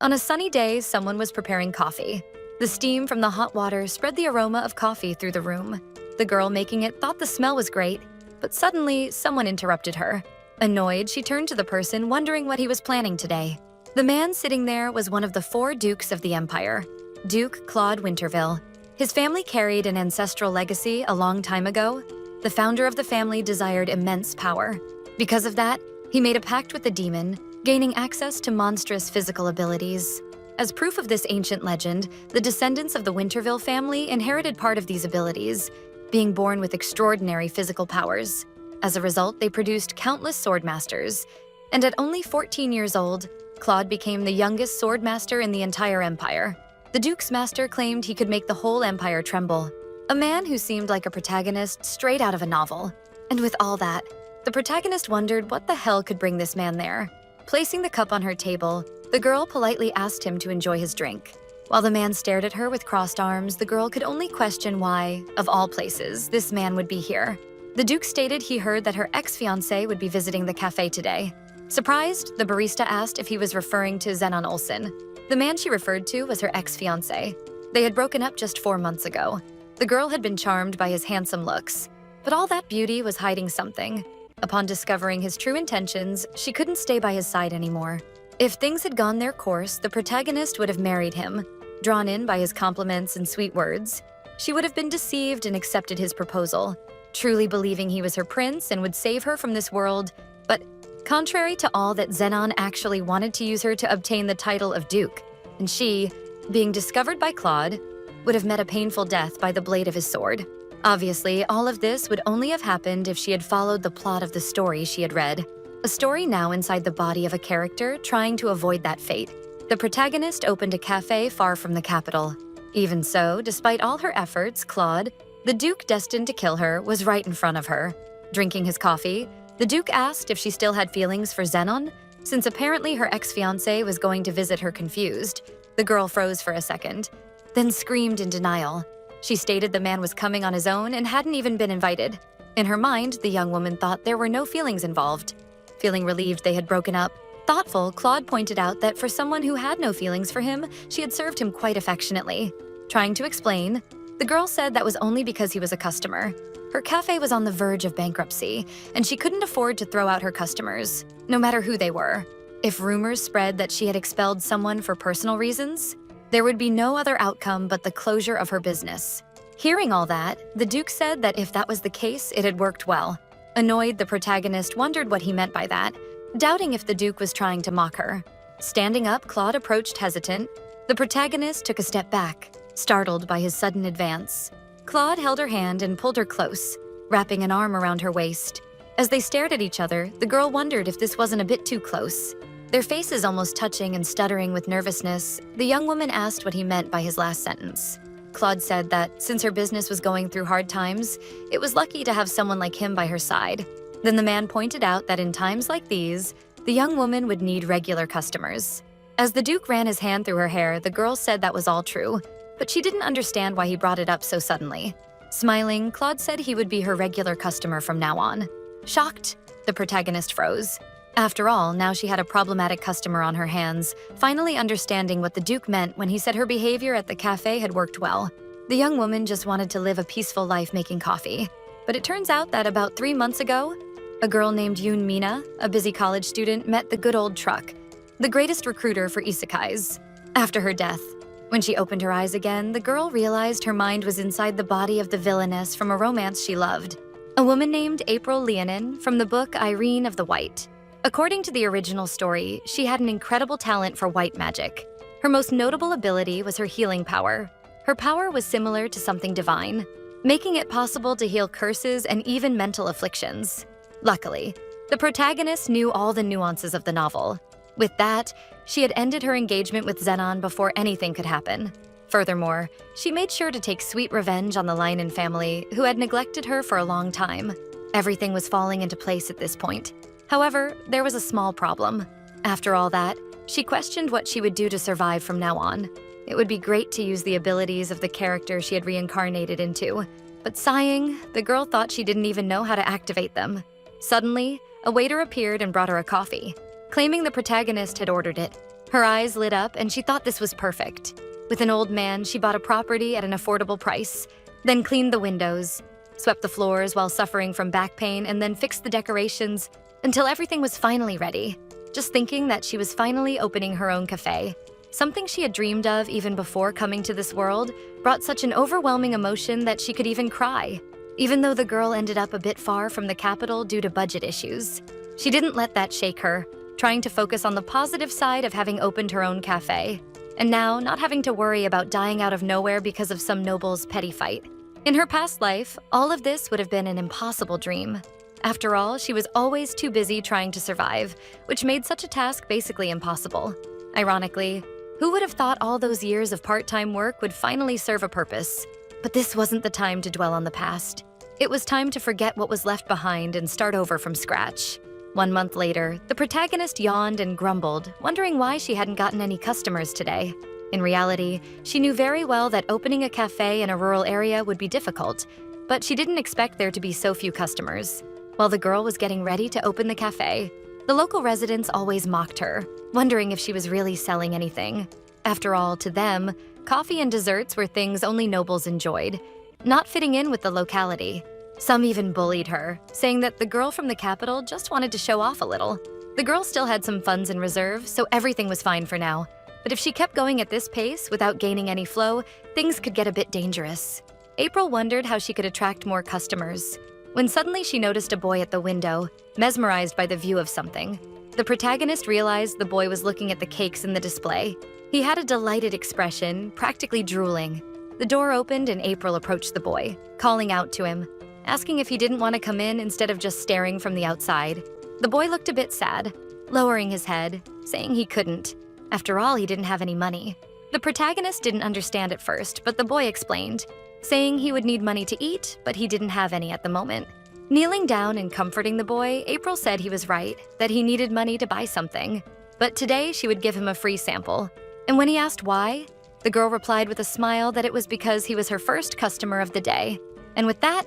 On a sunny day, someone was preparing coffee. The steam from the hot water spread the aroma of coffee through the room. The girl making it thought the smell was great, but suddenly someone interrupted her. Annoyed, she turned to the person, wondering what he was planning today. The man sitting there was one of the 4 dukes of the empire, Duke Claude Winterville. His family carried an ancestral legacy a long time ago. The founder of the family desired immense power. Because of that, he made a pact with the demon, gaining access to monstrous physical abilities. As proof of this ancient legend, the descendants of the Winterville family inherited part of these abilities, being born with extraordinary physical powers. As a result, they produced countless swordmasters, and at only 14 years old, Claude became the youngest swordmaster in the entire empire. The Duke's master claimed he could make the whole empire tremble, a man who seemed like a protagonist straight out of a novel. And with all that, the protagonist wondered what the hell could bring this man there. Placing the cup on her table, the girl politely asked him to enjoy his drink. While the man stared at her with crossed arms, the girl could only question why, of all places, this man would be here. The Duke stated he heard that her ex-fiancé would be visiting the cafe today. Surprised, the barista asked if he was referring to Zenon Olsen. The man she referred to was her ex-fiancé. They had broken up just 4 months ago. The girl had been charmed by his handsome looks, but all that beauty was hiding something. Upon discovering his true intentions, she couldn't stay by his side anymore. If things had gone their course, the protagonist would have married him. Drawn in by his compliments and sweet words, she would have been deceived and accepted his proposal, truly believing he was her prince and would save her from this world. But contrary to all that, Zenon actually wanted to use her to obtain the title of Duke, and she, being discovered by Claude, would have met a painful death by the blade of his sword. Obviously, all of this would only have happened if she had followed the plot of the story she had read. A story now inside the body of a character trying to avoid that fate. The protagonist opened a cafe far from the capital. Even so, despite all her efforts, Claude, the Duke destined to kill her, was right in front of her. Drinking his coffee, the Duke asked if she still had feelings for Zenon, since apparently her ex-fiancé was going to visit her confused. The girl froze for a second, then screamed in denial. She stated the man was coming on his own and hadn't even been invited. In her mind, the young woman thought there were no feelings involved. Feeling relieved they had broken up, thoughtful, Claude pointed out that for someone who had no feelings for him, she had served him quite affectionately. Trying to explain, the girl said that was only because he was a customer. Her cafe was on the verge of bankruptcy, and she couldn't afford to throw out her customers, no matter who they were. If rumors spread that she had expelled someone for personal reasons, there would be no other outcome but the closure of her business. Hearing all that, the Duke said that if that was the case, it had worked well. Annoyed, the protagonist wondered what he meant by that, doubting if the Duke was trying to mock her. Standing up, Claude approached hesitant. The protagonist took a step back, startled by his sudden advance. Claude held her hand and pulled her close, wrapping an arm around her waist. As they stared at each other, the girl wondered if this wasn't a bit too close. Their faces almost touching and stuttering with nervousness, the young woman asked what he meant by his last sentence. Claude said that since her business was going through hard times, it was lucky to have someone like him by her side. Then the man pointed out that in times like these, the young woman would need regular customers. As the Duke ran his hand through her hair, the girl said that was all true, but she didn't understand why he brought it up so suddenly. Smiling, Claude said he would be her regular customer from now on. Shocked, the protagonist froze. After all, now she had a problematic customer on her hands, finally understanding what the Duke meant when he said her behavior at the cafe had worked well. The young woman just wanted to live a peaceful life making coffee. But it turns out that about 3 months ago, a girl named Yoon Mina, a busy college student, met the good old Truck, the greatest recruiter for isekais. After her death, when she opened her eyes again, the girl realized her mind was inside the body of the villainess from a romance she loved, a woman named April Leonin from the book Irene of the White. According to the original story, she had an incredible talent for white magic. Her most notable ability was her healing power. Her power was similar to something divine, making it possible to heal curses and even mental afflictions. Luckily, the protagonist knew all the nuances of the novel. With that, she had ended her engagement with Zenon before anything could happen. Furthermore, she made sure to take sweet revenge on the Leinen family, who had neglected her for a long time. Everything was falling into place at this point. However, there was a small problem. After all that, she questioned what she would do to survive from now on. It would be great to use the abilities of the character she had reincarnated into. But sighing, the girl thought she didn't even know how to activate them. Suddenly, a waiter appeared and brought her a coffee. Claiming the protagonist had ordered it, Her eyes lit up and she thought this was perfect. With an old man, she bought a property at an affordable price, then cleaned the windows, swept the floors while suffering from back pain, and then fixed the decorations until everything was finally ready. Just thinking that she was finally opening her own cafe, something she had dreamed of even before coming to this world, brought such an overwhelming emotion that she could even cry. Even though the girl ended up a bit far from the capital due to budget issues, she didn't let that shake her, trying to focus on the positive side of having opened her own cafe, and now not having to worry about dying out of nowhere because of some noble's petty fight. In her past life, all of this would have been an impossible dream. After all, she was always too busy trying to survive, which made such a task basically impossible. Ironically, who would have thought all those years of part-time work would finally serve a purpose? But this wasn't the time to dwell on the past. It was time to forget what was left behind and start over from scratch. 1 month later, the protagonist yawned and grumbled, wondering why she hadn't gotten any customers today. In reality, she knew very well that opening a cafe in a rural area would be difficult, but she didn't expect there to be so few customers. While the girl was getting ready to open the cafe, the local residents always mocked her, wondering if she was really selling anything. After all, to them, coffee and desserts were things only nobles enjoyed, not fitting in with the locality. Some even bullied her, saying that the girl from the capital just wanted to show off a little. The girl still had some funds in reserve, so everything was fine for now. But if she kept going at this pace without gaining any flow, things could get a bit dangerous. April wondered how she could attract more customers, when suddenly she noticed a boy at the window, mesmerized by the view of something. The protagonist realized the boy was looking at the cakes in the display. He had a delighted expression, practically drooling. The door opened and April approached the boy, calling out to him, asking if he didn't want to come in instead of just staring from the outside. The boy looked a bit sad, lowering his head, saying he couldn't. After all, he didn't have any money. The protagonist didn't understand at first, but the boy explained, saying he would need money to eat, but he didn't have any at the moment. Kneeling down and comforting the boy, April said he was right, that he needed money to buy something. But today, she would give him a free sample. And when he asked why, the girl replied with a smile that it was because he was her first customer of the day. And with that,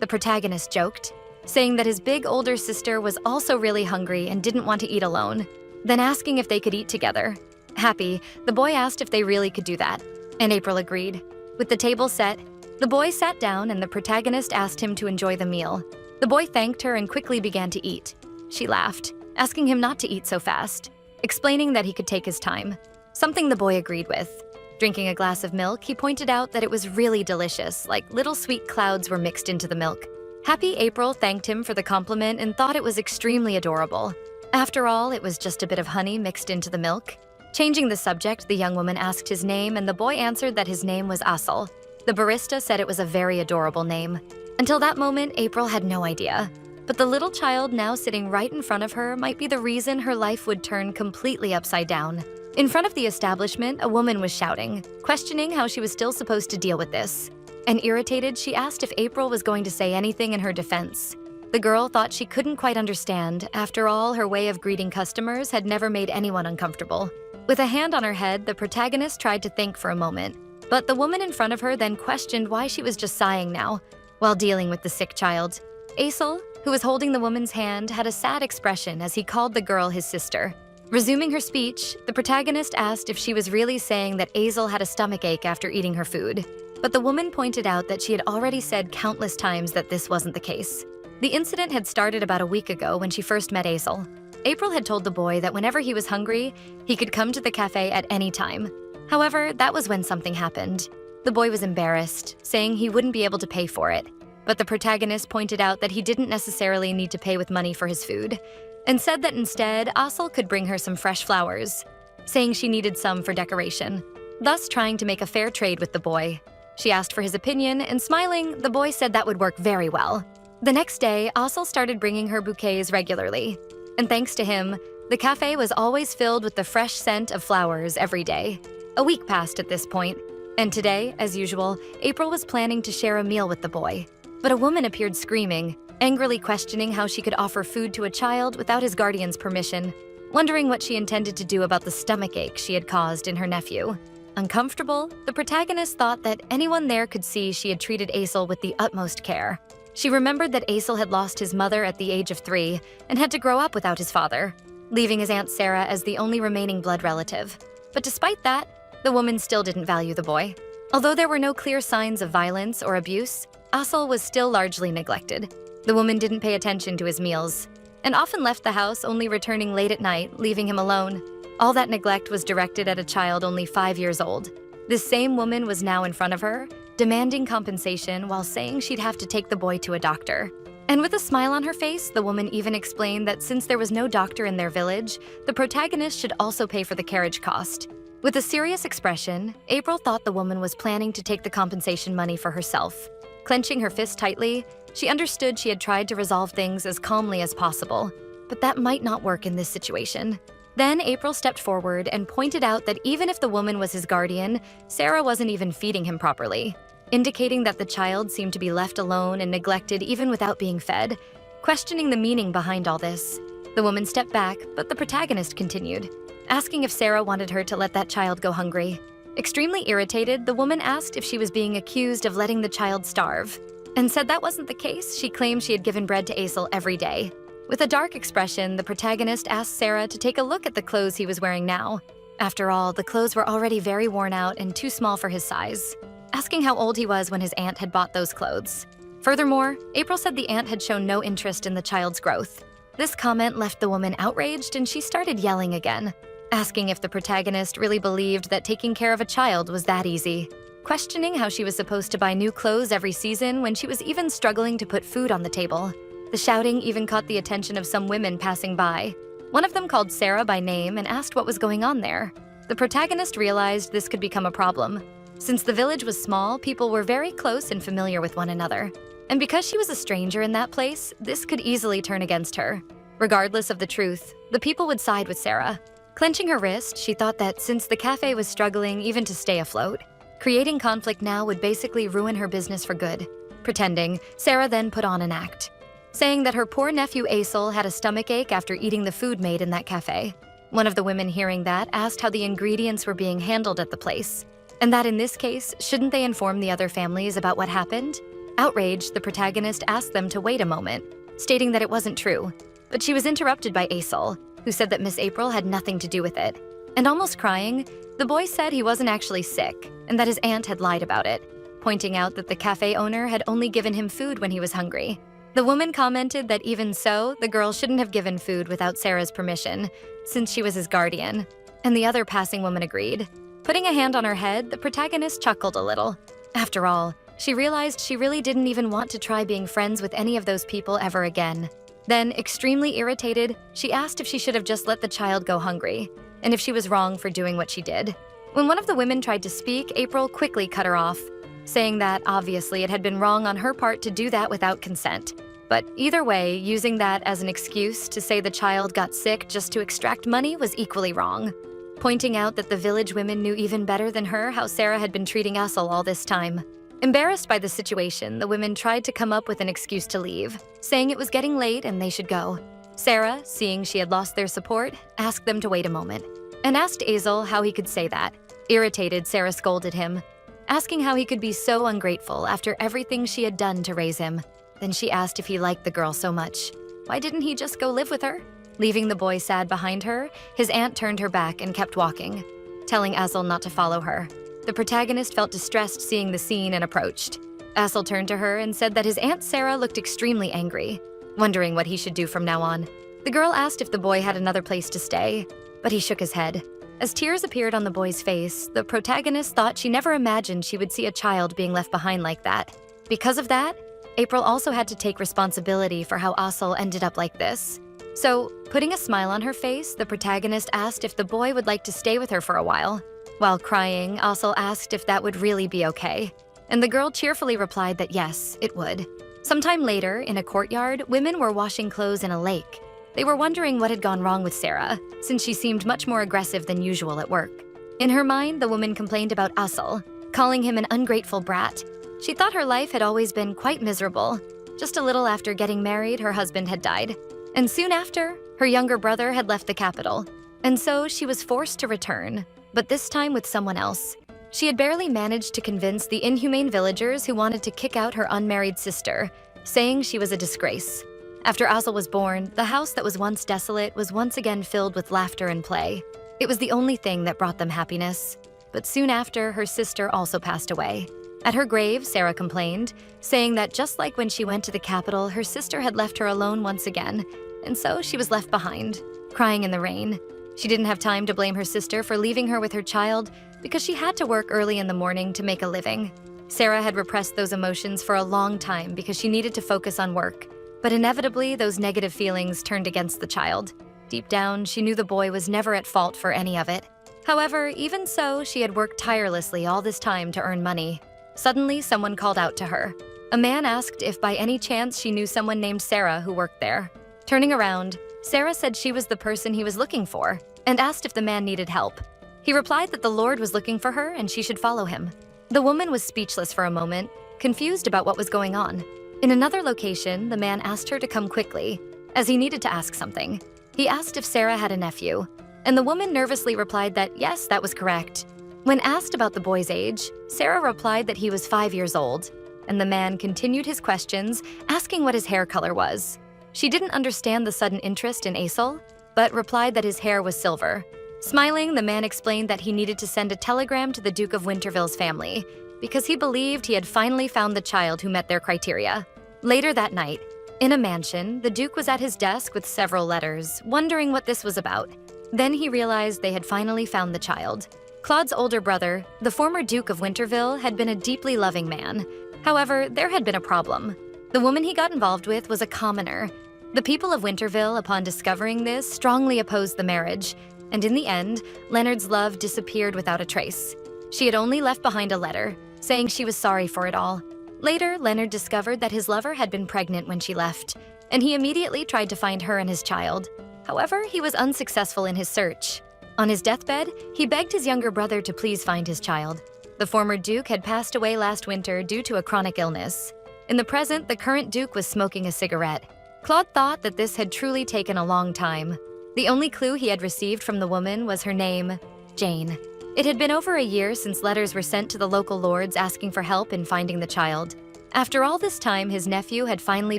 the protagonist joked, saying that his big older sister was also really hungry and didn't want to eat alone, then asking if they could eat together. Happy, the boy asked if they really could do that, and April agreed. With the table set, the boy sat down and the protagonist asked him to enjoy the meal. The boy thanked her and quickly began to eat. She laughed, asking him not to eat so fast, explaining that he could take his time, something the boy agreed with. Drinking a glass of milk, he pointed out that it was really delicious, like little sweet clouds were mixed into the milk. Happy April thanked him for the compliment and thought it was extremely adorable. After all, it was just a bit of honey mixed into the milk. Changing the subject, the young woman asked his name and the boy answered that his name was Asal. The barista said it was a very adorable name. Until that moment, April had no idea. But the little child now sitting right in front of her might be the reason her life would turn completely upside down. In front of the establishment, a woman was shouting, questioning how she was still supposed to deal with this. And irritated, she asked if April was going to say anything in her defense. The girl thought she couldn't quite understand. After all, her way of greeting customers had never made anyone uncomfortable. With a hand on her head, the protagonist tried to think for a moment. But the woman in front of her then questioned why she was just sighing now, while dealing with the sick child. Asal, who was holding the woman's hand, had a sad expression as he called the girl his sister. Resuming her speech, the protagonist asked if she was really saying that Asal had a stomachache after eating her food. But the woman pointed out that she had already said countless times that this wasn't the case. The incident had started about a week ago when she first met Asal. April had told the boy that whenever he was hungry, he could come to the cafe at any time. However, that was when something happened. The boy was embarrassed, saying he wouldn't be able to pay for it. But the protagonist pointed out that he didn't necessarily need to pay with money for his food, and said that instead, Asal could bring her some fresh flowers, saying she needed some for decoration, thus trying to make a fair trade with the boy. She asked for his opinion, and smiling, the boy said that would work very well. The next day, Asal started bringing her bouquets regularly, and thanks to him, the cafe was always filled with the fresh scent of flowers every day. A week passed at this point, and today, as usual, April was planning to share a meal with the boy. But a woman appeared screaming, angrily questioning how she could offer food to a child without his guardian's permission, wondering what she intended to do about the stomachache she had caused in her nephew. Uncomfortable, the protagonist thought that anyone there could see she had treated Asal with the utmost care. She remembered that Asal had lost his mother at the age of 3 and had to grow up without his father. leaving his Aunt Sarah as the only remaining blood relative. But despite that, the woman still didn't value the boy. Although there were no clear signs of violence or abuse, Asal was still largely neglected. The woman didn't pay attention to his meals, and often left the house only returning late at night, leaving him alone. All that neglect was directed at a child only 5 years old. This same woman was now in front of her, demanding compensation while saying she'd have to take the boy to a doctor. And with a smile on her face, the woman even explained that since there was no doctor in their village, the protagonist should also pay for the carriage cost. With a serious expression, April thought the woman was planning to take the compensation money for herself. Clenching her fist tightly, she understood she had tried to resolve things as calmly as possible, but that might not work in this situation. Then April stepped forward and pointed out that even if the woman was his guardian, Sarah wasn't even feeding him properly, indicating that the child seemed to be left alone and neglected even without being fed. Questioning the meaning behind all this, the woman stepped back, but the protagonist continued, asking if Sarah wanted her to let that child go hungry. Extremely irritated, the woman asked if she was being accused of letting the child starve, and said that wasn't the case. She claimed she had given bread to Asal every day. With a dark expression, the protagonist asked Sarah to take a look at the clothes he was wearing now. After all, the clothes were already very worn out and too small for his size, asking how old he was when his aunt had bought those clothes. Furthermore, April said the aunt had shown no interest in the child's growth. This comment left the woman outraged, and she started yelling again, asking if the protagonist really believed that taking care of a child was that easy, questioning how she was supposed to buy new clothes every season when she was even struggling to put food on the table. The shouting even caught the attention of some women passing by. One of them called Sarah by name and asked what was going on there. The protagonist realized this could become a problem. Since the village was small, people were very close and familiar with one another. And because she was a stranger in that place, this could easily turn against her. Regardless of the truth, the people would side with Sarah. Clenching her wrist, she thought that since the cafe was struggling even to stay afloat, creating conflict now would basically ruin her business for good. Pretending, Sarah then put on an act, saying that her poor nephew Asal had a stomachache after eating the food made in that cafe. One of the women hearing that asked how the ingredients were being handled at the place, and that in this case, shouldn't they inform the other families about what happened? Outraged, the protagonist asked them to wait a moment, stating that it wasn't true. But she was interrupted by Asal, who said that Miss April had nothing to do with it. And almost crying, the boy said he wasn't actually sick, and that his aunt had lied about it, pointing out that the cafe owner had only given him food when he was hungry. The woman commented that even so, the girl shouldn't have given food without Sarah's permission, since she was his guardian, and the other passing woman agreed. Putting a hand on her head, the protagonist chuckled a little. After all, she realized she really didn't even want to try being friends with any of those people ever again. Then, extremely irritated, she asked if she should have just let the child go hungry, and if she was wrong for doing what she did. When one of the women tried to speak, April quickly cut her off, saying that obviously it had been wrong on her part to do that without consent. But either way, using that as an excuse to say the child got sick just to extract money was equally wrong, pointing out that the village women knew even better than her how Sarah had been treating Asal all this time. Embarrassed by the situation, the women tried to come up with an excuse to leave, saying it was getting late and they should go. Sarah, seeing she had lost their support, asked them to wait a moment, and asked Asal how he could say that. Irritated, Sarah scolded him, asking how he could be so ungrateful after everything she had done to raise him. Then she asked if he liked the girl so much. Why didn't he just go live with her? Leaving the boy sad behind her, his aunt turned her back and kept walking, telling Asal not to follow her. The protagonist felt distressed seeing the scene and approached. Asal turned to her and said that his Aunt Sarah looked extremely angry, wondering what he should do from now on. The girl asked if the boy had another place to stay, but he shook his head. As tears appeared on the boy's face, the protagonist thought she never imagined she would see a child being left behind like that. Because of that, April also had to take responsibility for how Asal ended up like this. So, putting a smile on her face, the protagonist asked if the boy would like to stay with her for a while. While crying, Asal asked if that would really be okay, and the girl cheerfully replied that yes, it would. Sometime later, in a courtyard, women were washing clothes in a lake. They were wondering what had gone wrong with Sarah, since she seemed much more aggressive than usual at work. In her mind, the woman complained about Asal, calling him an ungrateful brat. She thought her life had always been quite miserable. Just a little after getting married, her husband had died. And soon after, her younger brother had left the capital. And so she was forced to return, but this time with someone else. She had barely managed to convince the inhumane villagers who wanted to kick out her unmarried sister, saying she was a disgrace. After Asel was born, the house that was once desolate was once again filled with laughter and play. It was the only thing that brought them happiness. But soon after, her sister also passed away. At her grave, Sarah complained, saying that just like when she went to the capital, her sister had left her alone once again, and so she was left behind, crying in the rain. She didn't have time to blame her sister for leaving her with her child because she had to work early in the morning to make a living. Sarah had repressed those emotions for a long time because she needed to focus on work. But inevitably, those negative feelings turned against the child. Deep down, she knew the boy was never at fault for any of it. However, even so, she had worked tirelessly all this time to earn money. Suddenly, someone called out to her. A man asked if by any chance she knew someone named Sarah who worked there. Turning around, Sarah said she was the person he was looking for and asked if the man needed help. He replied that the Lord was looking for her and she should follow him. The woman was speechless for a moment, confused about what was going on. In another location, the man asked her to come quickly, as he needed to ask something. He asked if Sarah had a nephew, and the woman nervously replied that yes, that was correct. When asked about the boy's age, Sarah replied that he was 5 years old, and the man continued his questions, asking what his hair color was. She didn't understand the sudden interest in Asel, but replied that his hair was silver. Smiling, the man explained that he needed to send a telegram to the Duke of Winterville's family, because he believed he had finally found the child who met their criteria. Later that night, in a mansion, the Duke was at his desk with several letters, wondering what this was about. Then he realized they had finally found the child. Claude's older brother, the former Duke of Winterville, had been a deeply loving man. However, there had been a problem. The woman he got involved with was a commoner. The people of Winterville, upon discovering this, strongly opposed the marriage, and in the end, Leonard's love disappeared without a trace. She had only left behind a letter, saying she was sorry for it all. Later, Leonard discovered that his lover had been pregnant when she left, and he immediately tried to find her and his child. However, he was unsuccessful in his search. On his deathbed, he begged his younger brother to please find his child. The former Duke had passed away last winter due to a chronic illness. In the present, the current Duke was smoking a cigarette. Claude thought that this had truly taken a long time. The only clue he had received from the woman was her name, Jane. It had been over a year since letters were sent to the local lords asking for help in finding the child. After all this time, his nephew had finally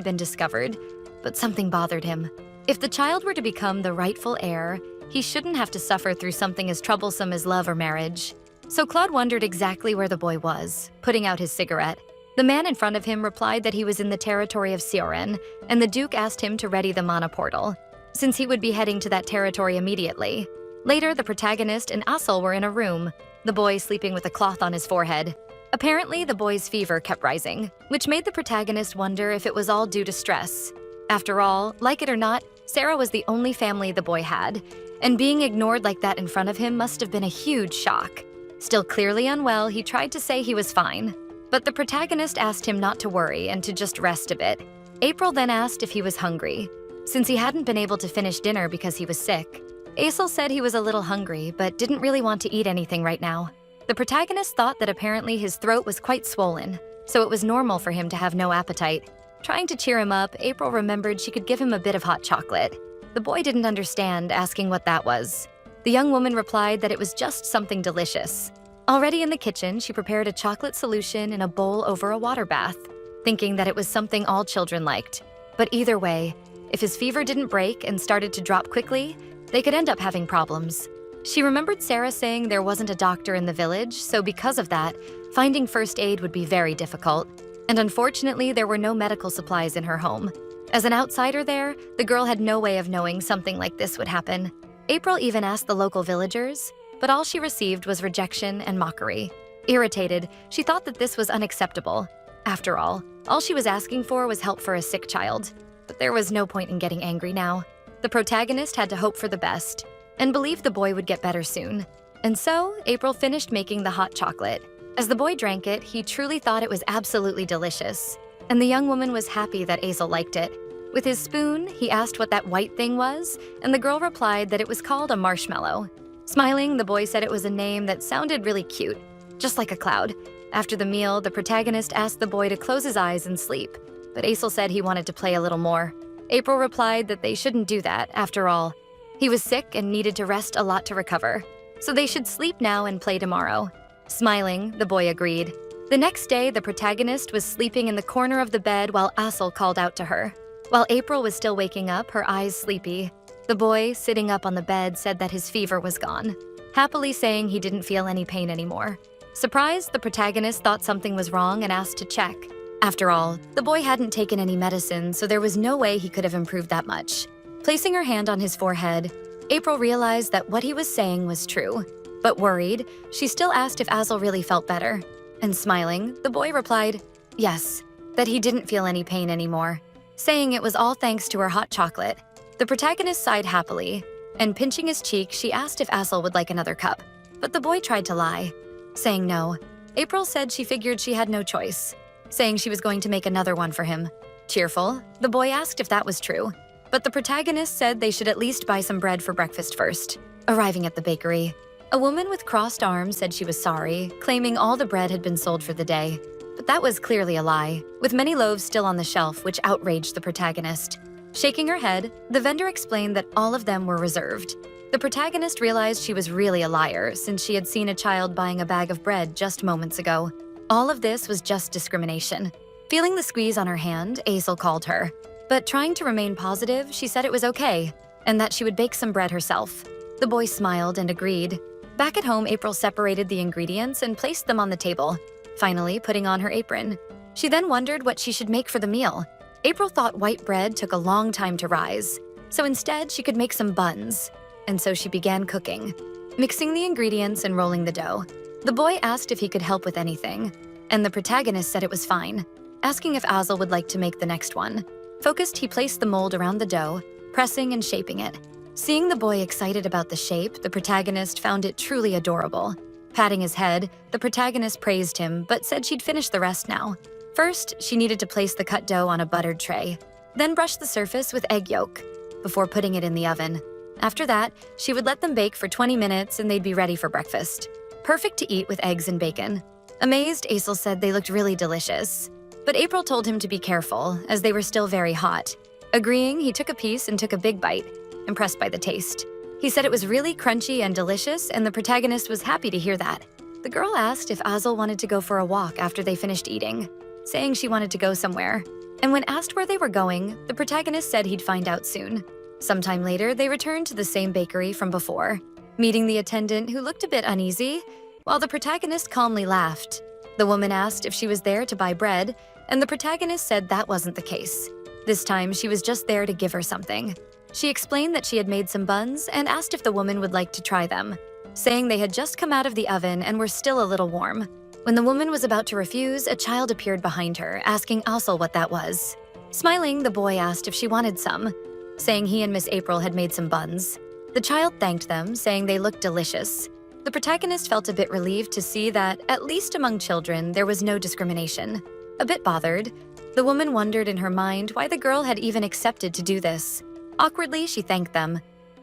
been discovered, but something bothered him. If the child were to become the rightful heir, he shouldn't have to suffer through something as troublesome as love or marriage. So Claude wondered exactly where the boy was, putting out his cigarette. The man in front of him replied that he was in the territory of Sioren, and the Duke asked him to ready the mana portal, since he would be heading to that territory immediately. Later, the protagonist and Asel were in a room, the boy sleeping with a cloth on his forehead. Apparently, the boy's fever kept rising, which made the protagonist wonder if it was all due to stress. After all, like it or not, Sarah was the only family the boy had, and being ignored like that in front of him must have been a huge shock. Still clearly unwell, he tried to say he was fine, but the protagonist asked him not to worry and to just rest a bit. April then asked if he was hungry, since he hadn't been able to finish dinner because he was sick. Asel said he was a little hungry, but didn't really want to eat anything right now. The protagonist thought that apparently his throat was quite swollen, so it was normal for him to have no appetite. Trying to cheer him up, April remembered she could give him a bit of hot chocolate. The boy didn't understand, asking what that was. The young woman replied that it was just something delicious. Already in the kitchen, she prepared a chocolate solution in a bowl over a water bath, thinking that it was something all children liked. But either way, if his fever didn't break and started to drop quickly, they could end up having problems. She remembered Sarah saying there wasn't a doctor in the village, so because of that, finding first aid would be very difficult. And unfortunately, there were no medical supplies in her home. As an outsider there, the girl had no way of knowing something like this would happen. April even asked the local villagers, but all she received was rejection and mockery. Irritated, she thought that this was unacceptable. After all she was asking for was help for a sick child. But there was no point in getting angry now. The protagonist had to hope for the best and believed the boy would get better soon. And so, April finished making the hot chocolate. As the boy drank it, he truly thought it was absolutely delicious, and the young woman was happy that Asel liked it. With his spoon, he asked what that white thing was, and the girl replied that it was called a marshmallow. Smiling, the boy said it was a name that sounded really cute, just like a cloud. After the meal, the protagonist asked the boy to close his eyes and sleep, but Asel said he wanted to play a little more. April replied that they shouldn't do that, after all. He was sick and needed to rest a lot to recover, so they should sleep now and play tomorrow. Smiling, the boy agreed. The next day, the protagonist was sleeping in the corner of the bed while Asel called out to her. While April was still waking up, her eyes sleepy, the boy, sitting up on the bed, said that his fever was gone, happily saying he didn't feel any pain anymore. Surprised, the protagonist thought something was wrong and asked to check. After all, the boy hadn't taken any medicine, so there was no way he could have improved that much. Placing her hand on his forehead, April realized that what he was saying was true. But worried, she still asked if Azel really felt better. And smiling, the boy replied, yes, that he didn't feel any pain anymore, saying it was all thanks to her hot chocolate. The protagonist sighed happily, and pinching his cheek, she asked if Azel would like another cup. But the boy tried to lie, saying no. April said she figured she had no choice, saying she was going to make another one for him. Cheerful, the boy asked if that was true, but the protagonist said they should at least buy some bread for breakfast first. Arriving at the bakery, a woman with crossed arms said she was sorry, claiming all the bread had been sold for the day. But that was clearly a lie, with many loaves still on the shelf, which outraged the protagonist. Shaking her head, the vendor explained that all of them were reserved. The protagonist realized she was really a liar since she had seen a child buying a bag of bread just moments ago. All of this was just discrimination. Feeling the squeeze on her hand, Azel called her. But trying to remain positive, she said it was okay, and that she would bake some bread herself. The boy smiled and agreed. Back at home, April separated the ingredients and placed them on the table, finally putting on her apron. She then wondered what she should make for the meal. April thought white bread took a long time to rise, so instead she could make some buns. And so she began cooking, mixing the ingredients and rolling the dough. The boy asked if he could help with anything, and the protagonist said it was fine, asking if Azel would like to make the next one. Focused, he placed the mold around the dough, pressing and shaping it. Seeing the boy excited about the shape, the protagonist found it truly adorable. Patting his head, the protagonist praised him, but said she'd finish the rest now. First, she needed to place the cut dough on a buttered tray, then brush the surface with egg yolk, before putting it in the oven. After that, she would let them bake for 20 minutes and they'd be ready for breakfast. Perfect to eat with eggs and bacon. Amazed, Azel said they looked really delicious. But April told him to be careful, as they were still very hot. Agreeing, he took a piece and took a big bite, impressed by the taste. He said it was really crunchy and delicious, and the protagonist was happy to hear that. The girl asked if Azel wanted to go for a walk after they finished eating, saying she wanted to go somewhere. And when asked where they were going, the protagonist said he'd find out soon. Sometime later, they returned to the same bakery from before, meeting the attendant who looked a bit uneasy, while the protagonist calmly laughed. The woman asked if she was there to buy bread, and the protagonist said that wasn't the case. This time, she was just there to give her something. She explained that she had made some buns and asked if the woman would like to try them, saying they had just come out of the oven and were still a little warm. When the woman was about to refuse, a child appeared behind her, asking Azel what that was. Smiling, the boy asked if she wanted some, saying he and Miss April had made some buns. The child thanked them, saying they looked delicious. The protagonist felt a bit relieved to see that, at least among children, there was no discrimination. A bit bothered, the woman wondered in her mind why the girl had even accepted to do this. Awkwardly, she thanked them,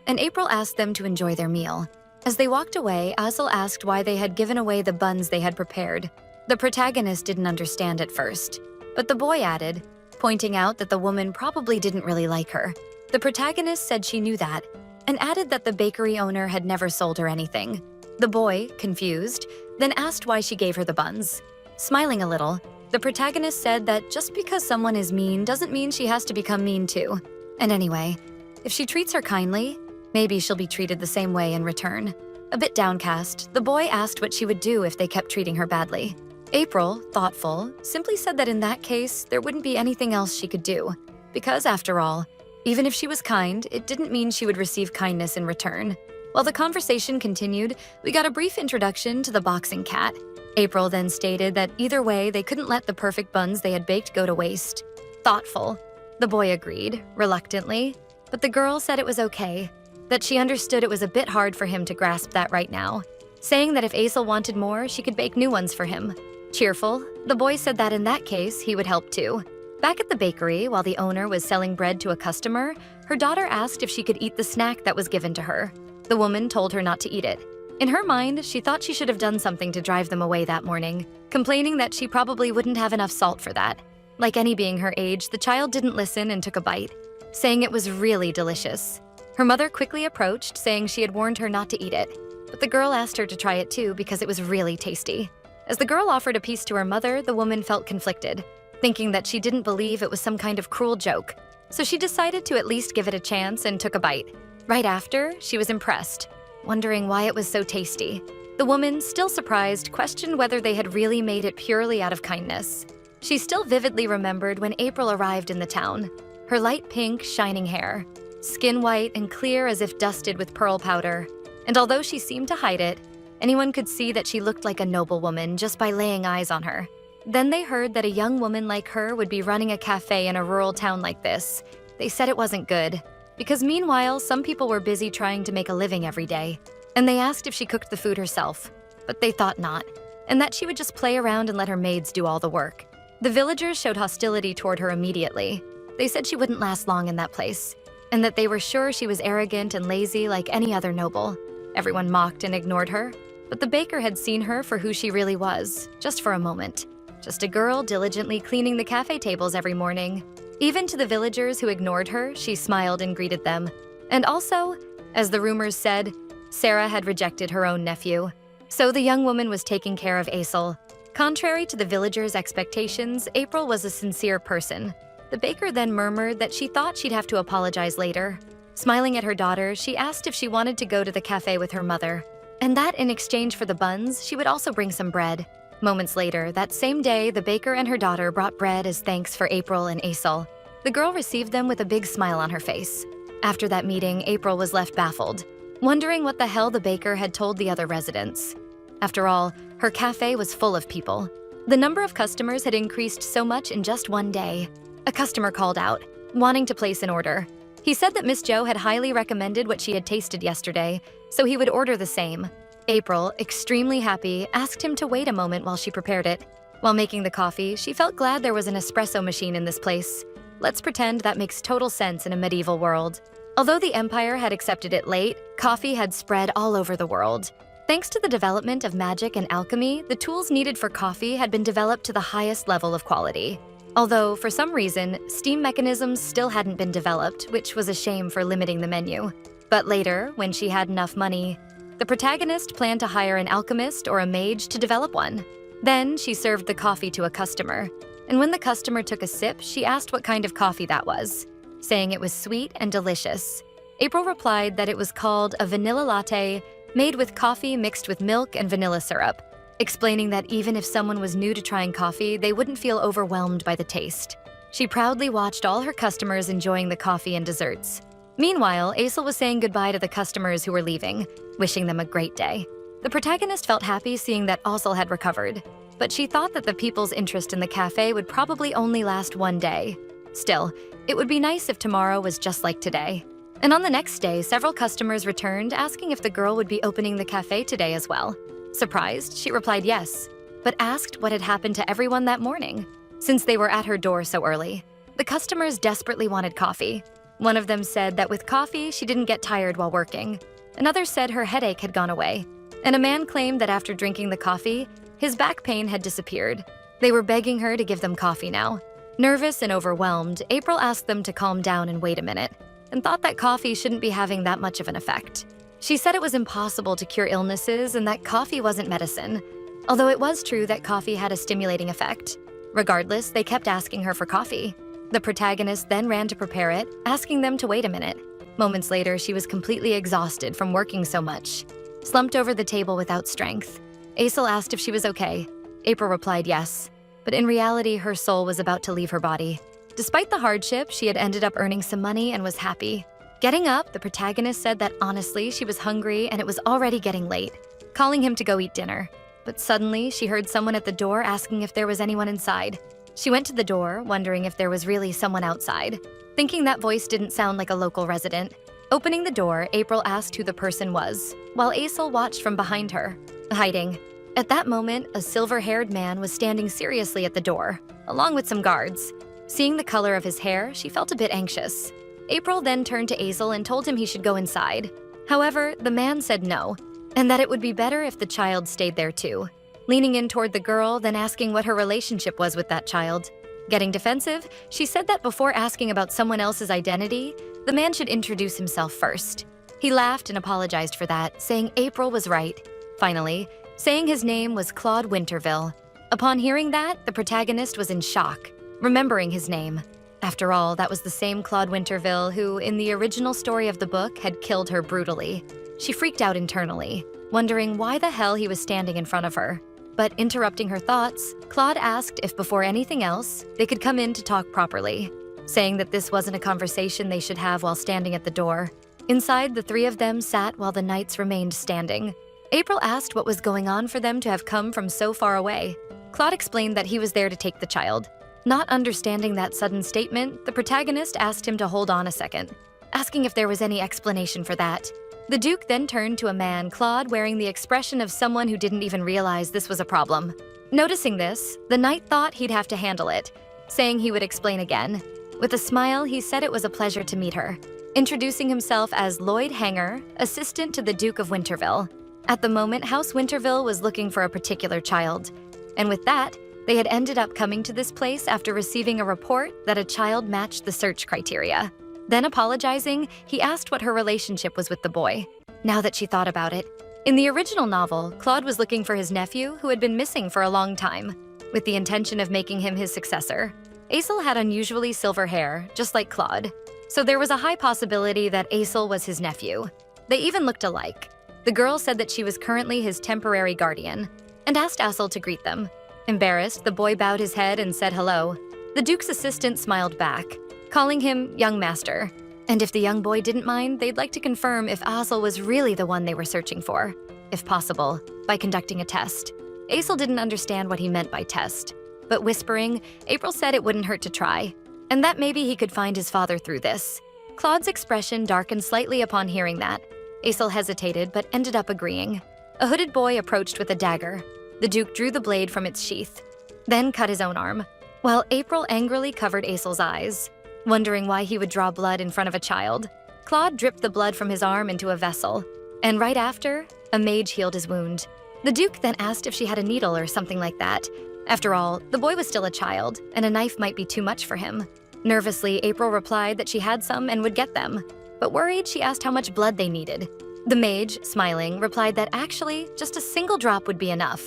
and April asked them to enjoy their meal. As they walked away, Azel asked why they had given away the buns they had prepared. The protagonist didn't understand at first, but the boy added, pointing out that the woman probably didn't really like her. The protagonist said she knew that, and added that the bakery owner had never sold her anything. The boy, confused, then asked why she gave her the buns. Smiling a little, the protagonist said that just because someone is mean doesn't mean she has to become mean too. And anyway, if she treats her kindly, maybe she'll be treated the same way in return. A bit downcast, the boy asked what she would do if they kept treating her badly. April, thoughtful, simply said that in that case, there wouldn't be anything else she could do. Because after all, even if she was kind, it didn't mean she would receive kindness in return. While the conversation continued, we got a brief introduction to the boxing cat. April then stated that either way, they couldn't let the perfect buns they had baked go to waste. Thoughtful. The boy agreed, reluctantly, but the girl said it was okay, that she understood it was a bit hard for him to grasp that right now, saying that if Azel wanted more, she could bake new ones for him. Cheerful, the boy said that in that case, he would help too. Back at the bakery, while the owner was selling bread to a customer, her daughter asked if she could eat the snack that was given to her. The woman told her not to eat it. In her mind, she thought she should have done something to drive them away that morning, complaining that she probably wouldn't have enough salt for that. Like any being her age, the child didn't listen and took a bite, saying it was really delicious. Her mother quickly approached, saying she had warned her not to eat it, but the girl asked her to try it too because it was really tasty. As the girl offered a piece to her mother, the woman felt conflicted, thinking that she didn't believe it was some kind of cruel joke, so she decided to at least give it a chance and took a bite. Right after, she was impressed, wondering why it was so tasty. The woman, still surprised, questioned whether they had really made it purely out of kindness. She still vividly remembered when April arrived in the town. Her light pink, shining hair, skin white and clear as if dusted with pearl powder. And although she seemed to hide it, anyone could see that she looked like a noble woman just by laying eyes on her. Then they heard that a young woman like her would be running a cafe in a rural town like this. They said it wasn't good, because meanwhile, some people were busy trying to make a living every day. And they asked if she cooked the food herself, but they thought not, and that she would just play around and let her maids do all the work. The villagers showed hostility toward her immediately. They said she wouldn't last long in that place, and that they were sure she was arrogant and lazy like any other noble. Everyone mocked and ignored her, but the baker had seen her for who she really was, just for a moment. Just a girl diligently cleaning the cafe tables every morning. Even to the villagers who ignored her, she smiled and greeted them. And also, as the rumors said, Sarah had rejected her own nephew. So the young woman was taking care of Aisel. Contrary to the villagers' expectations, April was a sincere person. The baker then murmured that she thought she'd have to apologize later. Smiling at her daughter, she asked if she wanted to go to the cafe with her mother, and that in exchange for the buns, she would also bring some bread. Moments later, that same day, the baker and her daughter brought bread as thanks for April and Aisel. The girl received them with a big smile on her face. After that meeting, April was left baffled, wondering what the hell the baker had told the other residents. After all, her cafe was full of people. The number of customers had increased so much in just one day. A customer called out, wanting to place an order. He said that Miss Jo had highly recommended what she had tasted yesterday, so he would order the same. April, extremely happy, asked him to wait a moment while she prepared it. While making the coffee, she felt glad there was an espresso machine in this place. Let's pretend that makes total sense in a medieval world. Although the Empire had accepted it late, coffee had spread all over the world. Thanks to the development of magic and alchemy, the tools needed for coffee had been developed to the highest level of quality. Although, for some reason, steam mechanisms still hadn't been developed, which was a shame for limiting the menu. But later, when she had enough money, the protagonist planned to hire an alchemist or a mage to develop one. Then she served the coffee to a customer, and when the customer took a sip, she asked what kind of coffee that was, saying it was sweet and delicious. April replied that it was called a vanilla latte made with coffee mixed with milk and vanilla syrup, explaining that even if someone was new to trying coffee, they wouldn't feel overwhelmed by the taste. She proudly watched all her customers enjoying the coffee and desserts. Meanwhile, Aisel was saying goodbye to the customers who were leaving, wishing them a great day. The protagonist felt happy seeing that Aisel had recovered, but she thought that the people's interest in the cafe would probably only last one day. Still, it would be nice if tomorrow was just like today. And on the next day, several customers returned asking if the girl would be opening the cafe today as well. Surprised, she replied yes, but asked what had happened to everyone that morning, since they were at her door so early. The customers desperately wanted coffee. One of them said that with coffee, she didn't get tired while working. Another said her headache had gone away. And a man claimed that after drinking the coffee, his back pain had disappeared. They were begging her to give them coffee now. Nervous and overwhelmed, April asked them to calm down and wait a minute, and thought that coffee shouldn't be having that much of an effect. She said it was impossible to cure illnesses and that coffee wasn't medicine, although it was true that coffee had a stimulating effect. Regardless, they kept asking her for coffee. The protagonist then ran to prepare it, asking them to wait a minute. Moments later, she was completely exhausted from working so much, slumped over the table without strength. Aisel asked if she was okay. April replied yes, but in reality, her soul was about to leave her body. Despite the hardship, she had ended up earning some money and was happy. Getting up, the protagonist said that honestly, she was hungry and it was already getting late, calling him to go eat dinner. But suddenly, she heard someone at the door asking if there was anyone inside. She went to the door, wondering if there was really someone outside, thinking that voice didn't sound like a local resident. Opening the door, April asked who the person was, while Aisel watched from behind her, hiding. At that moment, a silver-haired man was standing seriously at the door, along with some guards. Seeing the color of his hair, she felt a bit anxious. April then turned to Aisel and told him he should go inside. However, the man said no, and that it would be better if the child stayed there too. Leaning in toward the girl, then asking what her relationship was with that child. Getting defensive, she said that before asking about someone else's identity, the man should introduce himself first. He laughed and apologized for that, saying April was right. Finally, saying his name was Claude Winterville. Upon hearing that, the protagonist was in shock, remembering his name. After all, that was the same Claude Winterville who, in the original story of the book, had killed her brutally. She freaked out internally, wondering why the hell he was standing in front of her. But interrupting her thoughts, Claude asked if before anything else, they could come in to talk properly, saying that this wasn't a conversation they should have while standing at the door. Inside, the three of them sat while the knights remained standing. April asked what was going on for them to have come from so far away. Claude explained that he was there to take the child. Not understanding that sudden statement, the protagonist asked him to hold on a second, asking if there was any explanation for that. The Duke then turned to a man, Claude, wearing the expression of someone who didn't even realize this was a problem. Noticing this, the knight thought he'd have to handle it, saying he would explain again. With a smile, he said it was a pleasure to meet her, introducing himself as Lloyd Hanger, assistant to the Duke of Winterville. At the moment, House Winterville was looking for a particular child, and with that, they had ended up coming to this place after receiving a report that a child matched the search criteria. Then apologizing, he asked what her relationship was with the boy. Now that she thought about it, in the original novel, Claude was looking for his nephew who had been missing for a long time, with the intention of making him his successor. Aesel had unusually silver hair, just like Claude, so there was a high possibility that Aesel was his nephew. They even looked alike. The girl said that she was currently his temporary guardian, and asked Aesel to greet them. Embarrassed, the boy bowed his head and said hello. The Duke's assistant smiled back, calling him young master. And if the young boy didn't mind, they'd like to confirm if Aesel was really the one they were searching for, if possible, by conducting a test. Aesel didn't understand what he meant by test, but whispering, April said it wouldn't hurt to try, and that maybe he could find his father through this. Claude's expression darkened slightly upon hearing that. Aesel hesitated, but ended up agreeing. A hooded boy approached with a dagger. The Duke drew the blade from its sheath, then cut his own arm, while April angrily covered Aesel's eyes, wondering why he would draw blood in front of a child. Claude dripped the blood from his arm into a vessel, and right after, a mage healed his wound. The Duke then asked if she had a needle or something like that. After all, the boy was still a child, and a knife might be too much for him. Nervously, April replied that she had some and would get them, but worried, she asked how much blood they needed. The mage, smiling, replied that actually, just a single drop would be enough,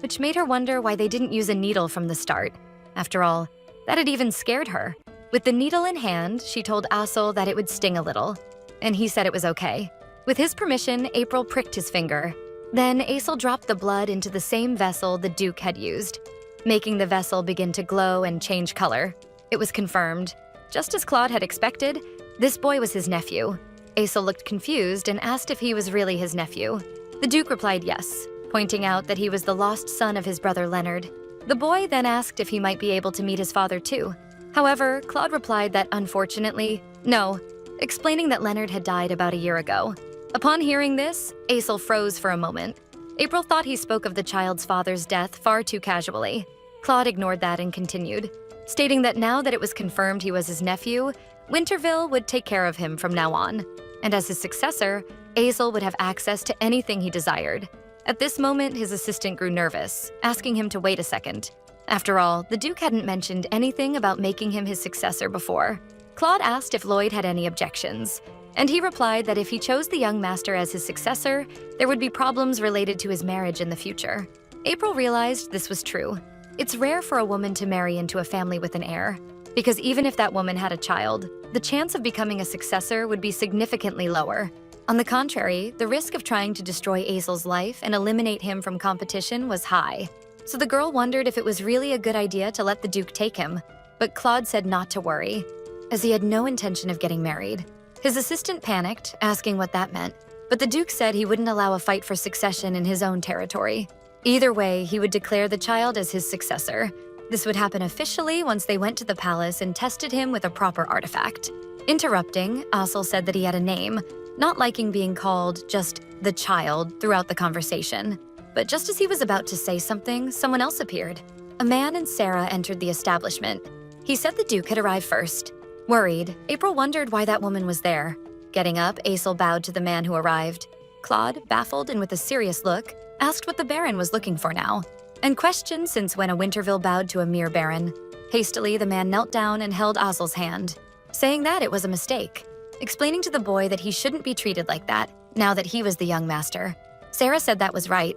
which made her wonder why they didn't use a needle from the start. After all, that had even scared her. With the needle in hand, she told Aesel that it would sting a little, and he said it was okay. With his permission, April pricked his finger. Then Aesel dropped the blood into the same vessel the Duke had used, making the vessel begin to glow and change color. It was confirmed. Just as Claude had expected, this boy was his nephew. Aesel looked confused and asked if he was really his nephew. The Duke replied yes, pointing out that he was the lost son of his brother Leonard. The boy then asked if he might be able to meet his father too. However, Claude replied that unfortunately, no, explaining that Leonard had died about a year ago. Upon hearing this, Aesel froze for a moment. April thought he spoke of the child's father's death far too casually. Claude ignored that and continued, stating that now that it was confirmed he was his nephew, Winterville would take care of him from now on. And as his successor, Aesel would have access to anything he desired. At this moment, his assistant grew nervous, asking him to wait a second. After all, the Duke hadn't mentioned anything about making him his successor before. Claude asked if Lloyd had any objections, and he replied that if he chose the young master as his successor, there would be problems related to his marriage in the future. April realized this was true. It's rare for a woman to marry into a family with an heir, because even if that woman had a child, the chance of becoming a successor would be significantly lower. On the contrary, the risk of trying to destroy Aesel's life and eliminate him from competition was high. So the girl wondered if it was really a good idea to let the Duke take him, but Claude said not to worry, as he had no intention of getting married. His assistant panicked, asking what that meant, but the Duke said he wouldn't allow a fight for succession in his own territory. Either way, he would declare the child as his successor. This would happen officially once they went to the palace and tested him with a proper artifact. Interrupting, Aesel said that he had a name, not liking being called just the child throughout the conversation. But just as he was about to say something, someone else appeared. A man and Sarah entered the establishment. He said the Duke had arrived first. Worried, April wondered why that woman was there. Getting up, Aesel bowed to the man who arrived. Claude, baffled and with a serious look, asked what the Baron was looking for now, and questioned since when a Winterville bowed to a mere Baron. Hastily, the man knelt down and held Aesel's hand, saying that it was a mistake, explaining to the boy that he shouldn't be treated like that, now that he was the young master. Sarah said that was right,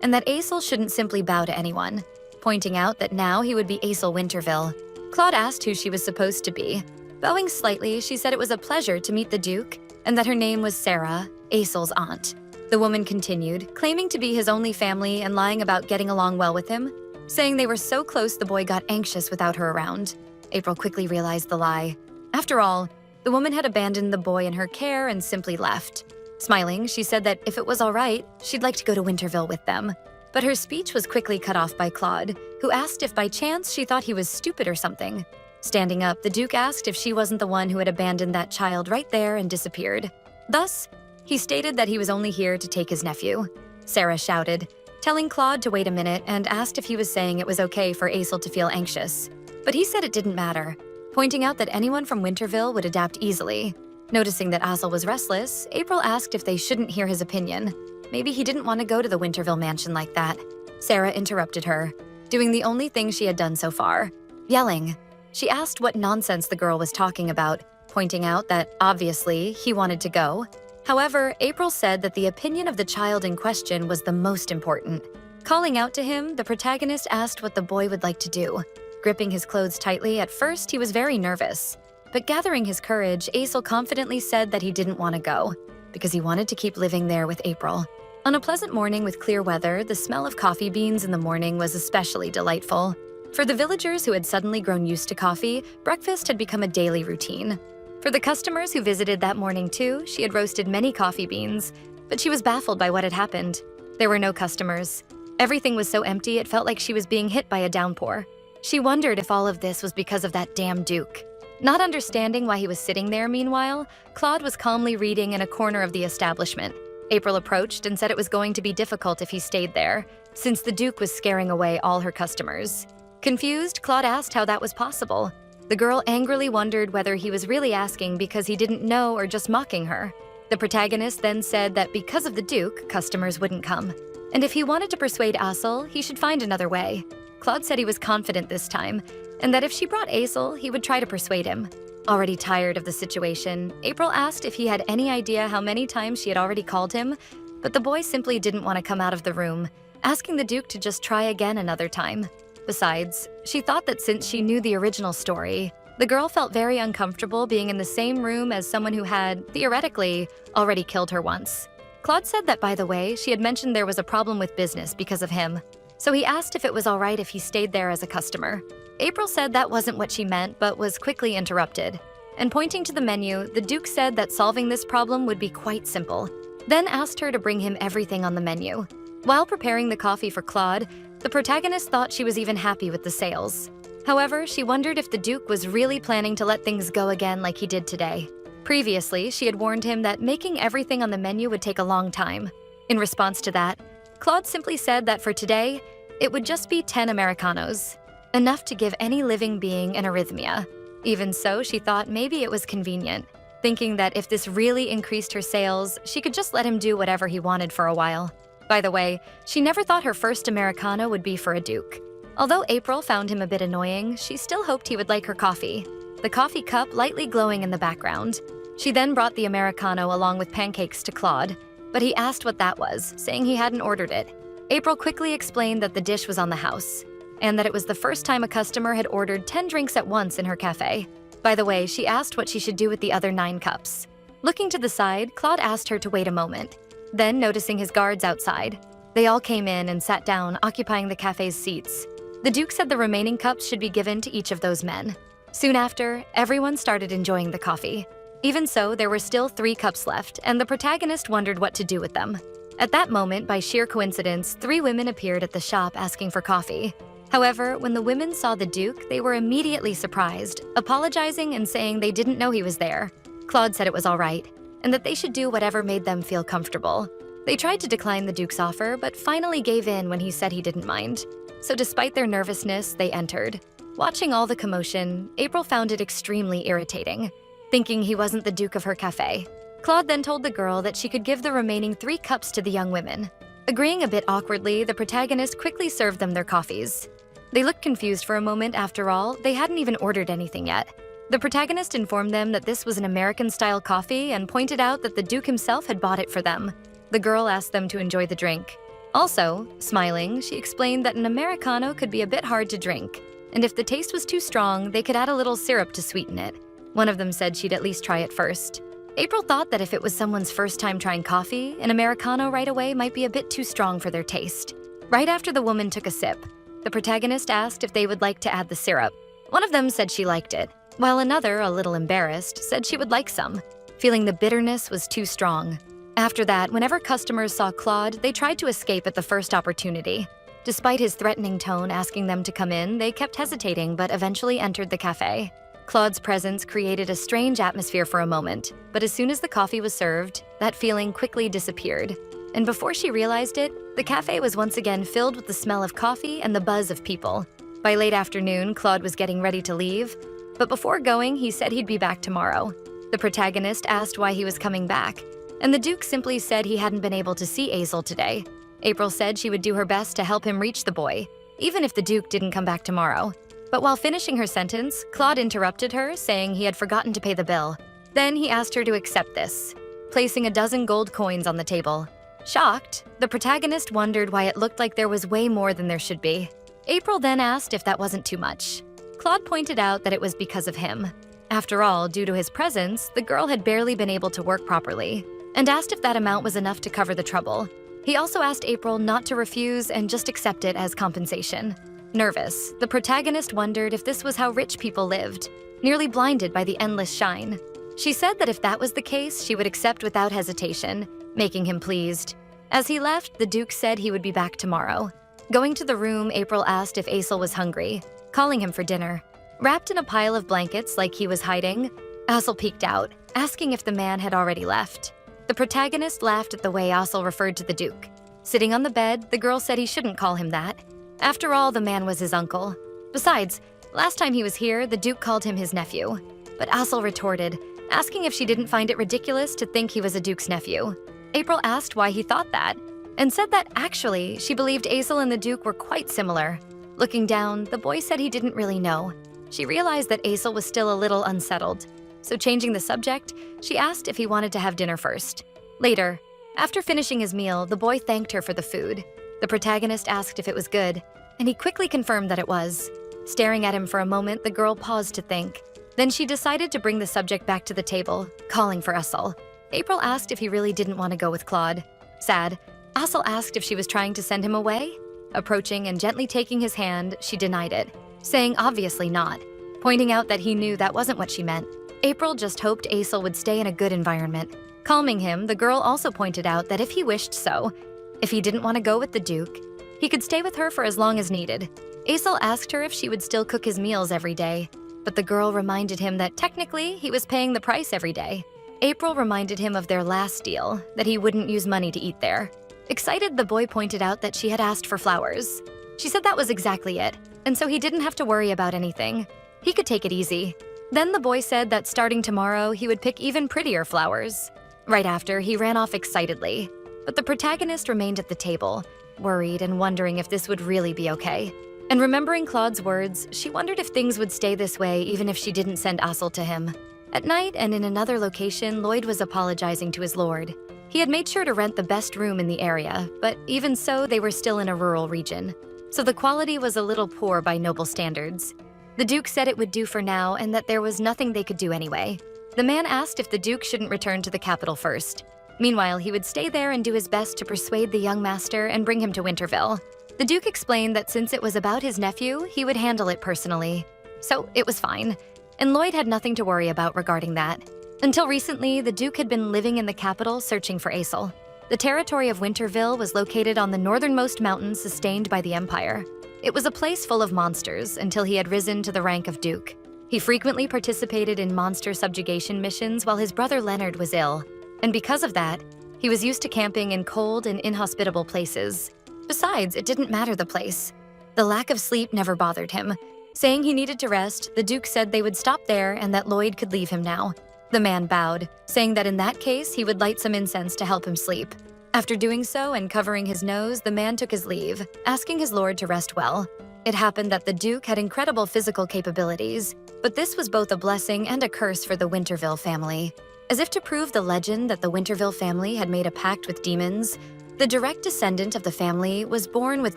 and that Aesel shouldn't simply bow to anyone, pointing out that now he would be Aesel Winterville. Claude asked who she was supposed to be. Bowing slightly, she said it was a pleasure to meet the Duke and that her name was Sarah, Asel's aunt. The woman continued, claiming to be his only family and lying about getting along well with him, saying they were so close the boy got anxious without her around. April quickly realized the lie. After all, the woman had abandoned the boy in her care and simply left. Smiling, she said that if it was all right, she'd like to go to Winterville with them. But her speech was quickly cut off by Claude, who asked if by chance she thought he was stupid or something. Standing up, the Duke asked if she wasn't the one who had abandoned that child right there and disappeared. Thus, he stated that he was only here to take his nephew. Sarah shouted, telling Claude to wait a minute, and asked if he was saying it was okay for Asel to feel anxious. But he said it didn't matter, pointing out that anyone from Winterville would adapt easily. Noticing that Asel was restless, April asked if they shouldn't hear his opinion. Maybe he didn't want to go to the Winterville mansion like that. Sarah interrupted her, doing the only thing she had done so far, yelling. She asked what nonsense the girl was talking about, pointing out that, obviously, he wanted to go. However, April said that the opinion of the child in question was the most important. Calling out to him, the protagonist asked what the boy would like to do. Gripping his clothes tightly, at first he was very nervous. But gathering his courage, Asel confidently said that he didn't want to go, because he wanted to keep living there with April. On a pleasant morning with clear weather, the smell of coffee beans in the morning was especially delightful. For the villagers who had suddenly grown used to coffee, breakfast had become a daily routine. For the customers who visited that morning too, she had roasted many coffee beans, but she was baffled by what had happened. There were no customers. Everything was so empty it felt like she was being hit by a downpour. She wondered if all of this was because of that damn Duke. Not understanding why he was sitting there, meanwhile, Claude was calmly reading in a corner of the establishment. April approached and said it was going to be difficult if he stayed there, since the Duke was scaring away all her customers. Confused, Claude asked how that was possible. The girl angrily wondered whether he was really asking because he didn't know or just mocking her. The protagonist then said that because of the Duke, customers wouldn't come. And if he wanted to persuade Asel, he should find another way. Claude said he was confident this time, and that if she brought Asel, he would try to persuade him. Already tired of the situation, April asked if he had any idea how many times she had already called him, but the boy simply didn't want to come out of the room, asking the Duke to just try again another time. Besides, she thought that since she knew the original story, the girl felt very uncomfortable being in the same room as someone who had, theoretically, already killed her once. Claude said that, by the way, she had mentioned there was a problem with business because of him, so he asked if it was all right if he stayed there as a customer. April said that wasn't what she meant, but was quickly interrupted. And pointing to the menu, the Duke said that solving this problem would be quite simple, then asked her to bring him everything on the menu. While preparing the coffee for Claude, the protagonist thought she was even happy with the sales. However, she wondered if the Duke was really planning to let things go again like he did today. Previously, she had warned him that making everything on the menu would take a long time. In response to that, Claude simply said that for today, it would just be 10 Americanos, enough to give any living being an arrhythmia. Even so, she thought maybe it was convenient, thinking that if this really increased her sales, she could just let him do whatever he wanted for a while. By the way, she never thought her first Americano would be for a Duke. Although April found him a bit annoying, she still hoped he would like her coffee, the coffee cup lightly glowing in the background. She then brought the Americano along with pancakes to Claude, but he asked what that was, saying he hadn't ordered it. April quickly explained that the dish was on the house, and that it was the first time a customer had ordered 10 drinks at once in her cafe. By the way, she asked what she should do with the other 9 cups. Looking to the side, Claude asked her to wait a moment. Then, noticing his guards outside, they all came in and sat down, occupying the cafe's seats. The Duke said the remaining cups should be given to each of those men. Soon after, everyone started enjoying the coffee. Even so, there were still 3 cups left, and the protagonist wondered what to do with them. At that moment, by sheer coincidence, 3 women appeared at the shop asking for coffee. However, when the women saw the Duke, they were immediately surprised, apologizing and saying they didn't know he was there. Claude said it was all right, and that they should do whatever made them feel comfortable. They tried to decline the Duke's offer, but finally gave in when he said he didn't mind. So despite their nervousness, they entered. Watching all the commotion, April found it extremely irritating, thinking he wasn't the Duke of her cafe. Claude then told the girl that she could give the remaining 3 cups to the young women. Agreeing a bit awkwardly, the protagonist quickly served them their coffees. They looked confused for a moment. After all, they hadn't even ordered anything yet. The protagonist informed them that this was an American-style coffee and pointed out that the Duke himself had bought it for them. The girl asked them to enjoy the drink. Also, smiling, she explained that an Americano could be a bit hard to drink, and if the taste was too strong, they could add a little syrup to sweeten it. One of them said she'd at least try it first. April thought that if it was someone's first time trying coffee, an Americano right away might be a bit too strong for their taste. Right after the woman took a sip, the protagonist asked if they would like to add the syrup. One of them said she liked it, while another, a little embarrassed, said she would like some, feeling the bitterness was too strong. After that, whenever customers saw Claude, they tried to escape at the first opportunity. Despite his threatening tone asking them to come in, they kept hesitating but eventually entered the cafe. Claude's presence created a strange atmosphere for a moment, but as soon as the coffee was served, that feeling quickly disappeared. And before she realized it, the cafe was once again filled with the smell of coffee and the buzz of people. By late afternoon, Claude was getting ready to leave, but before going, he said he'd be back tomorrow. The protagonist asked why he was coming back, and the Duke simply said he hadn't been able to see Azel today. April said she would do her best to help him reach the boy, even if the Duke didn't come back tomorrow. But while finishing her sentence, Claude interrupted her, saying he had forgotten to pay the bill. Then he asked her to accept this, placing a dozen gold coins on the table. Shocked, the protagonist wondered why it looked like there was way more than there should be. April then asked if that wasn't too much. Claude pointed out that it was because of him. After all, due to his presence, the girl had barely been able to work properly, and asked if that amount was enough to cover the trouble. He also asked April not to refuse and just accept it as compensation. Nervous, the protagonist wondered if this was how rich people lived, nearly blinded by the endless shine. She said that if that was the case, she would accept without hesitation, making him pleased. As he left, the Duke said he would be back tomorrow. Going to the room, April asked if Azel was hungry, calling him for dinner. Wrapped in a pile of blankets like he was hiding, Azel peeked out, asking if the man had already left. The protagonist laughed at the way Azel referred to the Duke. Sitting on the bed, the girl said he shouldn't call him that. After all, the man was his uncle. Besides, last time he was here, the Duke called him his nephew. But Azel retorted, asking if she didn't find it ridiculous to think he was a Duke's nephew. April asked why he thought that, and said that actually, she believed Azel and the Duke were quite similar. Looking down, the boy said he didn't really know. She realized that Azel was still a little unsettled, so changing the subject, she asked if he wanted to have dinner first. Later, after finishing his meal, the boy thanked her for the food. The protagonist asked if it was good, and he quickly confirmed that it was. Staring at him for a moment, the girl paused to think. Then she decided to bring the subject back to the table, calling for Azel. April asked if he really didn't want to go with Claude. Sad, Azel asked if she was trying to send him away. Approaching and gently taking his hand, she denied it, saying obviously not, pointing out that he knew that wasn't what she meant. April just hoped Azel would stay in a good environment. Calming him, the girl also pointed out that if he wished so, if he didn't want to go with the Duke, he could stay with her for as long as needed. Azel asked her if she would still cook his meals every day, but the girl reminded him that technically he was paying the price every day. April reminded him of their last deal, that he wouldn't use money to eat there. Excited, the boy pointed out that she had asked for flowers. She said that was exactly it, and so he didn't have to worry about anything. He could take it easy. Then the boy said that starting tomorrow, he would pick even prettier flowers. Right after, he ran off excitedly, but the protagonist remained at the table, worried and wondering if this would really be okay. And remembering Claude's words, she wondered if things would stay this way even if she didn't send Azel to him. At night and in another location, Lloyd was apologizing to his lord. He had made sure to rent the best room in the area, but even so, they were still in a rural region. So the quality was a little poor by noble standards. The Duke said it would do for now and that there was nothing they could do anyway. The man asked if the Duke shouldn't return to the capital first. Meanwhile, he would stay there and do his best to persuade the young master and bring him to Winterville. The Duke explained that since it was about his nephew, he would handle it personally. So it was fine, and Lloyd had nothing to worry about regarding that. Until recently, the Duke had been living in the capital searching for Azel. The territory of Winterville was located on the northernmost mountain sustained by the Empire. It was a place full of monsters until he had risen to the rank of Duke. He frequently participated in monster subjugation missions while his brother Leonard was ill, and because of that, he was used to camping in cold and inhospitable places. Besides, it didn't matter the place. The lack of sleep never bothered him. Saying he needed to rest, the Duke said they would stop there and that Lloyd could leave him now. The man bowed, saying that in that case, he would light some incense to help him sleep. After doing so and covering his nose, the man took his leave, asking his lord to rest well. It happened that the Duke had incredible physical capabilities, but this was both a blessing and a curse for the Winterville family. As if to prove the legend that the Winterville family had made a pact with demons, the direct descendant of the family was born with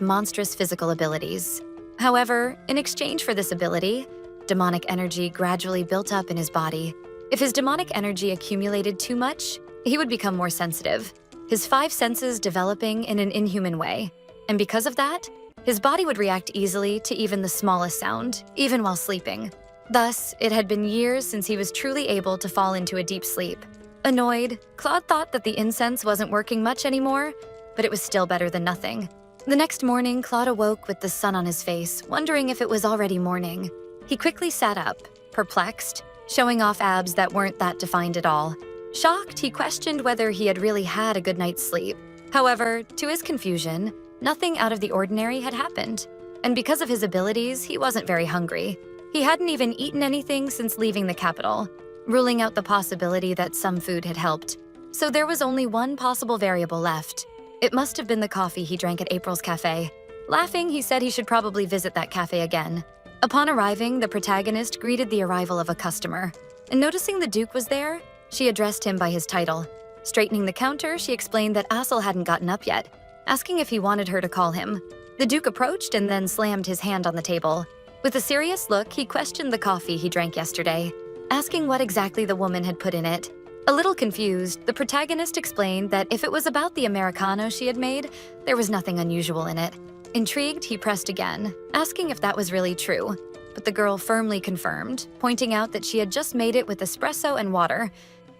monstrous physical abilities. However, in exchange for this ability, demonic energy gradually built up in his body. If his demonic energy accumulated too much, he would become more sensitive, his 5 senses developing in an inhuman way. And because of that, his body would react easily to even the smallest sound, even while sleeping. Thus, it had been years since he was truly able to fall into a deep sleep. Annoyed, Claude thought that the incense wasn't working much anymore, but it was still better than nothing. The next morning, Claude awoke with the sun on his face, wondering if it was already morning. He quickly sat up, perplexed, showing off abs that weren't that defined at all. Shocked, he questioned whether he had really had a good night's sleep. However, to his confusion, nothing out of the ordinary had happened. And because of his abilities, he wasn't very hungry. He hadn't even eaten anything since leaving the capital, ruling out the possibility that some food had helped. So there was only one possible variable left. It must have been the coffee he drank at April's cafe. Laughing, he said he should probably visit that cafe again. Upon arriving, the protagonist greeted the arrival of a customer. And noticing the Duke was there, she addressed him by his title. Straightening the counter, she explained that Assel hadn't gotten up yet, asking if he wanted her to call him. The Duke approached and then slammed his hand on the table. With a serious look, he questioned the coffee he drank yesterday, asking what exactly the woman had put in it. A little confused, the protagonist explained that if it was about the Americano she had made, there was nothing unusual in it. Intrigued, he pressed again, asking if that was really true. But the girl firmly confirmed, pointing out that she had just made it with espresso and water.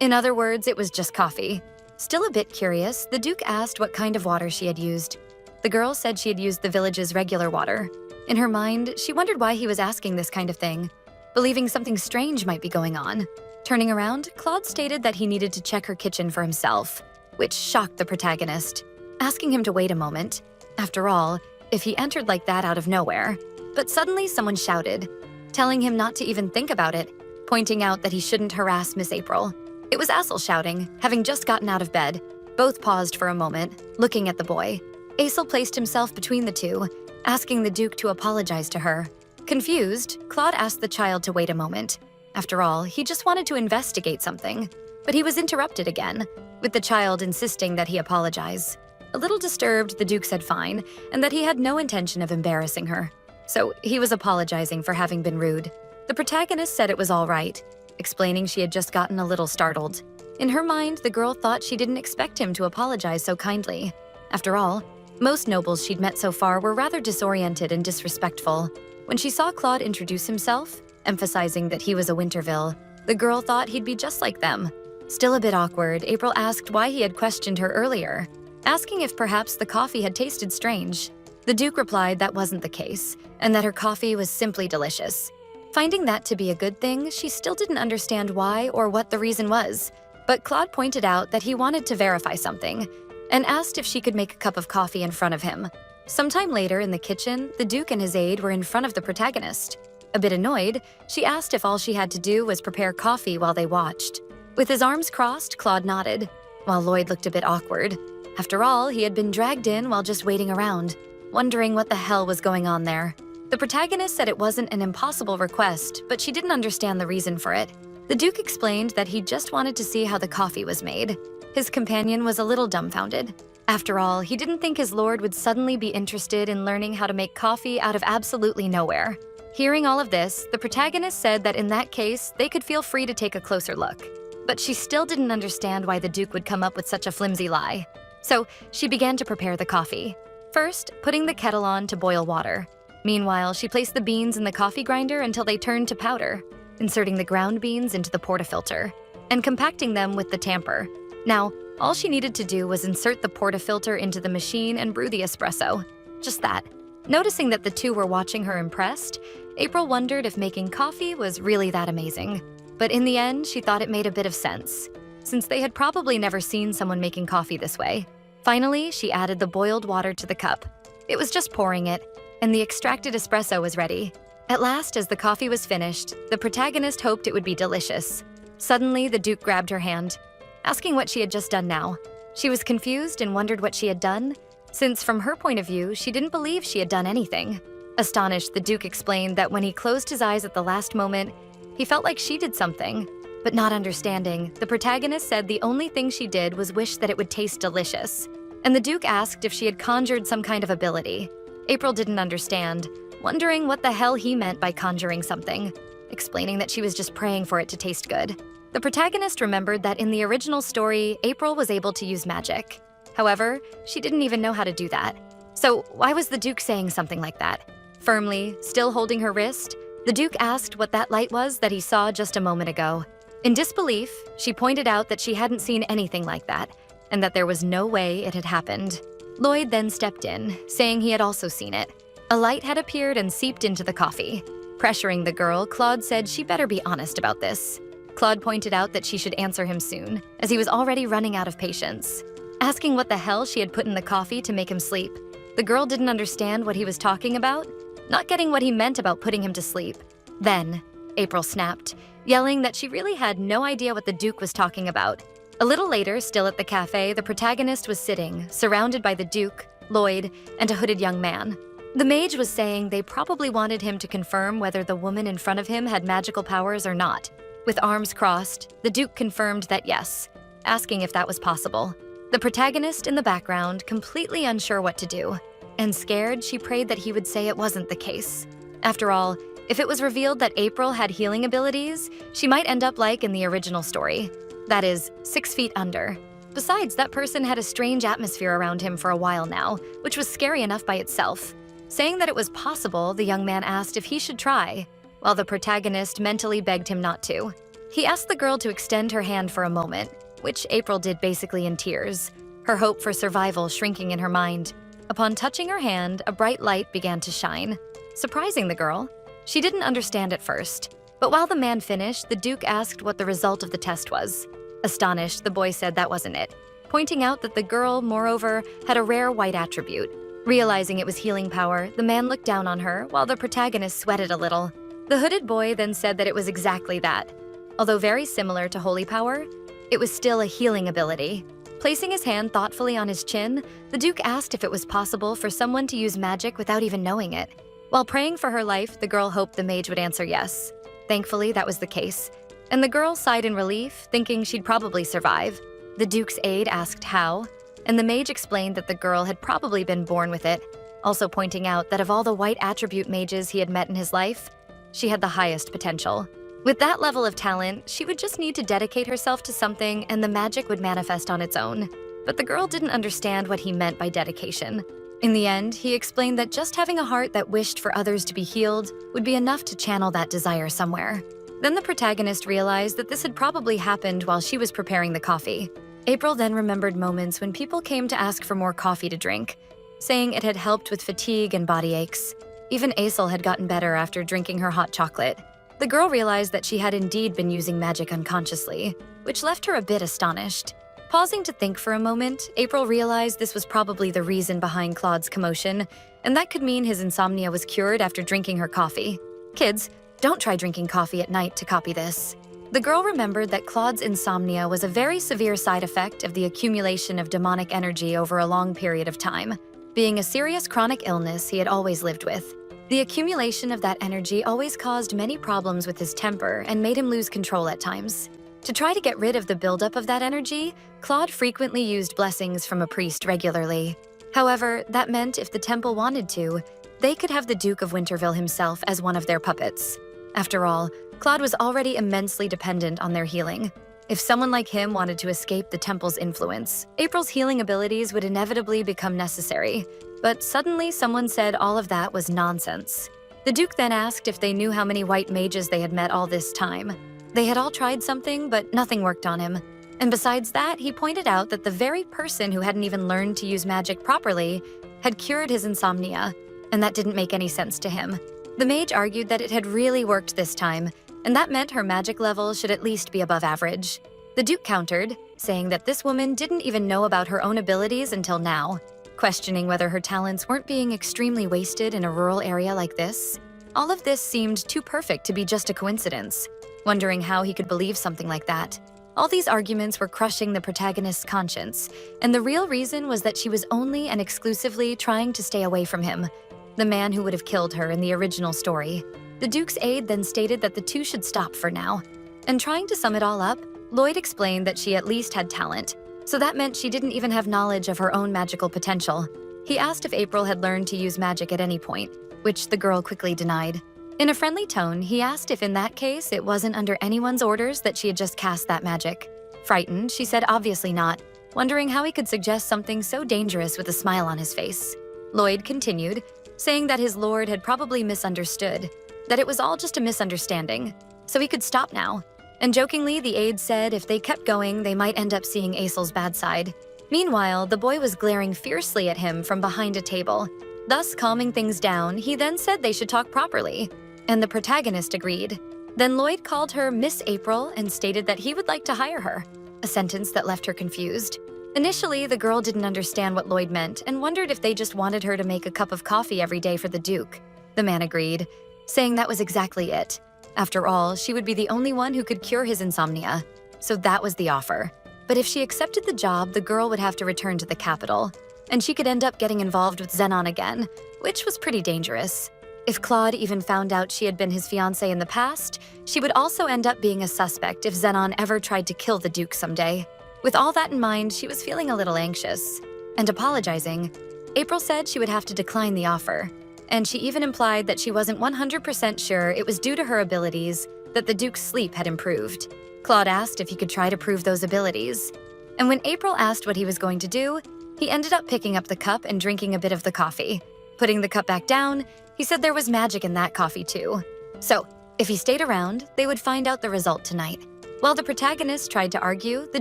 In other words, it was just coffee. Still a bit curious, the Duke asked what kind of water she had used. The girl said she had used the village's regular water. In her mind, she wondered why he was asking this kind of thing, believing something strange might be going on. Turning around, Claude stated that he needed to check her kitchen for himself, which shocked the protagonist, asking him to wait a moment. After all, if he entered like that out of nowhere. But suddenly someone shouted, telling him not to even think about it, pointing out that he shouldn't harass Miss April. It was Assel shouting, having just gotten out of bed. Both paused for a moment, looking at the boy. Assel placed himself between the two, asking the Duke to apologize to her. Confused, Claude asked the child to wait a moment. After all, he just wanted to investigate something. But he was interrupted again, with the child insisting that he apologize. A little disturbed, the Duke said fine, and that he had no intention of embarrassing her. So he was apologizing for having been rude. The protagonist said it was all right, explaining she had just gotten a little startled. In her mind, the girl thought she didn't expect him to apologize so kindly. After all, most nobles she'd met so far were rather disoriented and disrespectful. When she saw Claude introduce himself, emphasizing that he was a Winterville, the girl thought he'd be just like them. Still a bit awkward, April asked why he had questioned her earlier, asking if perhaps the coffee had tasted strange. The Duke replied that wasn't the case, and that her coffee was simply delicious. Finding that to be a good thing, she still didn't understand why or what the reason was, but Claude pointed out that he wanted to verify something, and asked if she could make a cup of coffee in front of him. Sometime later in the kitchen, the Duke and his aide were in front of the protagonist. A bit annoyed, she asked if all she had to do was prepare coffee while they watched. With his arms crossed, Claude nodded, while Lloyd looked a bit awkward. After all, he had been dragged in while just waiting around, wondering what the hell was going on there. The protagonist said it wasn't an impossible request, but she didn't understand the reason for it. The Duke explained that he just wanted to see how the coffee was made. His companion was a little dumbfounded. After all, he didn't think his lord would suddenly be interested in learning how to make coffee out of absolutely nowhere. Hearing all of this, the protagonist said that in that case, they could feel free to take a closer look. But she still didn't understand why the Duke would come up with such a flimsy lie. So she began to prepare the coffee. First, putting the kettle on to boil water. Meanwhile, she placed the beans in the coffee grinder until they turned to powder, inserting the ground beans into the portafilter, and compacting them with the tamper. Now, all she needed to do was insert the portafilter into the machine and brew the espresso. Just that. Noticing that the two were watching her impressed, April wondered if making coffee was really that amazing. But in the end, she thought it made a bit of sense, since they had probably never seen someone making coffee this way. Finally, she added the boiled water to the cup. It was just pouring it, and the extracted espresso was ready. At last, as the coffee was finished, the protagonist hoped it would be delicious. Suddenly, the Duke grabbed her hand, asking what she had just done now. She was confused and wondered what she had done, since from her point of view, she didn't believe she had done anything. Astonished, the Duke explained that when he closed his eyes at the last moment, he felt like she did something. But not understanding, the protagonist said the only thing she did was wish that it would taste delicious. And the Duke asked if she had conjured some kind of ability. April didn't understand, wondering what the hell he meant by conjuring something, explaining that she was just praying for it to taste good. The protagonist remembered that in the original story, April was able to use magic. However, she didn't even know how to do that. So why was the Duke saying something like that? Firmly, still holding her wrist, the Duke asked what that light was that he saw just a moment ago. In disbelief, she pointed out that she hadn't seen anything like that, and that there was no way it had happened. Lloyd then stepped in, saying he had also seen it. A light had appeared and seeped into the coffee. Pressuring the girl, Claude said she better be honest about this. Claude pointed out that she should answer him soon, as he was already running out of patience. Asking what the hell she had put in the coffee to make him sleep, the girl didn't understand what he was talking about, not getting what he meant about putting him to sleep. Then, April snapped, yelling that she really had no idea what the Duke was talking about. A little later, still at the cafe, the protagonist was sitting, surrounded by the Duke, Lloyd, and a hooded young man. The mage was saying they probably wanted him to confirm whether the woman in front of him had magical powers or not. With arms crossed, the Duke confirmed that yes, asking if that was possible. The protagonist in the background, completely unsure what to do, and scared, she prayed that he would say it wasn't the case. After all, if it was revealed that April had healing abilities, she might end up like in the original story. That is, 6 feet under. Besides, that person had a strange atmosphere around him for a while now, which was scary enough by itself. Saying that it was possible, the young man asked if he should try, while the protagonist mentally begged him not to. He asked the girl to extend her hand for a moment, which April did basically in tears, her hope for survival shrinking in her mind. Upon touching her hand, a bright light began to shine, surprising the girl. She didn't understand at first, but while the man finished, the Duke asked what the result of the test was. Astonished, the boy said that wasn't it, pointing out that the girl, moreover, had a rare white attribute. Realizing it was healing power, the man looked down on her while the protagonist sweated a little. The hooded boy then said that it was exactly that. Although very similar to holy power, it was still a healing ability. Placing his hand thoughtfully on his chin, the Duke asked if it was possible for someone to use magic without even knowing it. While praying for her life, the girl hoped the mage would answer yes. Thankfully, that was the case, and the girl sighed in relief, thinking she'd probably survive. The Duke's aide asked how, and the mage explained that the girl had probably been born with it, also pointing out that of all the white attribute mages he had met in his life, she had the highest potential. With that level of talent, she would just need to dedicate herself to something and the magic would manifest on its own. But the girl didn't understand what he meant by dedication. In the end, he explained that just having a heart that wished for others to be healed would be enough to channel that desire somewhere. Then the protagonist realized that this had probably happened while she was preparing the coffee. April then remembered moments when people came to ask for more coffee to drink, saying it had helped with fatigue and body aches. Even Aisel had gotten better after drinking her hot chocolate. The girl realized that she had indeed been using magic unconsciously, which left her a bit astonished. Pausing to think for a moment, April realized this was probably the reason behind Claude's commotion, and that could mean his insomnia was cured after drinking her coffee. Kids, don't try drinking coffee at night to copy this. The girl remembered that Claude's insomnia was a very severe side effect of the accumulation of demonic energy over a long period of time, being a serious chronic illness he had always lived with. The accumulation of that energy always caused many problems with his temper and made him lose control at times. To try to get rid of the buildup of that energy, Claude frequently used blessings from a priest regularly. However, that meant if the temple wanted to, they could have the Duke of Winterville himself as one of their puppets. After all, Claude was already immensely dependent on their healing. If someone like him wanted to escape the temple's influence, April's healing abilities would inevitably become necessary. But suddenly someone said all of that was nonsense. The Duke then asked if they knew how many white mages they had met all this time. They had all tried something, but nothing worked on him. And besides that, he pointed out that the very person who hadn't even learned to use magic properly had cured his insomnia, and that didn't make any sense to him. The mage argued that it had really worked this time, and that meant her magic level should at least be above average. The Duke countered, saying that this woman didn't even know about her own abilities until now, questioning whether her talents weren't being extremely wasted in a rural area like this. All of this seemed too perfect to be just a coincidence, wondering how he could believe something like that. All these arguments were crushing the protagonist's conscience, and the real reason was that she was only and exclusively trying to stay away from him, the man who would have killed her in the original story. The Duke's aide then stated that the two should stop for now. And trying to sum it all up, Lloyd explained that she at least had talent, so that meant she didn't even have knowledge of her own magical potential. He asked if April had learned to use magic at any point, which the girl quickly denied. In a friendly tone, he asked if in that case it wasn't under anyone's orders that she had just cast that magic. Frightened, she said obviously not, wondering how he could suggest something so dangerous with a smile on his face. Lloyd continued, saying that his lord had probably misunderstood, that it was all just a misunderstanding, so he could stop now. And jokingly, the aide said if they kept going, they might end up seeing Aisel's bad side. Meanwhile, the boy was glaring fiercely at him from behind a table. Thus, calming things down, he then said they should talk properly, and the protagonist agreed. Then Lloyd called her Miss April and stated that he would like to hire her, a sentence that left her confused. Initially, the girl didn't understand what Lloyd meant and wondered if they just wanted her to make a cup of coffee every day for the Duke. The man agreed, saying that was exactly it. After all, she would be the only one who could cure his insomnia, so that was the offer. But if she accepted the job, the girl would have to return to the capital, and she could end up getting involved with Zenon again, which was pretty dangerous. If Claude even found out she had been his fiancé in the past, she would also end up being a suspect if Zenon ever tried to kill the Duke someday. With all that in mind, she was feeling a little anxious. And apologizing, April said she would have to decline the offer. And she even implied that she wasn't 100% sure it was due to her abilities that the Duke's sleep had improved. Claude asked if he could try to prove those abilities. And when April asked what he was going to do, he ended up picking up the cup and drinking a bit of the coffee. Putting the cup back down, he said there was magic in that coffee too. So, if he stayed around, they would find out the result tonight. While the protagonist tried to argue, the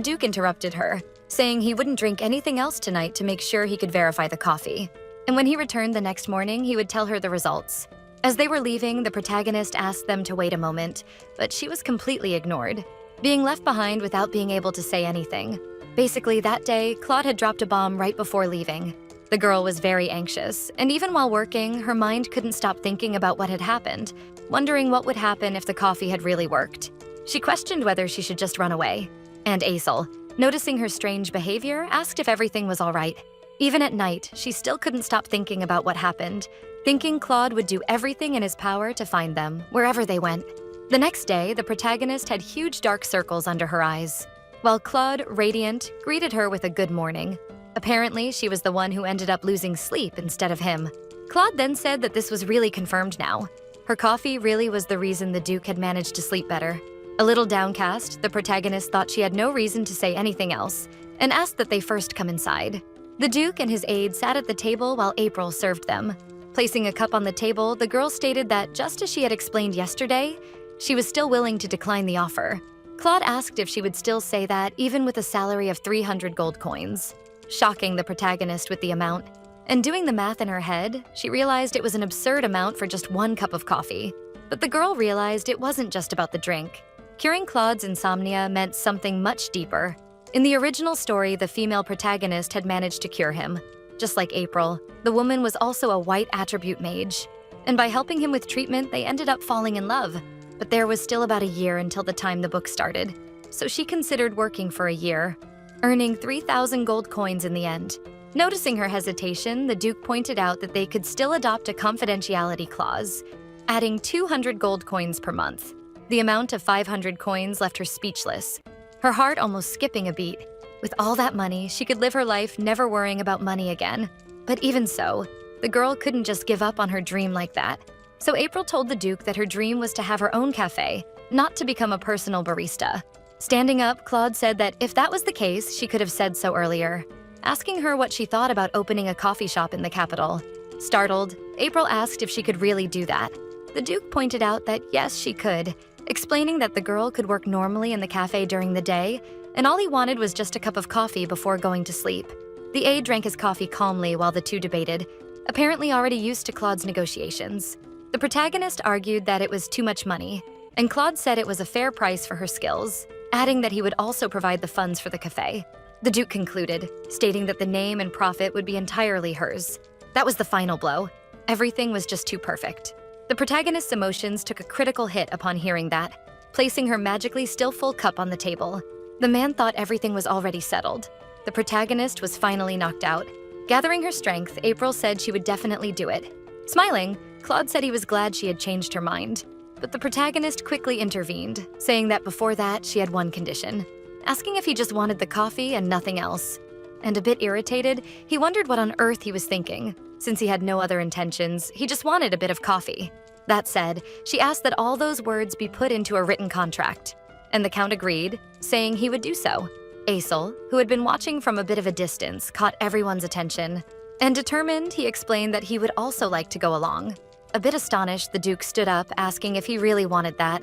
Duke interrupted her, saying he wouldn't drink anything else tonight to make sure he could verify the coffee. And when he returned the next morning, he would tell her the results. As they were leaving, the protagonist asked them to wait a moment, but she was completely ignored, being left behind without being able to say anything. Basically, that day, Claude had dropped a bomb right before leaving. The girl was very anxious, and even while working, her mind couldn't stop thinking about what had happened, wondering what would happen if the coffee had really worked. She questioned whether she should just run away. And Aisel, noticing her strange behavior, asked if everything was all right. Even at night, she still couldn't stop thinking about what happened, thinking Claude would do everything in his power to find them, wherever they went. The next day, the protagonist had huge dark circles under her eyes, while Claude, radiant, greeted her with a good morning. Apparently, she was the one who ended up losing sleep instead of him. Claude then said that this was really confirmed now. Her coffee really was the reason the Duke had managed to sleep better. A little downcast, the protagonist thought she had no reason to say anything else, and asked that they first come inside. The Duke and his aide sat at the table while April served them. Placing a cup on the table, the girl stated that just as she had explained yesterday, she was still willing to decline the offer. Claude asked if she would still say that even with a salary of 300 gold coins, shocking the protagonist with the amount. And doing the math in her head, she realized it was an absurd amount for just one cup of coffee. But the girl realized it wasn't just about the drink. Curing Claude's insomnia meant something much deeper. In the original story, the female protagonist had managed to cure him. Just like April, the woman was also a white attribute mage. And by helping him with treatment, they ended up falling in love. But there was still about a year until the time the book started. So she considered working for a year, earning 3,000 gold coins in the end. Noticing her hesitation, the Duke pointed out that they could still adopt a confidentiality clause, adding 200 gold coins per month. The amount of 500 coins left her speechless, her heart almost skipping a beat. With all that money, she could live her life never worrying about money again. But even so, the girl couldn't just give up on her dream like that. So April told the Duke that her dream was to have her own cafe, not to become a personal barista. Standing up, Claude said that if that was the case, she could have said so earlier, asking her what she thought about opening a coffee shop in the capital. Startled, April asked if she could really do that. The Duke pointed out that yes, she could, explaining that the girl could work normally in the cafe during the day, and all he wanted was just a cup of coffee before going to sleep. The aide drank his coffee calmly while the two debated, apparently already used to Claude's negotiations. The protagonist argued that it was too much money, and Claude said it was a fair price for her skills, adding that he would also provide the funds for the cafe. The Duke concluded, stating that the name and profit would be entirely hers. That was the final blow. Everything was just too perfect. The protagonist's emotions took a critical hit upon hearing that, placing her magically still full cup on the table. The man thought everything was already settled. The protagonist was finally knocked out. Gathering her strength, April said she would definitely do it. Smiling, Claude said he was glad she had changed her mind. But the protagonist quickly intervened, saying that before that, she had one condition, asking if he just wanted the coffee and nothing else. And a bit irritated, he wondered what on earth he was thinking. Since he had no other intentions, he just wanted a bit of coffee. That said, she asked that all those words be put into a written contract, and the Count agreed, saying he would do so. Aesel, who had been watching from a bit of a distance, caught everyone's attention, and determined, he explained that he would also like to go along. A bit astonished, the Duke stood up, asking if he really wanted that,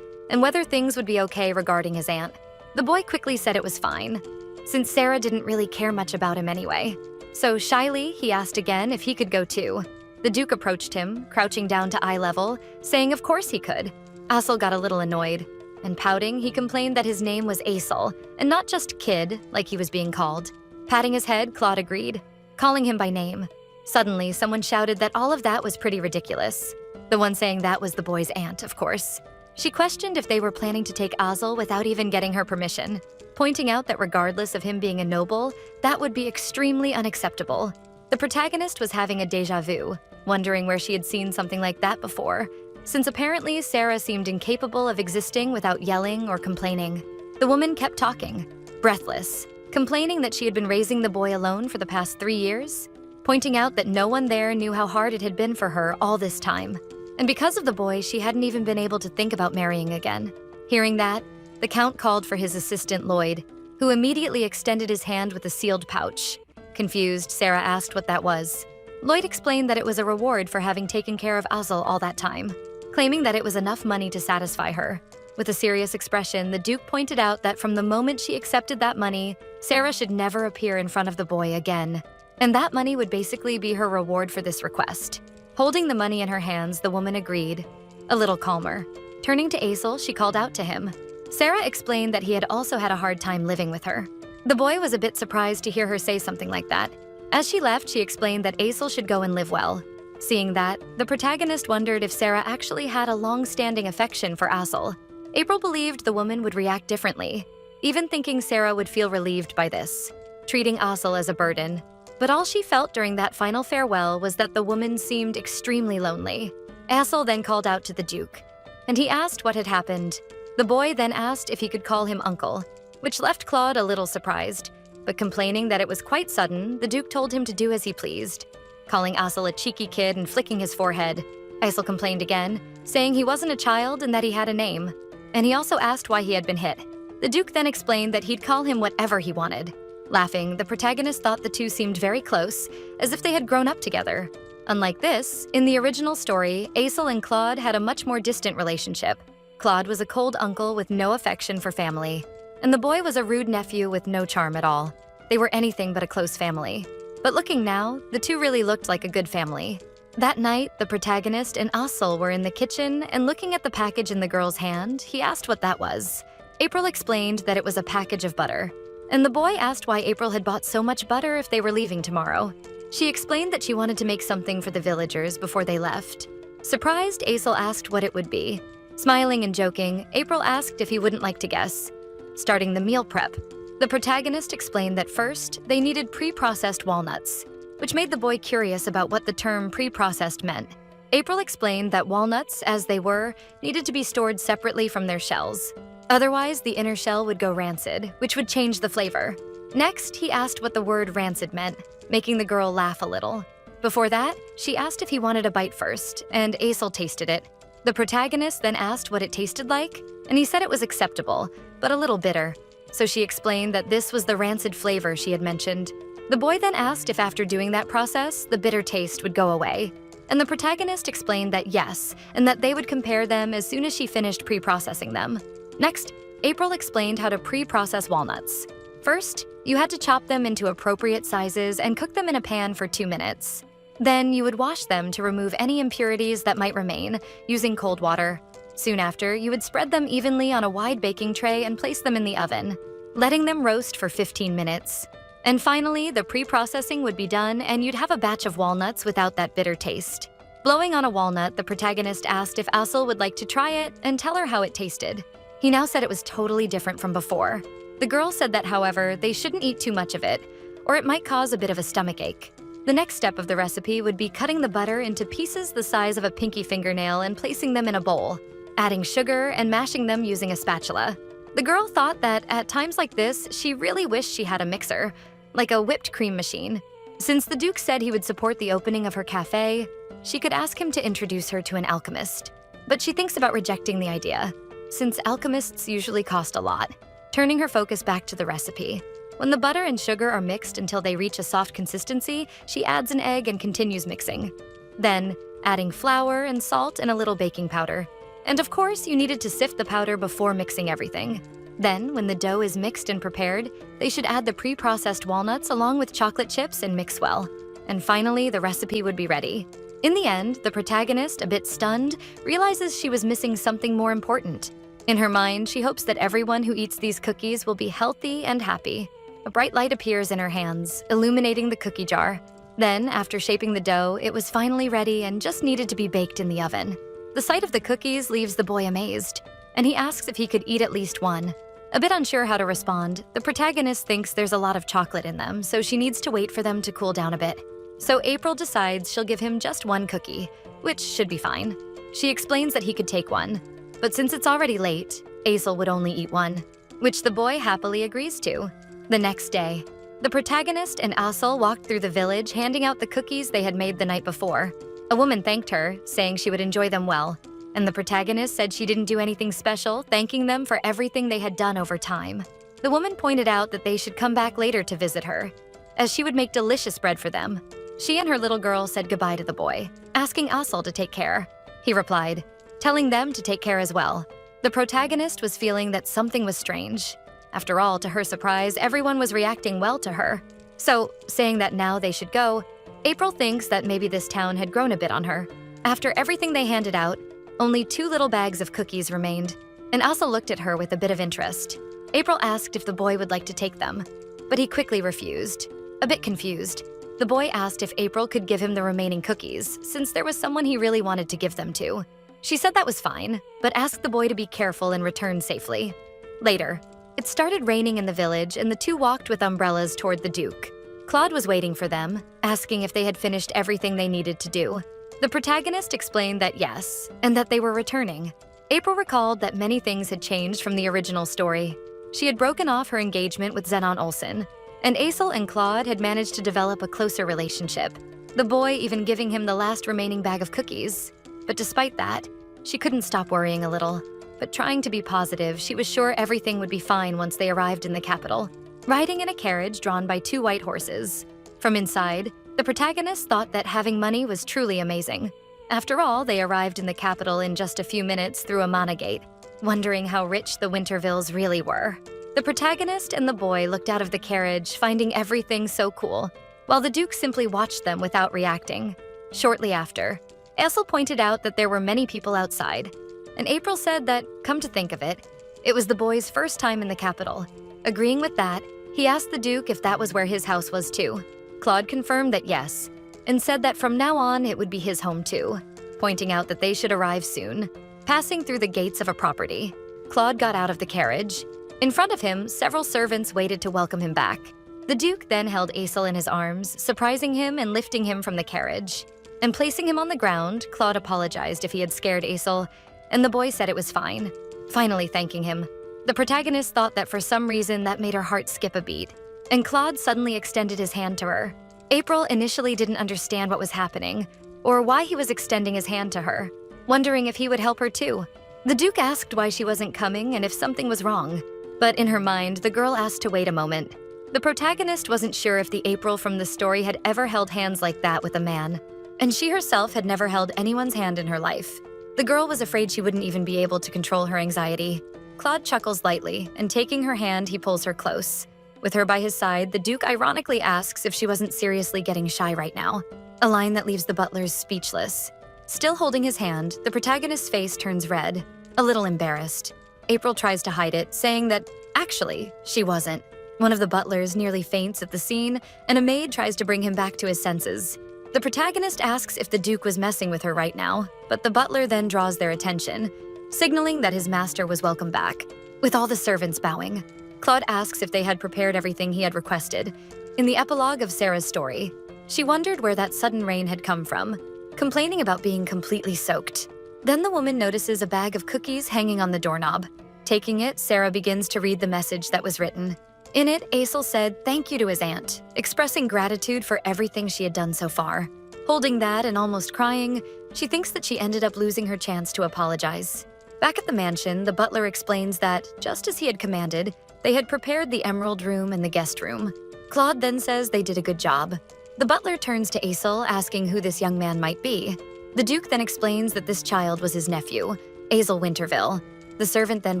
and whether things would be okay regarding his aunt. The boy quickly said it was fine, since Sarah didn't really care much about him anyway. So shyly, he asked again if he could go too. The Duke approached him, crouching down to eye level, saying of course he could. Aesel got a little annoyed, and pouting, he complained that his name was Aesel, and not just Kid, like he was being called. Patting his head, Claude agreed, calling him by name. Suddenly, someone shouted that all of that was pretty ridiculous. The one saying that was the boy's aunt, of course. She questioned if they were planning to take Aesel without even getting her permission, pointing out that regardless of him being a noble, that would be extremely unacceptable. The protagonist was having a déjà vu, wondering where she had seen something like that before, since apparently Sarah seemed incapable of existing without yelling or complaining. The woman kept talking, breathless, complaining that she had been raising the boy alone for the past 3 years, pointing out that no one there knew how hard it had been for her all this time. And because of the boy, she hadn't even been able to think about marrying again. Hearing that, the Count called for his assistant Lloyd, who immediately extended his hand with a sealed pouch. Confused, Sarah asked what that was. Lloyd explained that it was a reward for having taken care of Aesel all that time, claiming that it was enough money to satisfy her. With a serious expression, the Duke pointed out that from the moment she accepted that money, Sarah should never appear in front of the boy again. And that money would basically be her reward for this request. Holding the money in her hands, the woman agreed, a little calmer. Turning to Aesel, she called out to him. Sarah explained that he had also had a hard time living with her. The boy was a bit surprised to hear her say something like that. As she left, she explained that Aesel should go and live well. Seeing that, the protagonist wondered if Sarah actually had a long-standing affection for Aesel. April believed the woman would react differently, even thinking Sarah would feel relieved by this, treating Aesel as a burden. But all she felt during that final farewell was that the woman seemed extremely lonely. Aesel then called out to the Duke, and he asked what had happened. The boy then asked if he could call him uncle, which left Claude a little surprised, but complaining that it was quite sudden, the Duke told him to do as he pleased, calling Aesel a cheeky kid and flicking his forehead. Aesel complained again, saying he wasn't a child and that he had a name, and he also asked why he had been hit. The Duke then explained that he'd call him whatever he wanted. Laughing, the protagonist thought the two seemed very close, as if they had grown up together. Unlike this, in the original story, Aesel and Claude had a much more distant relationship. Claude was a cold uncle with no affection for family, and the boy was a rude nephew with no charm at all. They were anything but a close family. But looking now, the two really looked like a good family. That night, the protagonist and Aesel were in the kitchen, and looking at the package in the girl's hand, he asked what that was. April explained that it was a package of butter, and the boy asked why April had bought so much butter if they were leaving tomorrow. She explained that she wanted to make something for the villagers before they left. Surprised, Aesel asked what it would be. Smiling and joking, April asked if he wouldn't like to guess. Starting the meal prep, the protagonist explained that first, they needed pre-processed walnuts, which made the boy curious about what the term pre-processed meant. April explained that walnuts, as they were, needed to be stored separately from their shells. Otherwise, the inner shell would go rancid, which would change the flavor. Next, he asked what the word rancid meant, making the girl laugh a little. Before that, she asked if he wanted a bite first, and Aesel tasted it. The protagonist then asked what it tasted like, and he said it was acceptable, but a little bitter. So she explained that this was the rancid flavor she had mentioned. The boy then asked if after doing that process, the bitter taste would go away. And the protagonist explained that yes, and that they would compare them as soon as she finished pre-processing them. Next, April explained how to pre-process walnuts. First, you had to chop them into appropriate sizes and cook them in a pan for 2 minutes. Then you would wash them to remove any impurities that might remain using cold water. Soon after, you would spread them evenly on a wide baking tray and place them in the oven, letting them roast for 15 minutes. And finally, the pre-processing would be done and you'd have a batch of walnuts without that bitter taste. Blowing on a walnut, the protagonist asked if Aesel would like to try it and tell her how it tasted. He now said it was totally different from before. The girl said that, however, they shouldn't eat too much of it, or it might cause a bit of a stomachache. The next step of the recipe would be cutting the butter into pieces the size of a pinky fingernail and placing them in a bowl, adding sugar and mashing them using a spatula. The girl thought that at times like this, she really wished she had a mixer, like a whipped cream machine. Since the Duke said he would support the opening of her cafe, she could ask him to introduce her to an alchemist. But she thinks about rejecting the idea, since alchemists usually cost a lot, turning her focus back to the recipe. When the butter and sugar are mixed until they reach a soft consistency, she adds an egg and continues mixing. Then, adding flour and salt and a little baking powder. And of course, you needed to sift the powder before mixing everything. Then, when the dough is mixed and prepared, they should add the pre-processed walnuts along with chocolate chips and mix well. And finally, the recipe would be ready. In the end, the protagonist, a bit stunned, realizes she was missing something more important. In her mind, she hopes that everyone who eats these cookies will be healthy and happy. A bright light appears in her hands, illuminating the cookie jar. Then, after shaping the dough, it was finally ready and just needed to be baked in the oven. The sight of the cookies leaves the boy amazed, and he asks if he could eat at least one. A bit unsure how to respond, the protagonist thinks there's a lot of chocolate in them, so she needs to wait for them to cool down a bit. So April decides she'll give him just one cookie, which should be fine. She explains that he could take one, but since it's already late, Aisel would only eat one, which the boy happily agrees to. The next day, the protagonist and Aisel walked through the village handing out the cookies they had made the night before. A woman thanked her, saying she would enjoy them well, and the protagonist said she didn't do anything special, thanking them for everything they had done over time. The woman pointed out that they should come back later to visit her, as she would make delicious bread for them. She and her little girl said goodbye to the boy, asking Aisel to take care. He replied, telling them to take care as well. The protagonist was feeling that something was strange. After all, to her surprise, everyone was reacting well to her. So, saying that now they should go, April thinks that maybe this town had grown a bit on her. After everything they handed out, only 2 little bags of cookies remained, and Aisel looked at her with a bit of interest. April asked if the boy would like to take them, but he quickly refused. A bit confused, the boy asked if April could give him the remaining cookies, since there was someone he really wanted to give them to. She said that was fine, but asked the boy to be careful and return safely. Later, it started raining in the village, and the two walked with umbrellas toward the Duke. Claude was waiting for them, asking if they had finished everything they needed to do. The protagonist explained that yes, and that they were returning. April recalled that many things had changed from the original story. She had broken off her engagement with Zenon Olsen, and Aisel and Claude had managed to develop a closer relationship, the boy even giving him the last remaining bag of cookies. But despite that, she couldn't stop worrying a little. But trying to be positive, she was sure everything would be fine once they arrived in the capital, riding in a carriage drawn by 2 white horses. From inside, the protagonist thought that having money was truly amazing. After all, they arrived in the capital in just a few minutes through a mana gate, wondering how rich the Wintervilles really were. The protagonist and the boy looked out of the carriage, finding everything so cool, while the Duke simply watched them without reacting. Shortly after, Aisel pointed out that there were many people outside, and April said that, come to think of it, it was the boy's first time in the capital. Agreeing with that, he asked the Duke if that was where his house was too. Claude confirmed that yes, and said that from now on it would be his home too, pointing out that they should arrive soon. Passing through the gates of a property, Claude got out of the carriage. In front of him, several servants waited to welcome him back. The Duke then held Aisel in his arms, surprising him and lifting him from the carriage. And placing him on the ground, Claude apologized if he had scared Aisel, and the boy said it was fine, finally thanking him. The protagonist thought that for some reason that made her heart skip a beat, and Claude suddenly extended his hand to her. April initially didn't understand what was happening, or why he was extending his hand to her, wondering if he would help her too. The Duke asked why she wasn't coming and if something was wrong, but in her mind, the girl asked to wait a moment. The protagonist wasn't sure if the April from the story had ever held hands like that with a man, and she herself had never held anyone's hand in her life. The girl was afraid she wouldn't even be able to control her anxiety. Claude chuckles lightly, and taking her hand, he pulls her close. With her by his side, the Duke ironically asks if she wasn't seriously getting shy right now, a line that leaves the butlers speechless. Still holding his hand, the protagonist's face turns red, a little embarrassed. April tries to hide it, saying that, actually, she wasn't. One of the butlers nearly faints at the scene, and a maid tries to bring him back to his senses. The protagonist asks if the Duke was messing with her right now, but the butler then draws their attention, signaling that his master was welcome back. With all the servants bowing, Claude asks if they had prepared everything he had requested. In the epilogue of Sarah's story, she wondered where that sudden rain had come from, complaining about being completely soaked. Then the woman notices a bag of cookies hanging on the doorknob. Taking it, Sarah begins to read the message that was written. In it, Aesol said thank you to his aunt, expressing gratitude for everything she had done so far. Holding that and almost crying, she thinks that she ended up losing her chance to apologize. Back at the mansion, the butler explains that, just as he had commanded, they had prepared the emerald room and the guest room. Claude then says they did a good job. The butler turns to Aesol, asking who this young man might be. The Duke then explains that this child was his nephew, Aesol Winterville. The servant then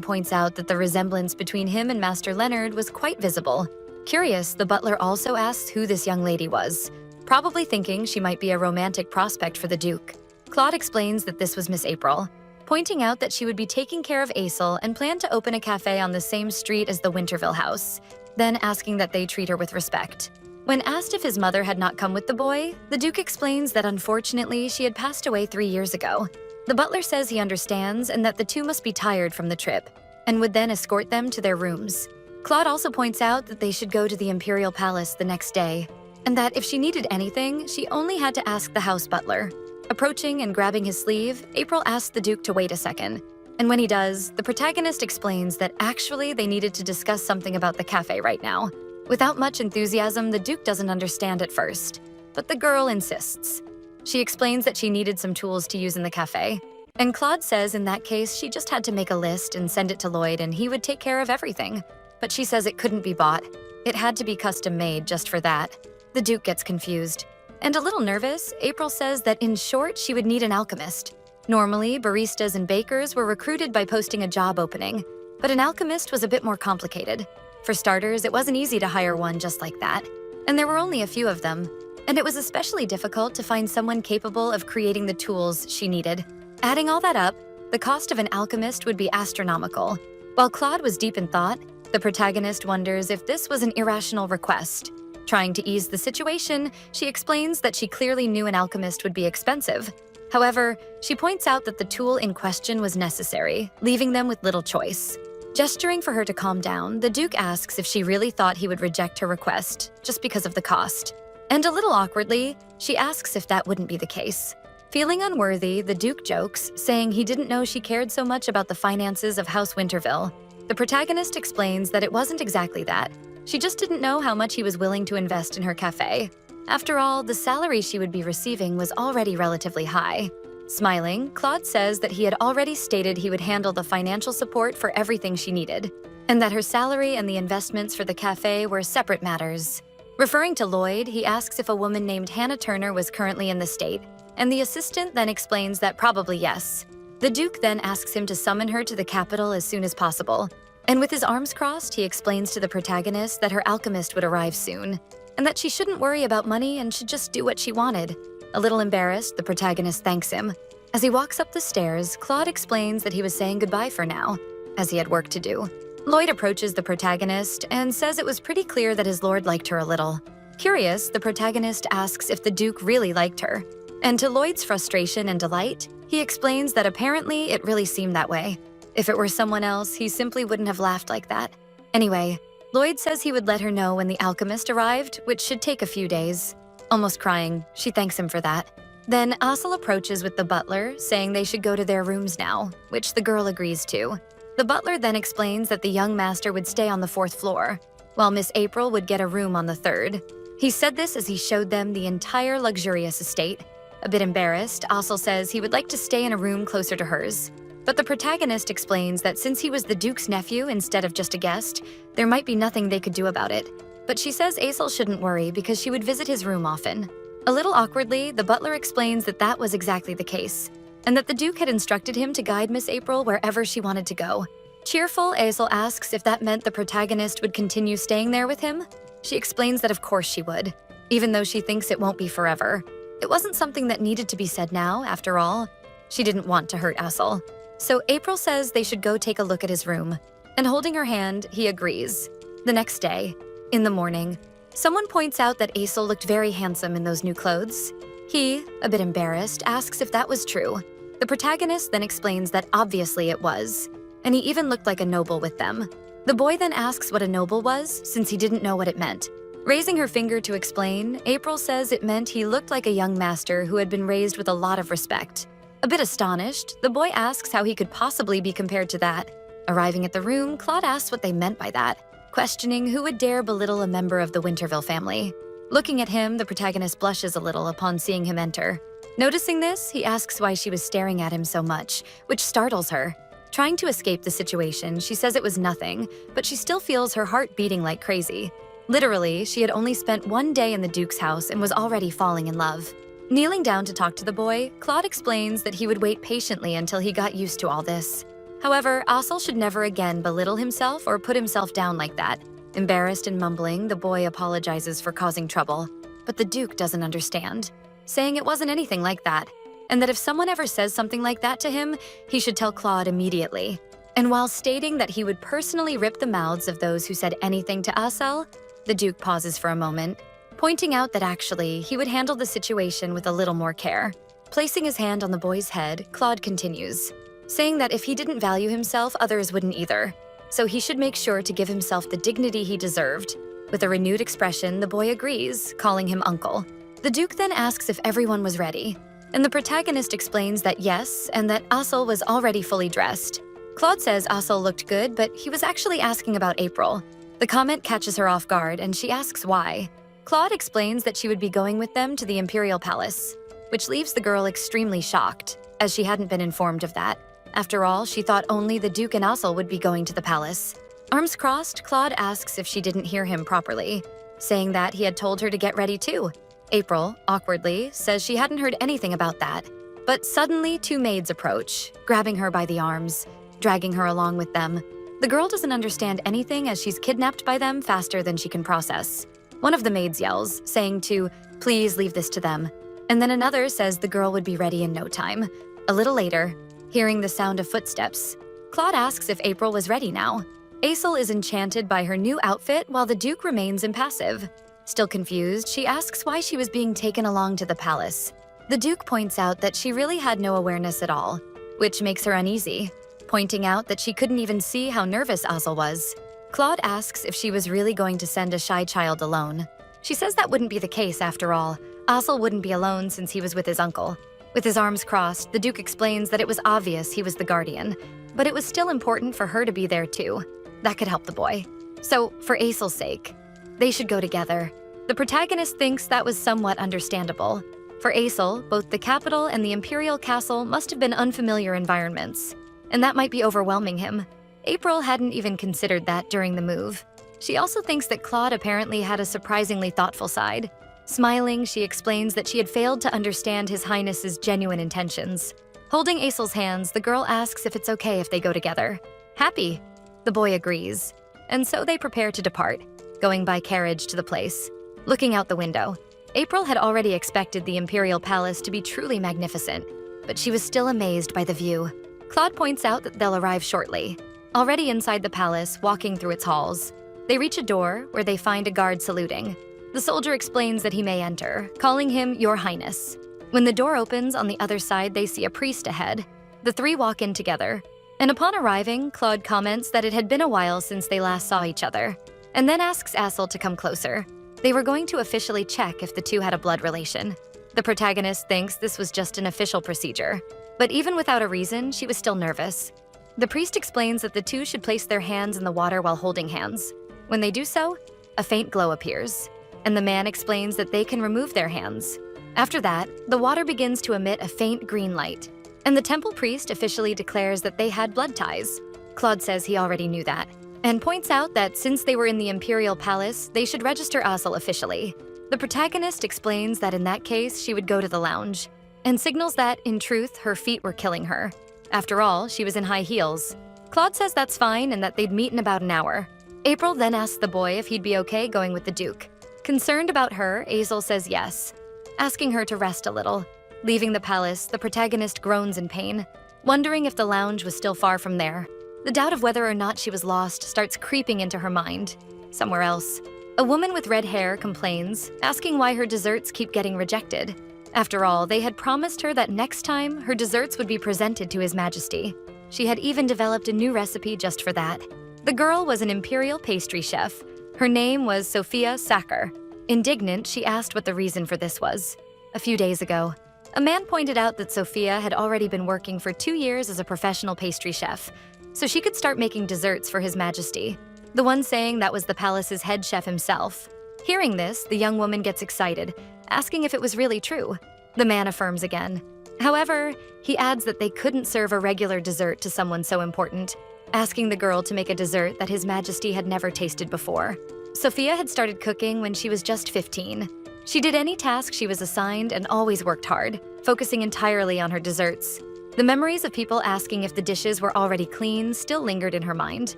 points out that the resemblance between him and Master Leonard was quite visible. Curious, the butler also asks who this young lady was, probably thinking she might be a romantic prospect for the Duke. Claude explains that this was Miss April, pointing out that she would be taking care of Aesol and planned to open a cafe on the same street as the Winterville house, then asking that they treat her with respect. When asked if his mother had not come with the boy, the Duke explains that unfortunately she had passed away 3 years ago. The butler says he understands and that the two must be tired from the trip, and would then escort them to their rooms. Claude also points out that they should go to the Imperial Palace the next day, and that if she needed anything, she only had to ask the house butler. Approaching and grabbing his sleeve, April asks the Duke to wait a second. And when he does, the protagonist explains that actually they needed to discuss something about the cafe right now. Without much enthusiasm, the Duke doesn't understand at first, but the girl insists. She explains that she needed some tools to use in the cafe, and Claude says in that case she just had to make a list and send it to Lloyd and he would take care of everything. But she says it couldn't be bought. It had to be custom made just for that. The Duke gets confused. And a little nervous, April says that in short she would need an alchemist. Normally, baristas and bakers were recruited by posting a job opening, but an alchemist was a bit more complicated. For starters, it wasn't easy to hire one just like that, and there were only a few of them. And it was especially difficult to find someone capable of creating the tools she needed. Adding all that up, the cost of an alchemist would be astronomical. While Claude was deep in thought, the protagonist wonders if this was an irrational request. Trying to ease the situation, she explains that she clearly knew an alchemist would be expensive. However, she points out that the tool in question was necessary, leaving them with little choice. Gesturing for her to calm down, the Duke asks if she really thought he would reject her request, just because of the cost. And a little awkwardly, she asks if that wouldn't be the case. Feeling unworthy, the Duke jokes, saying he didn't know she cared so much about the finances of House Winterville. The protagonist explains that it wasn't exactly that. She just didn't know how much he was willing to invest in her cafe. After all, the salary she would be receiving was already relatively high. Smiling, Claude says that he had already stated he would handle the financial support for everything she needed, and that her salary and the investments for the cafe were separate matters. Referring to Lloyd, he asks if a woman named Hannah Turner was currently in the state, and the assistant then explains that probably yes. The Duke then asks him to summon her to the capital as soon as possible, and with his arms crossed, he explains to the protagonist that her alchemist would arrive soon, and that she shouldn't worry about money and should just do what she wanted. A little embarrassed, the protagonist thanks him. As he walks up the stairs, Claude explains that he was saying goodbye for now, as he had work to do. Lloyd approaches the protagonist and says it was pretty clear that his lord liked her a little. Curious, the protagonist asks if the Duke really liked her. And to Lloyd's frustration and delight, he explains that apparently it really seemed that way. If it were someone else, he simply wouldn't have laughed like that. Anyway, Lloyd says he would let her know when the alchemist arrived, which should take a few days. Almost crying, she thanks him for that. Then Aesol approaches with the butler, saying they should go to their rooms now, which the girl agrees to. The butler then explains that the young master would stay on the 4th floor, while Miss April would get a room on the 3rd. He said this as he showed them the entire luxurious estate. A bit embarrassed, Aesol says he would like to stay in a room closer to hers. But the protagonist explains that since he was the Duke's nephew instead of just a guest, there might be nothing they could do about it. But she says Aesol shouldn't worry because she would visit his room often. A little awkwardly, the butler explains that that was exactly the case, and that the Duke had instructed him to guide Miss April wherever she wanted to go. Cheerful, Aesol asks if that meant the protagonist would continue staying there with him. She explains that of course she would, even though she thinks it won't be forever. It wasn't something that needed to be said now, after all. She didn't want to hurt Aesol. So April says they should go take a look at his room, and holding her hand, he agrees. The next day, in the morning, someone points out that Aesol looked very handsome in those new clothes. He, a bit embarrassed, asks if that was true. The protagonist then explains that obviously it was, and he even looked like a noble with them. The boy then asks what a noble was, since he didn't know what it meant. Raising her finger to explain, April says it meant he looked like a young master who had been raised with a lot of respect. A bit astonished, the boy asks how he could possibly be compared to that. Arriving at the room, Claude asks what they meant by that. questioning who would dare belittle a member of the Winterville family. Looking at him, the protagonist blushes a little upon seeing him enter. Noticing this, he asks why she was staring at him so much, which startles her. Trying to escape the situation, she says it was nothing, but she still feels her heart beating like crazy. Literally, she had only spent one day in the Duke's house and was already falling in love. Kneeling down to talk to the boy, Claude explains that he would wait patiently until he got used to all this. However, Asel should never again belittle himself or put himself down like that. Embarrassed and mumbling, the boy apologizes for causing trouble. But the Duke doesn't understand, saying it wasn't anything like that, and that if someone ever says something like that to him, he should tell Claude immediately. And while stating that he would personally rip the mouths of those who said anything to Asel, the Duke pauses for a moment, pointing out that actually he would handle the situation with a little more care. Placing his hand on the boy's head, Claude continues, saying that if he didn't value himself, others wouldn't either. So he should make sure to give himself the dignity he deserved. With a renewed expression, the boy agrees, calling him uncle. The Duke then asks if everyone was ready, and the protagonist explains that yes, and that Asel was already fully dressed. Claude says Asel looked good, but he was actually asking about April. The comment catches her off guard, and she asks why. Claude explains that she would be going with them to the Imperial Palace, which leaves the girl extremely shocked, as she hadn't been informed of that. After all, she thought only the Duke and Asel would be going to the palace. Arms crossed, Claude asks if she didn't hear him properly, saying that he had told her to get ready too. April, awkwardly, says she hadn't heard anything about that. But suddenly, two maids approach, grabbing her by the arms, dragging her along with them. The girl doesn't understand anything as she's kidnapped by them faster than she can process. One of the maids yells, saying to, "Please leave this to them." And then another says the girl would be ready in no time. A little later, hearing the sound of footsteps, Claude asks if April was ready now. Asel is enchanted by her new outfit while the Duke remains impassive. Still confused, she asks why she was being taken along to the palace. The Duke points out that she really had no awareness at all, which makes her uneasy, pointing out that she couldn't even see how nervous Asel was. Claude asks if she was really going to send a shy child alone. She says that wouldn't be the case after all. Asel wouldn't be alone since he was with his uncle. With his arms crossed, the Duke explains that it was obvious he was the guardian, but it was still important for her to be there too. That could help the boy. So, for Asel's sake, they should go together. The protagonist thinks that was somewhat understandable. For Asel, both the capital and the Imperial Castle must have been unfamiliar environments, and that might be overwhelming him. April hadn't even considered that during the move. She also thinks that Claude apparently had a surprisingly thoughtful side. Smiling, she explains that she had failed to understand His Highness's genuine intentions. Holding Asel's hands, the girl asks if it's okay if they go together. Happy. The boy agrees. And so they prepare to depart, going by carriage to the place. Looking out the window, April had already expected the Imperial Palace to be truly magnificent, but she was still amazed by the view. Claude points out that they'll arrive shortly. Already inside the palace, walking through its halls, they reach a door where they find a guard saluting. The soldier explains that he may enter, calling him Your Highness. When the door opens on the other side, they see a priest ahead. The three walk in together, and upon arriving, Claude comments that it had been a while since they last saw each other, and then asks Asel to come closer. They were going to officially check if the two had a blood relation. The protagonist thinks this was just an official procedure, but even without a reason, she was still nervous. The priest explains that the two should place their hands in the water while holding hands. When they do so, a faint glow appears, and the man explains that they can remove their hands. After that, the water begins to emit a faint green light, and the temple priest officially declares that they had blood ties. Claude says he already knew that, and points out that since they were in the Imperial Palace, they should register Asel officially. The protagonist explains that in that case, she would go to the lounge, and signals that, in truth, her feet were killing her. After all, she was in high heels. Claude says that's fine and that they'd meet in about an hour. April then asks the boy if he'd be okay going with the Duke. Concerned about her, Asel says yes, asking her to rest a little. Leaving the palace, the protagonist groans in pain, wondering if the lounge was still far from there. The doubt of whether or not she was lost starts creeping into her mind. Somewhere else, a woman with red hair complains, asking why her desserts keep getting rejected. After all, they had promised her that next time, her desserts would be presented to His Majesty. She had even developed a new recipe just for that. The girl was an imperial pastry chef. Her name was Sophia Sacker. Indignant, she asked what the reason for this was. A few days ago, a man pointed out that Sophia had already been working for 2 years as a professional pastry chef, so she could start making desserts for His Majesty. the one saying that was the palace's head chef himself. Hearing this, the young woman gets excited, asking if it was really true. The man affirms again. However, he adds that they couldn't serve a regular dessert to someone so important, asking the girl to make a dessert that His Majesty had never tasted before. Sophia had started cooking when she was just 15. She did any task she was assigned and always worked hard, focusing entirely on her desserts. The memories of people asking if the dishes were already clean still lingered in her mind.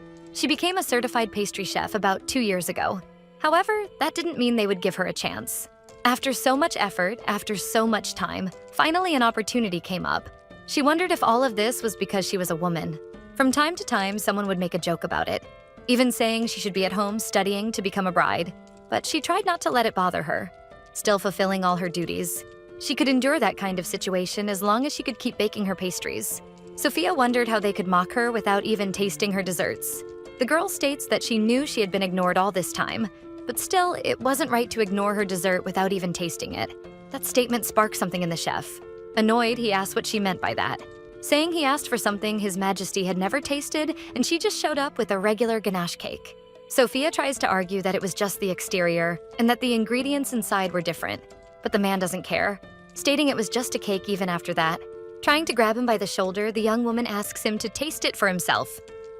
She became a certified pastry chef about 2 years ago. However, that didn't mean they would give her a chance. After so much effort, after so much time, finally an opportunity came up. She wondered if all of this was because she was a woman. From time to time, someone would make a joke about it, even saying she should be at home studying to become a bride. But she tried not to let it bother her, still fulfilling all her duties. She could endure that kind of situation as long as she could keep baking her pastries. Sophia wondered how they could mock her without even tasting her desserts. The girl states that she knew she had been ignored all this time, but still, it wasn't right to ignore her dessert without even tasting it. That statement sparked something in the chef. Annoyed, he asked what she meant by that, saying he asked for something His Majesty had never tasted, and she just showed up with a regular ganache cake. Sophia tries to argue that it was just the exterior, and that the ingredients inside were different, but the man doesn't care, stating it was just a cake even after that. Trying to grab him by the shoulder, the young woman asks him to taste it for himself.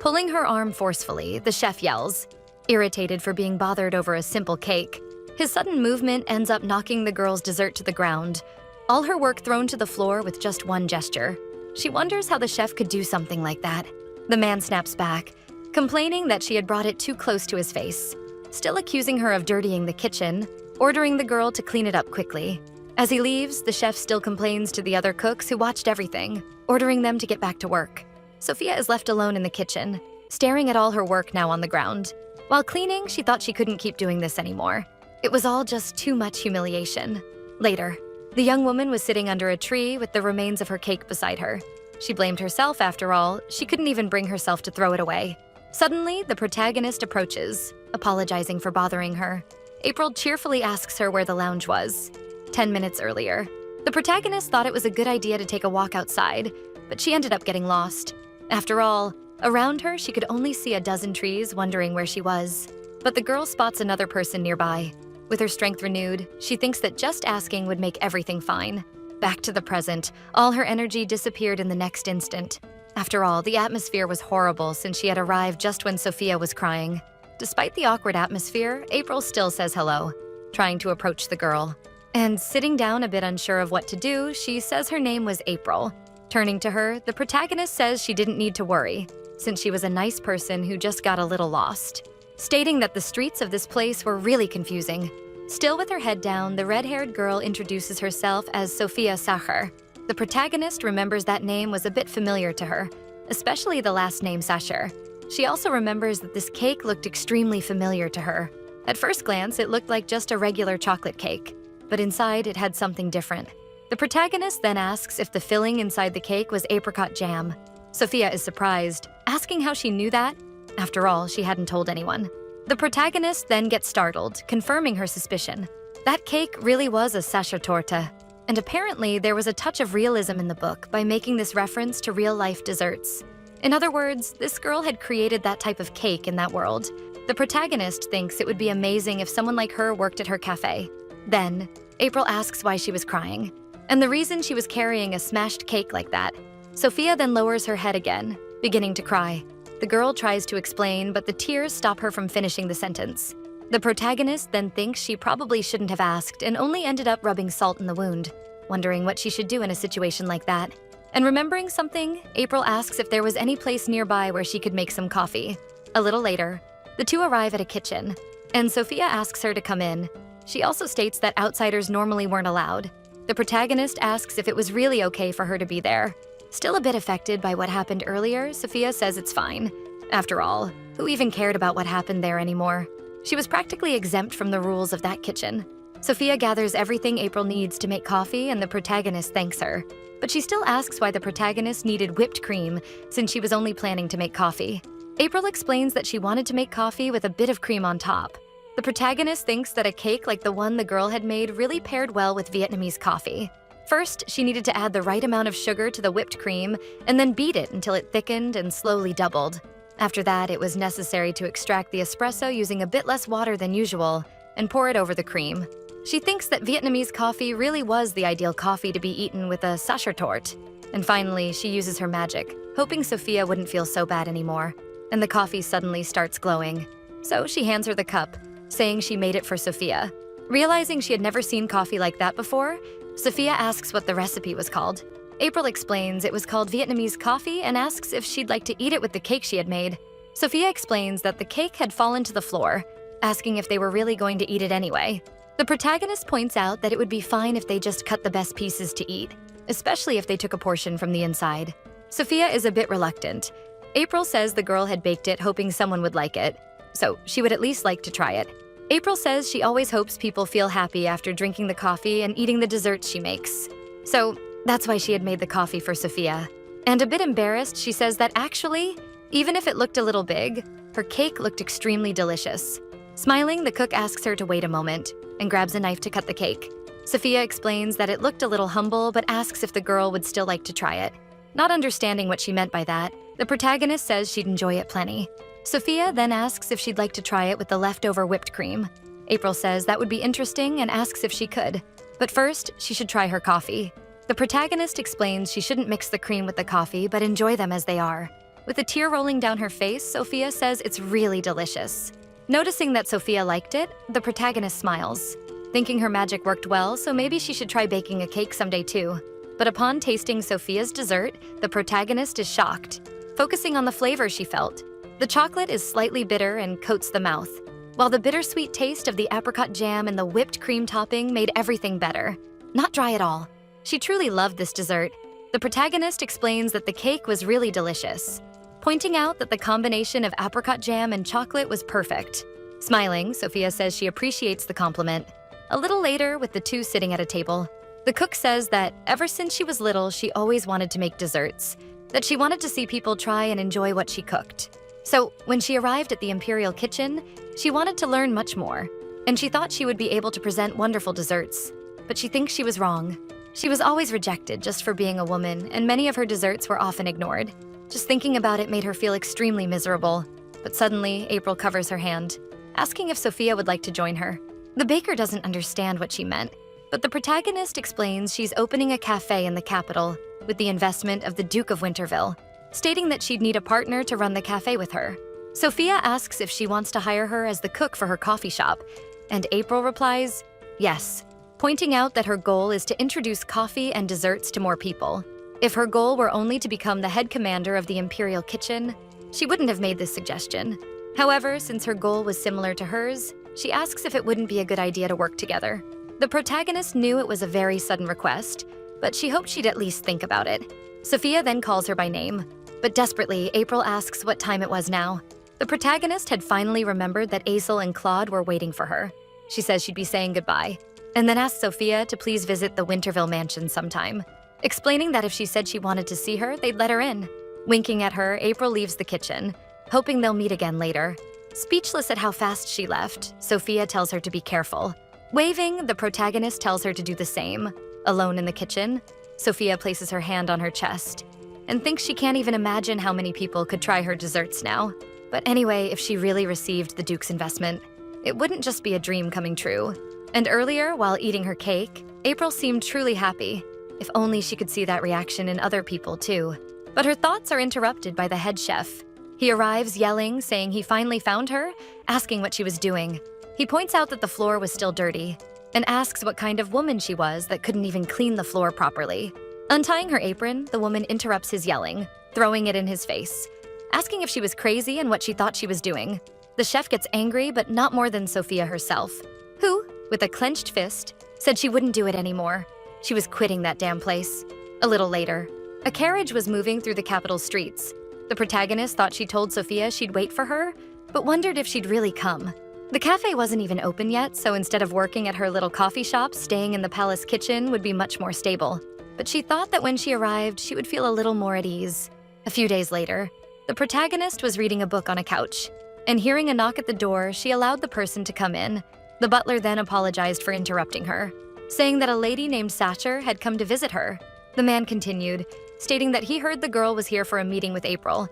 Pulling her arm forcefully, the chef yells, irritated for being bothered over a simple cake. His sudden movement ends up knocking the girl's dessert to the ground, all her work thrown to the floor with just one gesture. She wonders how the chef could do something like that. The man snaps back, complaining that she had brought it too close to his face, still accusing her of dirtying the kitchen, ordering the girl to clean it up quickly. As he leaves, the chef still complains to the other cooks who watched everything, ordering them to get back to work. Sophia is left alone in the kitchen, staring at all her work now on the ground. While cleaning, she thought she couldn't keep doing this anymore. It was all just too much humiliation. Later, the young woman was sitting under a tree with the remains of her cake beside her. She blamed herself after all, she couldn't even bring herself to throw it away. Suddenly, the protagonist approaches, apologizing for bothering her. April cheerfully asks her where the lounge was. 10 minutes earlier. The protagonist thought it was a good idea to take a walk outside, but she ended up getting lost. After all, around her she could only see a dozen trees, wondering where she was. But the girl spots another person nearby. With her strength renewed, she thinks that just asking would make everything fine. Back to the present, all her energy disappeared in the next instant. After all, the atmosphere was horrible since she had arrived just when Sophia was crying. Despite the awkward atmosphere, April still says hello, trying to approach the girl. And sitting down a bit unsure of what to do, she says her name was April. Turning to her, the protagonist says she didn't need to worry, since she was a nice person who just got a little lost, stating that the streets of this place were really confusing. Still with her head down, the red-haired girl introduces herself as Sophia Sacher. The protagonist remembers that name was a bit familiar to her, especially the last name Sacher. She also remembers that this cake looked extremely familiar to her. At first glance, it looked like just a regular chocolate cake, but inside it had something different. The protagonist then asks if the filling inside the cake was apricot jam. Sophia is surprised, asking how she knew that. After all, she hadn't told anyone. The protagonist then gets startled, confirming her suspicion. That cake really was a Sacher torta, and apparently there was a touch of realism in the book by making this reference to real-life desserts. In other words, this girl had created that type of cake in that world. The protagonist thinks it would be amazing if someone like her worked at her cafe. Then, April asks why she was crying, and the reason she was carrying a smashed cake like that. Sophia then lowers her head again, beginning to cry. The girl tries to explain, but the tears stop her from finishing the sentence. The protagonist then thinks she probably shouldn't have asked and only ended up rubbing salt in the wound, wondering what she should do in a situation like that. And remembering something, April asks if there was any place nearby where she could make some coffee. A little later, the two arrive at a kitchen, and Sophia asks her to come in. She also states that outsiders normally weren't allowed. The protagonist asks if it was really okay for her to be there. Still a bit affected by what happened earlier, Sophia says it's fine. After all, who even cared about what happened there anymore? She was practically exempt from the rules of that kitchen. Sophia gathers everything April needs to make coffee, and the protagonist thanks her. But she still asks why the protagonist needed whipped cream, since she was only planning to make coffee. April explains that she wanted to make coffee with a bit of cream on top. The protagonist thinks that a cake like the one the girl had made really paired well with Vietnamese coffee. First, she needed to add the right amount of sugar to the whipped cream and then beat it until it thickened and slowly doubled. After that, it was necessary to extract the espresso using a bit less water than usual and pour it over the cream. She thinks that Vietnamese coffee really was the ideal coffee to be eaten with a sachertort. And finally, she uses her magic, hoping Sophia wouldn't feel so bad anymore. And the coffee suddenly starts glowing. So she hands her the cup, saying she made it for Sophia. Realizing she had never seen coffee like that before, Sophia asks what the recipe was called. April explains it was called Vietnamese coffee and asks if she'd like to eat it with the cake she had made. Sophia explains that the cake had fallen to the floor, asking if they were really going to eat it anyway. The protagonist points out that it would be fine if they just cut the best pieces to eat, especially if they took a portion from the inside. Sophia is a bit reluctant. April says the girl had baked it hoping someone would like it, so she would at least like to try it. April says she always hopes people feel happy after drinking the coffee and eating the desserts she makes. So that's why she had made the coffee for Sophia. And a bit embarrassed, she says that actually, even if it looked a little big, her cake looked extremely delicious. Smiling, the cook asks her to wait a moment and grabs a knife to cut the cake. Sophia explains that it looked a little humble but asks if the girl would still like to try it. Not understanding what she meant by that, the protagonist says she'd enjoy it plenty. Sophia then asks if she'd like to try it with the leftover whipped cream. April says that would be interesting and asks if she could. But first, she should try her coffee. The protagonist explains she shouldn't mix the cream with the coffee, but enjoy them as they are. With a tear rolling down her face, Sophia says it's really delicious. Noticing that Sophia liked it, the protagonist smiles, thinking her magic worked well, so maybe she should try baking a cake someday too. But upon tasting Sophia's dessert, the protagonist is shocked, focusing on the flavor she felt. The chocolate is slightly bitter and coats the mouth, while the bittersweet taste of the apricot jam and the whipped cream topping made everything better. Not dry at all. She truly loved this dessert. The protagonist explains that the cake was really delicious, pointing out that the combination of apricot jam and chocolate was perfect. Smiling, Sophia says she appreciates the compliment. A little later, with the two sitting at a table, the cook says that ever since she was little, she always wanted to make desserts, that she wanted to see people try and enjoy what she cooked. So when she arrived at the Imperial Kitchen, she wanted to learn much more, and she thought she would be able to present wonderful desserts. But she thinks she was wrong. She was always rejected just for being a woman, and many of her desserts were often ignored. Just thinking about it made her feel extremely miserable. But suddenly, April covers her hand, asking if Sophia would like to join her. The baker doesn't understand what she meant, but the protagonist explains she's opening a cafe in the capital with the investment of the Duke of Winterville, stating that she'd need a partner to run the cafe with her. Sophia asks if she wants to hire her as the cook for her coffee shop, and April replies, yes, pointing out that her goal is to introduce coffee and desserts to more people. If her goal were only to become the head commander of the Imperial Kitchen, she wouldn't have made this suggestion. However, since her goal was similar to hers, she asks if it wouldn't be a good idea to work together. The protagonist knew it was a very sudden request, but she hoped she'd at least think about it. Sophia then calls her by name, but desperately, April asks what time it was now. The protagonist had finally remembered that Aisel and Claude were waiting for her. She says she'd be saying goodbye, and then asks Sophia to please visit the Winterville mansion sometime, explaining that if she said she wanted to see her, they'd let her in. Winking at her, April leaves the kitchen, hoping they'll meet again later. Speechless at how fast she left, Sophia tells her to be careful. Waving, the protagonist tells her to do the same. Alone in the kitchen, Sophia places her hand on her chest and thinks she can't even imagine how many people could try her desserts now. But anyway, if she really received the Duke's investment, it wouldn't just be a dream coming true. And earlier, while eating her cake, April seemed truly happy. If only she could see that reaction in other people too. But her thoughts are interrupted by the head chef. He arrives yelling, saying he finally found her, asking what she was doing. He points out that the floor was still dirty and asks what kind of woman she was that couldn't even clean the floor properly. Untying her apron, the woman interrupts his yelling, throwing it in his face, asking if she was crazy and what she thought she was doing. The chef gets angry, but not more than Sophia herself, who, with a clenched fist, said she wouldn't do it anymore. She was quitting that damn place. A little later, a carriage was moving through the capital streets. The protagonist thought she told Sophia she'd wait for her, but wondered if she'd really come. The cafe wasn't even open yet, so instead of working at her little coffee shop, staying in the palace kitchen would be much more stable. But she thought that when she arrived, she would feel a little more at ease. A few days later, the protagonist was reading a book on a couch, and hearing a knock at the door, she allowed the person to come in. The butler then apologized for interrupting her, saying that a lady named Sacher had come to visit her. The man continued, stating that he heard the girl was here for a meeting with April.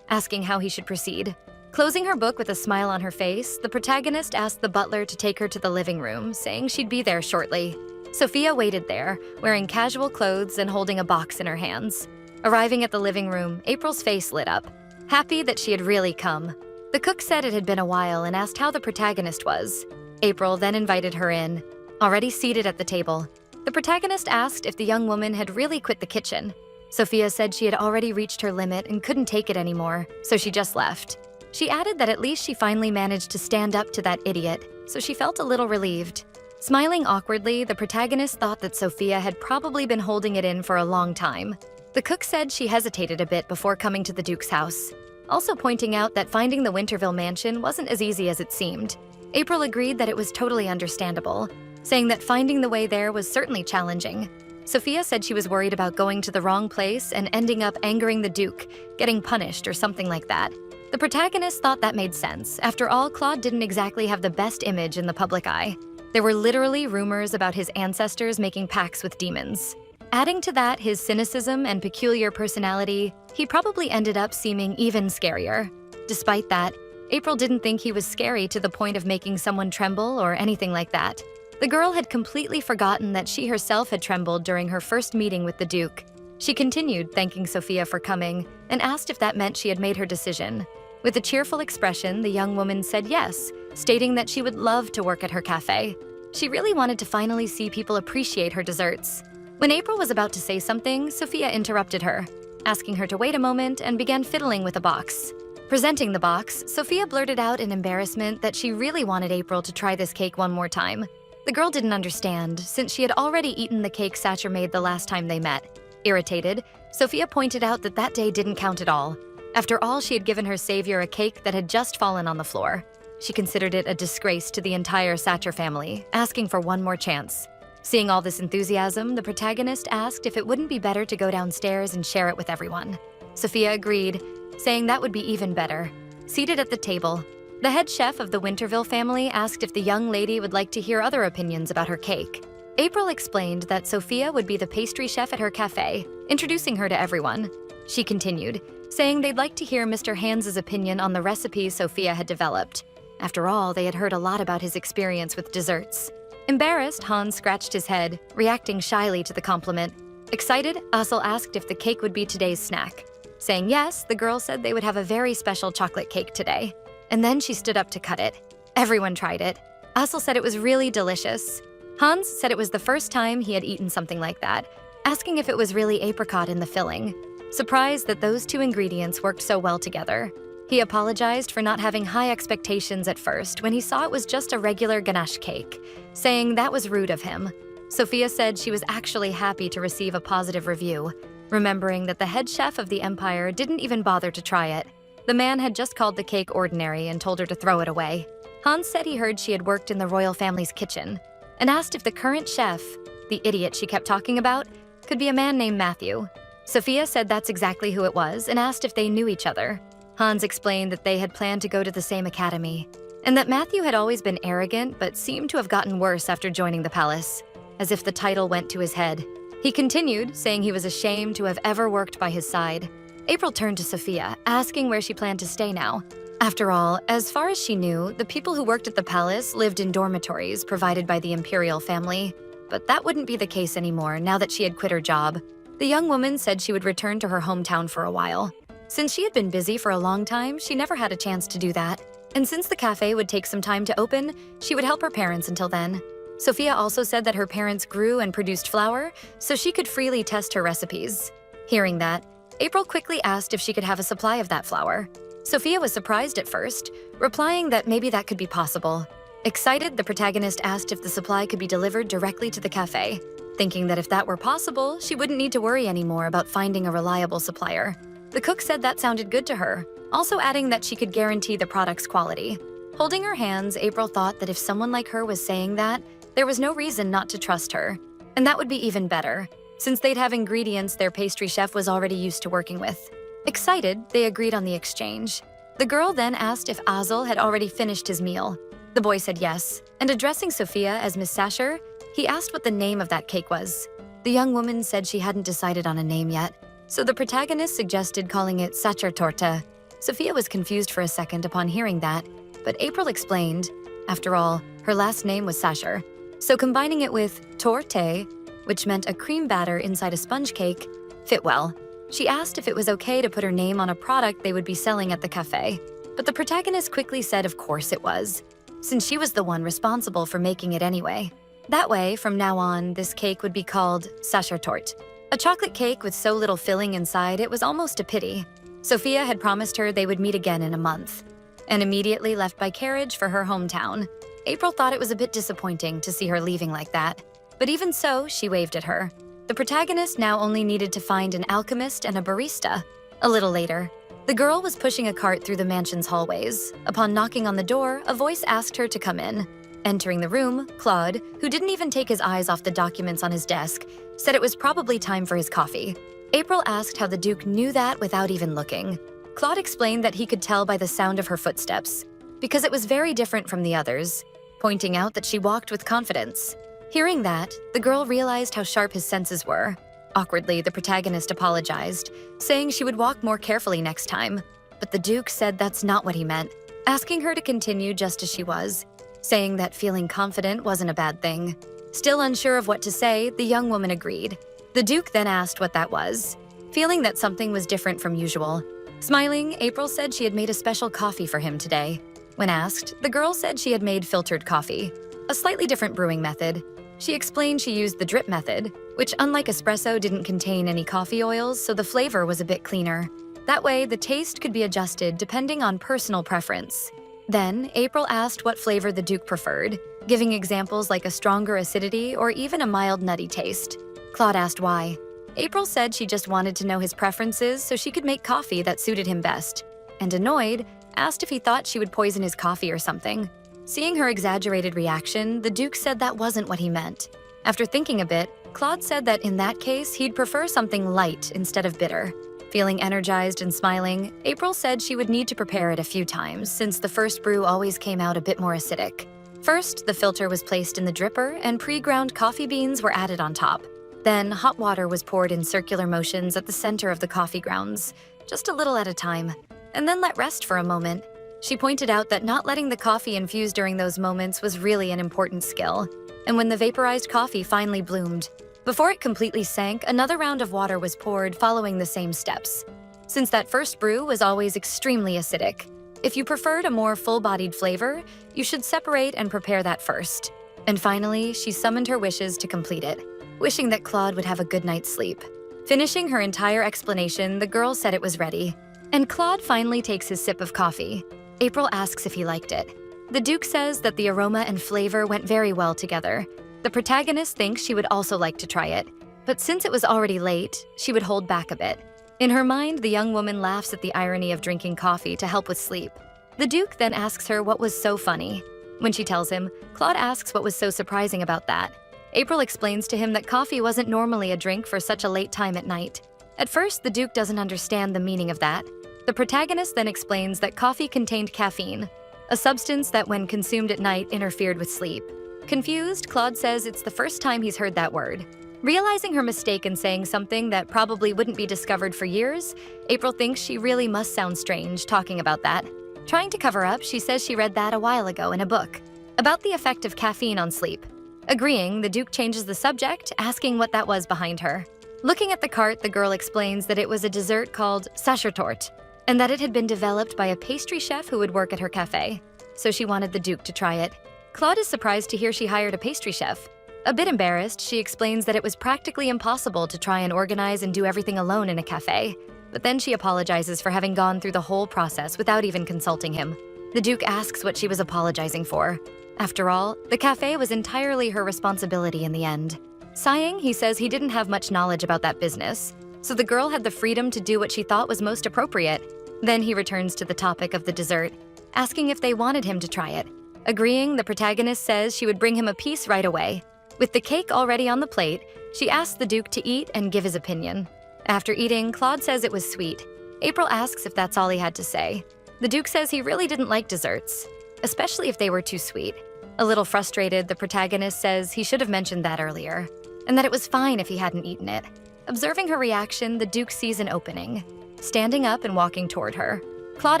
asking how he should proceed. Closing her book with a smile on her face, the protagonist asked the butler to take her to the living room, saying she'd be there shortly. Sophia waited there, wearing casual clothes and holding a box in her hands. Arriving at the living room, April's face lit up, happy that she had really come. The cook said it had been a while and asked how the protagonist was. April then invited her in. Already seated at the table, the protagonist asked if the young woman had really quit the kitchen. Sophia said she had already reached her limit and couldn't take it anymore, so she just left. She added that at least she finally managed to stand up to that idiot, so she felt a little relieved. Smiling awkwardly, the protagonist thought that Sophia had probably been holding it in for a long time. The cook said she hesitated a bit before coming to the Duke's house, also pointing out that finding the Winterville mansion wasn't as easy as it seemed. April agreed that it was totally understandable, saying that finding the way there was certainly challenging. Sophia said she was worried about going to the wrong place and ending up angering the Duke, getting punished or something like that. The protagonist thought that made sense. After all, Claude didn't exactly have the best image in the public eye. There were literally rumors about his ancestors making pacts with demons. Adding to that his cynicism and peculiar personality, he probably ended up seeming even scarier. Despite that, April didn't think he was scary to the point of making someone tremble or anything like that. The girl had completely forgotten that she herself had trembled during her first meeting with the Duke. She continued thanking Sophia for coming and asked if that meant she had made her decision. With a cheerful expression, the young woman said yes, stating that she would love to work at her cafe. She really wanted to finally see people appreciate her desserts. When April was about to say something, Sophia interrupted her, asking her to wait a moment and began fiddling with a box. Presenting the box, Sophia blurted out in embarrassment that she really wanted April to try this cake one more time. The girl didn't understand, since she had already eaten the cake Satcher made the last time they met. Irritated, Sophia pointed out that that day didn't count at all. After all, she had given her savior a cake that had just fallen on the floor. She considered it a disgrace to the entire Satcher family, asking for one more chance. Seeing all this enthusiasm, the protagonist asked if it wouldn't be better to go downstairs and share it with everyone. Sophia agreed, saying that would be even better. Seated at the table, the head chef of the Winterville family asked if the young lady would like to hear other opinions about her cake. April explained that Sophia would be the pastry chef at her cafe, introducing her to everyone. She continued, saying they'd like to hear Mr. Hans's opinion on the recipe Sophia had developed. After all, they had heard a lot about his experience with desserts. Embarrassed, Hans scratched his head, reacting shyly to the compliment. Excited, Asel asked if the cake would be today's snack. Saying yes, the girl said they would have a very special chocolate cake today. And then she stood up to cut it. Everyone tried it. Asel said it was really delicious. Hans said it was the first time he had eaten something like that, asking if it was really apricot in the filling. Surprised that those two ingredients worked so well together. He apologized for not having high expectations at first when he saw it was just a regular ganache cake, saying that was rude of him. Sophia said she was actually happy to receive a positive review, remembering that the head chef of the empire didn't even bother to try it. The man had just called the cake ordinary and told her to throw it away. Hans said he heard she had worked in the royal family's kitchen, and asked if the current chef, the idiot she kept talking about, could be a man named Matthew. Sophia said that's exactly who it was and asked if they knew each other. Hans explained that they had planned to go to the same academy, and that Matthew had always been arrogant but seemed to have gotten worse after joining the palace, as if the title went to his head. He continued, saying he was ashamed to have ever worked by his side. April turned to Sophia, asking where she planned to stay now. After all, as far as she knew, the people who worked at the palace lived in dormitories provided by the imperial family, but that wouldn't be the case anymore now that she had quit her job. The young woman said she would return to her hometown for a while. Since she had been busy for a long time, she never had a chance to do that. And since the cafe would take some time to open, she would help her parents until then. Sophia also said that her parents grew and produced flour, so she could freely test her recipes. Hearing that, April quickly asked if she could have a supply of that flour. Sophia was surprised at first, replying that maybe that could be possible. Excited, the protagonist asked if the supply could be delivered directly to the cafe, thinking that if that were possible, she wouldn't need to worry anymore about finding a reliable supplier. The cook said that sounded good to her, also adding that she could guarantee the product's quality. Holding her hands, April thought that if someone like her was saying that, there was no reason not to trust her. And that would be even better, since they'd have ingredients their pastry chef was already used to working with. Excited, they agreed on the exchange. The girl then asked if Asel had already finished his meal. The boy said yes, and addressing Sophia as Miss Satcher, he asked what the name of that cake was. The young woman said she hadn't decided on a name yet, so the protagonist suggested calling it Satcher Torte. Sophia was confused for a second upon hearing that, but April explained, after all, her last name was Sasher, so combining it with torte, which meant a cream batter inside a sponge cake, fit well. She asked if it was okay to put her name on a product they would be selling at the cafe, but the protagonist quickly said of course it was, since she was the one responsible for making it anyway. That way, from now on, this cake would be called Sachertorte, a chocolate cake with so little filling inside it was almost a pity. Sophia had promised her they would meet again in a month, and immediately left by carriage for her hometown. April thought it was a bit disappointing to see her leaving like that, but even so, she waved at her. The protagonist now only needed to find an alchemist and a barista. A little later, the girl was pushing a cart through the mansion's hallways. Upon knocking on the door, a voice asked her to come in. Entering the room, Claude, who didn't even take his eyes off the documents on his desk, said it was probably time for his coffee. April asked how the Duke knew that without even looking. Claude explained that he could tell by the sound of her footsteps, because it was very different from the others, pointing out that she walked with confidence. Hearing that, the girl realized how sharp his senses were. Awkwardly, the protagonist apologized, saying she would walk more carefully next time. But the Duke said that's not what he meant, asking her to continue just as she was, saying that feeling confident wasn't a bad thing. Still unsure of what to say, the young woman agreed. The Duke then asked what that was, feeling that something was different from usual. Smiling, April said she had made a special coffee for him today. When asked, the girl said she had made filtered coffee, a slightly different brewing method. She explained she used the drip method, which unlike espresso didn't contain any coffee oils, so the flavor was a bit cleaner. That way, the taste could be adjusted depending on personal preference. Then, April asked what flavor the Duke preferred, giving examples like a stronger acidity or even a mild nutty taste. Claude asked why. April said she just wanted to know his preferences so she could make coffee that suited him best, and annoyed, asked if he thought she would poison his coffee or something. Seeing her exaggerated reaction, the Duke said that wasn't what he meant. After thinking a bit, Claude said that in that case, he'd prefer something light instead of bitter. Feeling energized and smiling, April said she would need to prepare it a few times since the first brew always came out a bit more acidic. First, the filter was placed in the dripper and pre-ground coffee beans were added on top. Then, hot water was poured in circular motions at the center of the coffee grounds, just a little at a time, and then let rest for a moment. She pointed out that not letting the coffee infuse during those moments was really an important skill. And when the vaporized coffee finally bloomed, before it completely sank, another round of water was poured following the same steps. Since that first brew was always extremely acidic, if you preferred a more full-bodied flavor, you should separate and prepare that first. And finally, she summoned her wishes to complete it, wishing that Claude would have a good night's sleep. Finishing her entire explanation, the girl said it was ready. And Claude finally takes his sip of coffee. April asks if he liked it. The Duke says that the aroma and flavor went very well together. The protagonist thinks she would also like to try it, but since it was already late, she would hold back a bit. In her mind, the young woman laughs at the irony of drinking coffee to help with sleep. The Duke then asks her what was so funny. When she tells him, Claude asks what was so surprising about that. April explains to him that coffee wasn't normally a drink for such a late time at night. At first, the Duke doesn't understand the meaning of that. The protagonist then explains that coffee contained caffeine, a substance that when consumed at night interfered with sleep. Confused, Claude says it's the first time he's heard that word. Realizing her mistake in saying something that probably wouldn't be discovered for years, April thinks she really must sound strange talking about that. Trying to cover up, she says she read that a while ago in a book, about the effect of caffeine on sleep. Agreeing, the Duke changes the subject, asking what that was behind her. Looking at the cart, the girl explains that it was a dessert called Sachertorte, and that it had been developed by a pastry chef who would work at her cafe, so she wanted the Duke to try it. Claude is surprised to hear she hired a pastry chef. A bit embarrassed, she explains that it was practically impossible to try and organize and do everything alone in a cafe, but then she apologizes for having gone through the whole process without even consulting him. The Duke asks what she was apologizing for. After all, the cafe was entirely her responsibility in the end. Sighing, he says he didn't have much knowledge about that business, so the girl had the freedom to do what she thought was most appropriate. Then he returns to the topic of the dessert, asking if they wanted him to try it. Agreeing, the protagonist says she would bring him a piece right away. With the cake already on the plate, she asks the Duke to eat and give his opinion. After eating, Claude says it was sweet. April asks if that's all he had to say. The Duke says he really didn't like desserts, especially if they were too sweet. A little frustrated, the protagonist says he should have mentioned that earlier, and that it was fine if he hadn't eaten it. Observing her reaction, the Duke sees an opening. Standing up and walking toward her. Claude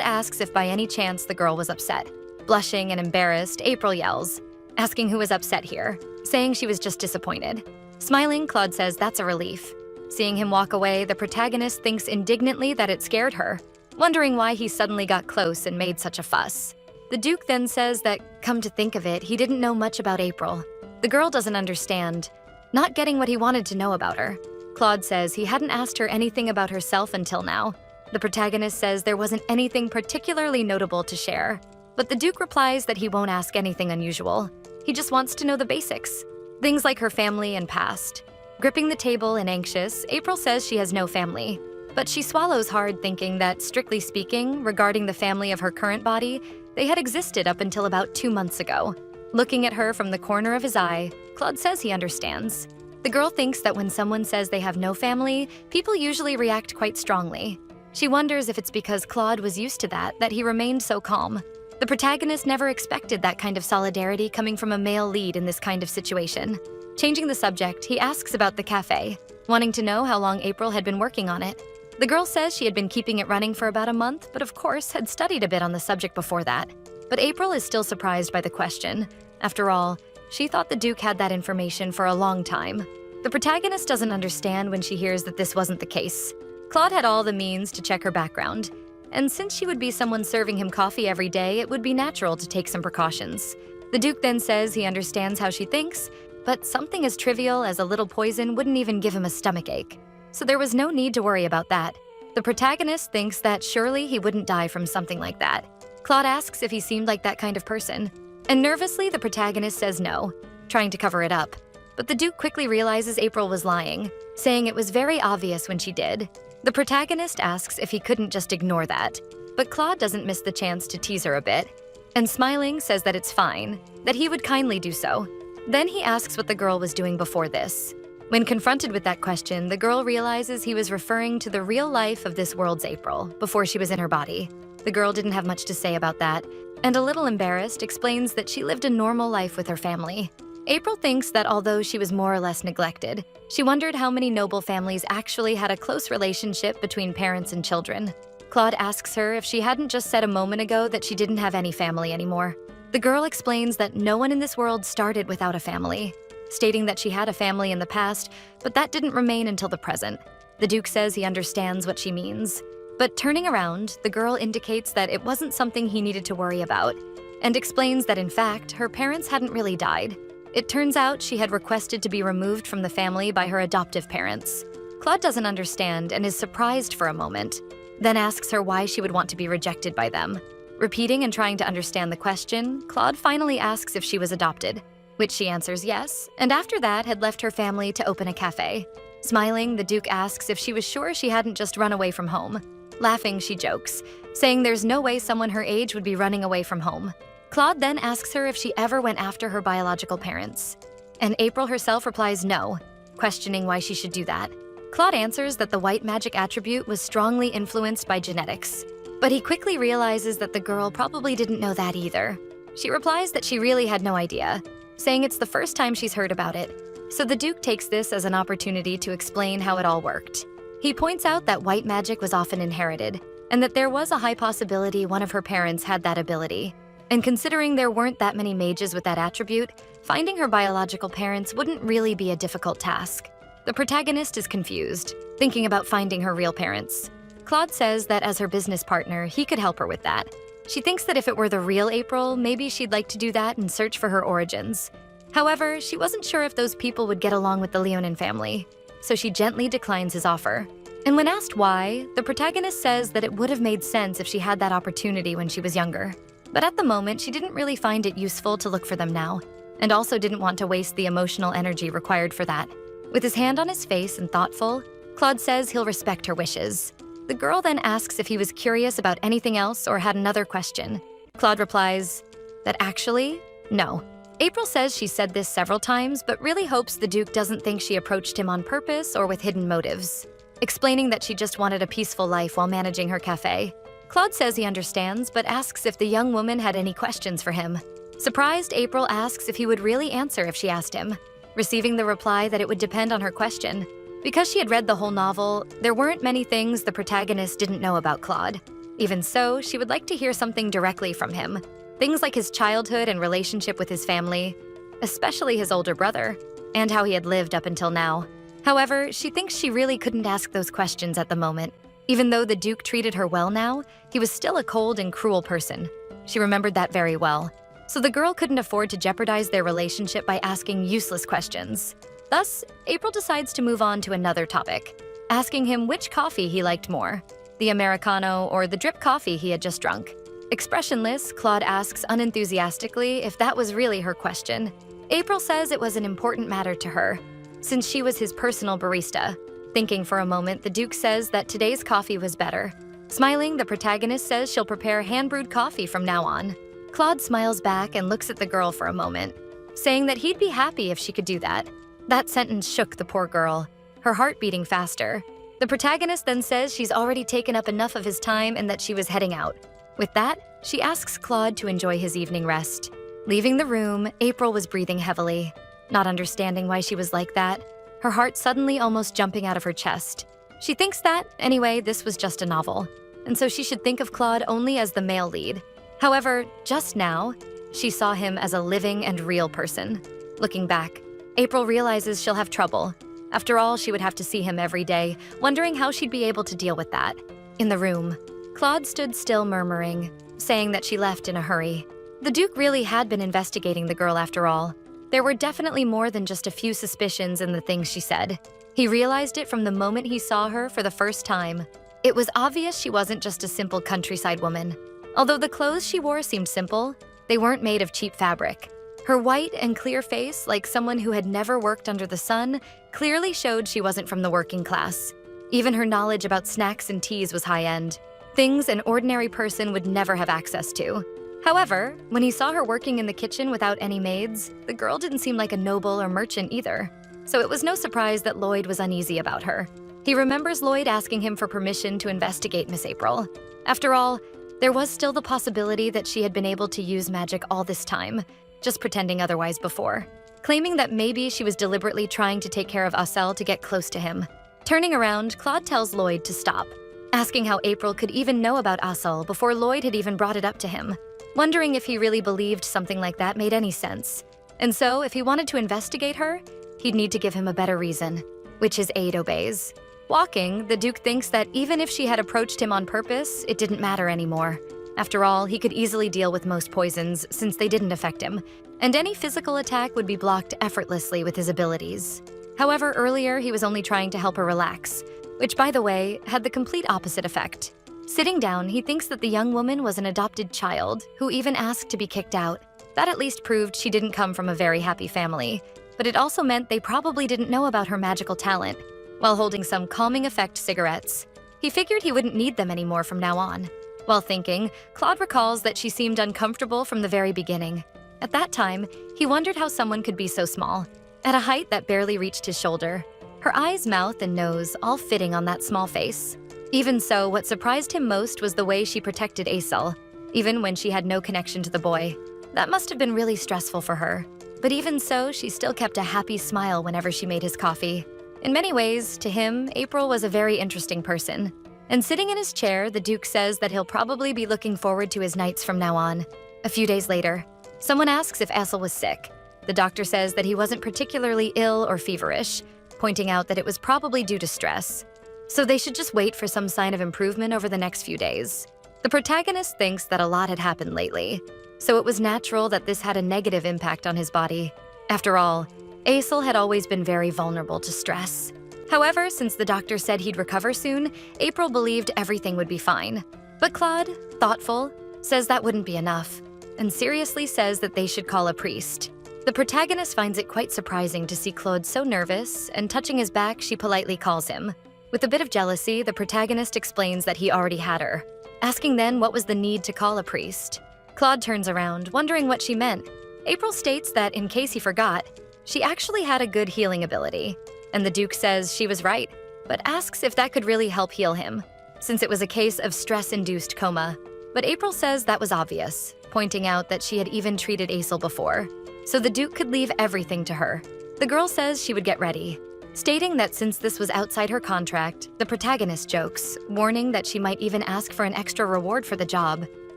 asks if by any chance the girl was upset. Blushing and embarrassed, April yells, asking who was upset here, saying she was just disappointed. Smiling, Claude says that's a relief. Seeing him walk away, the protagonist thinks indignantly that it scared her, wondering why he suddenly got close and made such a fuss. The Duke then says that, come to think of it, he didn't know much about April. The girl doesn't understand, not getting what he wanted to know about her. Claude says he hadn't asked her anything about herself until now. The protagonist says there wasn't anything particularly notable to share, but the Duke replies that he won't ask anything unusual. He just wants to know the basics, things like her family and past. Gripping the table and anxious, April says she has no family, but she swallows hard, thinking that, strictly speaking, regarding the family of her current body, they had existed up until about 2 months ago. Looking at her from the corner of his eye, Claude says he understands. The girl thinks that when someone says they have no family, people usually react quite strongly. She wonders if it's because Claude was used to that he remained so calm. The protagonist never expected that kind of solidarity coming from a male lead in this kind of situation. Changing the subject, he asks about the cafe, wanting to know how long April had been working on it. The girl says she had been keeping it running for about a month, but of course had studied a bit on the subject before that. But April is still surprised by the question. After all, she thought the Duke had that information for a long time. The protagonist doesn't understand when she hears that this wasn't the case. Claude had all the means to check her background, and since she would be someone serving him coffee every day, it would be natural to take some precautions. The Duke then says he understands how she thinks, but something as trivial as a little poison wouldn't even give him a stomachache. So there was no need to worry about that. The protagonist thinks that surely he wouldn't die from something like that. Claude asks if he seemed like that kind of person, and nervously the protagonist says no, trying to cover it up. But the Duke quickly realizes April was lying, saying it was very obvious when she did. The protagonist asks if he couldn't just ignore that, but Claude doesn't miss the chance to tease her a bit, and smiling says that it's fine, that he would kindly do so. Then he asks what the girl was doing before this. When confronted with that question, the girl realizes he was referring to the real life of this world's April, before she was in her body. The girl didn't have much to say about that, and a little embarrassed, explains that she lived a normal life with her family. April thinks that although she was more or less neglected, she wondered how many noble families actually had a close relationship between parents and children. Claude asks her if she hadn't just said a moment ago that she didn't have any family anymore. The girl explains that no one in this world started without a family, stating that she had a family in the past, but that didn't remain until the present. The Duke says he understands what she means. But turning around, the girl indicates that it wasn't something he needed to worry about, and explains that in fact, her parents hadn't really died. It turns out she had requested to be removed from the family by her adoptive parents. Claude doesn't understand and is surprised for a moment, then asks her why she would want to be rejected by them. Repeating and trying to understand the question, Claude finally asks if she was adopted, which she answers yes, and after that had left her family to open a cafe. Smiling, the Duke asks if she was sure she hadn't just run away from home. Laughing, she jokes, saying there's no way someone her age would be running away from home. Claude then asks her if she ever went after her biological parents, and April herself replies no, questioning why she should do that. Claude answers that the white magic attribute was strongly influenced by genetics, but he quickly realizes that the girl probably didn't know that either. She replies that she really had no idea, saying it's the first time she's heard about it. So the Duke takes this as an opportunity to explain how it all worked. He points out that white magic was often inherited, and that there was a high possibility one of her parents had that ability. And considering there weren't that many mages with that attribute, finding her biological parents wouldn't really be a difficult task. The protagonist is confused, thinking about finding her real parents. Claude says that as her business partner, he could help her with that. She thinks that if it were the real April, maybe she'd like to do that and search for her origins. However, she wasn't sure if those people would get along with the Leonin family, so she gently declines his offer. And when asked why, the protagonist says that it would have made sense if she had that opportunity when she was younger. But at the moment, she didn't really find it useful to look for them now, and also didn't want to waste the emotional energy required for that. With his hand on his face and thoughtful, Claude says he'll respect her wishes. The girl then asks if he was curious about anything else or had another question. Claude replies that actually, no. April says she said this several times, but really hopes the Duke doesn't think she approached him on purpose or with hidden motives, explaining that she just wanted a peaceful life while managing her cafe. Claude says he understands, but asks if the young woman had any questions for him. Surprised, April asks if he would really answer if she asked him, receiving the reply that it would depend on her question. Because she had read the whole novel, there weren't many things the protagonist didn't know about Claude. Even so, she would like to hear something directly from him. Things like his childhood and relationship with his family, especially his older brother, and how he had lived up until now. However, she thinks she really couldn't ask those questions at the moment. Even though the Duke treated her well now, he was still a cold and cruel person. She remembered that very well. So the girl couldn't afford to jeopardize their relationship by asking useless questions. Thus, April decides to move on to another topic, asking him which coffee he liked more, the Americano or the drip coffee he had just drunk. Expressionless, Claude asks unenthusiastically if that was really her question. April says it was an important matter to her, since she was his personal barista. Thinking for a moment, the Duke says that today's coffee was better. Smiling, the protagonist says she'll prepare hand-brewed coffee from now on. Claude smiles back and looks at the girl for a moment, saying that he'd be happy if she could do that. That sentence shook the poor girl, her heart beating faster. The protagonist then says she's already taken up enough of his time and that she was heading out. With that, she asks Claude to enjoy his evening rest. Leaving the room, April was breathing heavily, not understanding why she was like that, her heart suddenly almost jumping out of her chest. She thinks that, anyway, this was just a novel, and so she should think of Claude only as the male lead. However, just now, she saw him as a living and real person. Looking back, April realizes she'll have trouble. After all, she would have to see him every day, wondering how she'd be able to deal with that. In the room, Claude stood still murmuring, saying that she left in a hurry. The Duke really had been investigating the girl after all. There were definitely more than just a few suspicions in the things she said. He realized it from the moment he saw her for the first time. It was obvious she wasn't just a simple countryside woman. Although the clothes she wore seemed simple, they weren't made of cheap fabric. Her white and clear face, like someone who had never worked under the sun, clearly showed she wasn't from the working class. Even her knowledge about snacks and teas was high-end, things an ordinary person would never have access to. However, when he saw her working in the kitchen without any maids, the girl didn't seem like a noble or merchant either. So it was no surprise that Lloyd was uneasy about her. He remembers Lloyd asking him for permission to investigate Miss April. After all, there was still the possibility that she had been able to use magic all this time, just pretending otherwise before, claiming that maybe she was deliberately trying to take care of Asel to get close to him. Turning around, Claude tells Lloyd to stop, asking how April could even know about Asel before Lloyd had even brought it up to him, wondering if he really believed something like that made any sense. And so, if he wanted to investigate her, he'd need to give him a better reason, which his aide obeys. Walking, the Duke thinks that even if she had approached him on purpose, it didn't matter anymore. After all, he could easily deal with most poisons since they didn't affect him, and any physical attack would be blocked effortlessly with his abilities. However, earlier he was only trying to help her relax, which, by the way, had the complete opposite effect. Sitting down, he thinks that the young woman was an adopted child who even asked to be kicked out. That at least proved she didn't come from a very happy family, but it also meant they probably didn't know about her magical talent. While holding some calming effect cigarettes, he figured he wouldn't need them anymore from now on. While thinking, Claude recalls that she seemed uncomfortable from the very beginning. At that time, he wondered how someone could be so small, at a height that barely reached his shoulder. Her eyes, mouth, and nose all fitting on that small face. Even so, what surprised him most was the way she protected Asel, even when she had no connection to the boy. That must have been really stressful for her. But even so, she still kept a happy smile whenever she made his coffee. In many ways, to him, April was a very interesting person. And sitting in his chair, the Duke says that he'll probably be looking forward to his nights from now on. A few days later, someone asks if Asel was sick. The doctor says that he wasn't particularly ill or feverish, pointing out that it was probably due to stress. So they should just wait for some sign of improvement over the next few days. The protagonist thinks that a lot had happened lately, so it was natural that this had a negative impact on his body. After all, Asel had always been very vulnerable to stress. However, since the doctor said he'd recover soon, April believed everything would be fine. But Claude, thoughtful, says that wouldn't be enough, and seriously says that they should call a priest. The protagonist finds it quite surprising to see Claude so nervous, and touching his back, she politely calls him. With a bit of jealousy, the protagonist explains that he already had her, asking then what was the need to call a priest. Claude turns around, wondering what she meant. April states that, in case he forgot, she actually had a good healing ability, and the Duke says she was right, but asks if that could really help heal him, since it was a case of stress-induced coma. But April says that was obvious, pointing out that she had even treated Asel before, so the Duke could leave everything to her. The girl says she would get ready. Stating that since this was outside her contract, the protagonist jokes, warning that she might even ask for an extra reward for the job.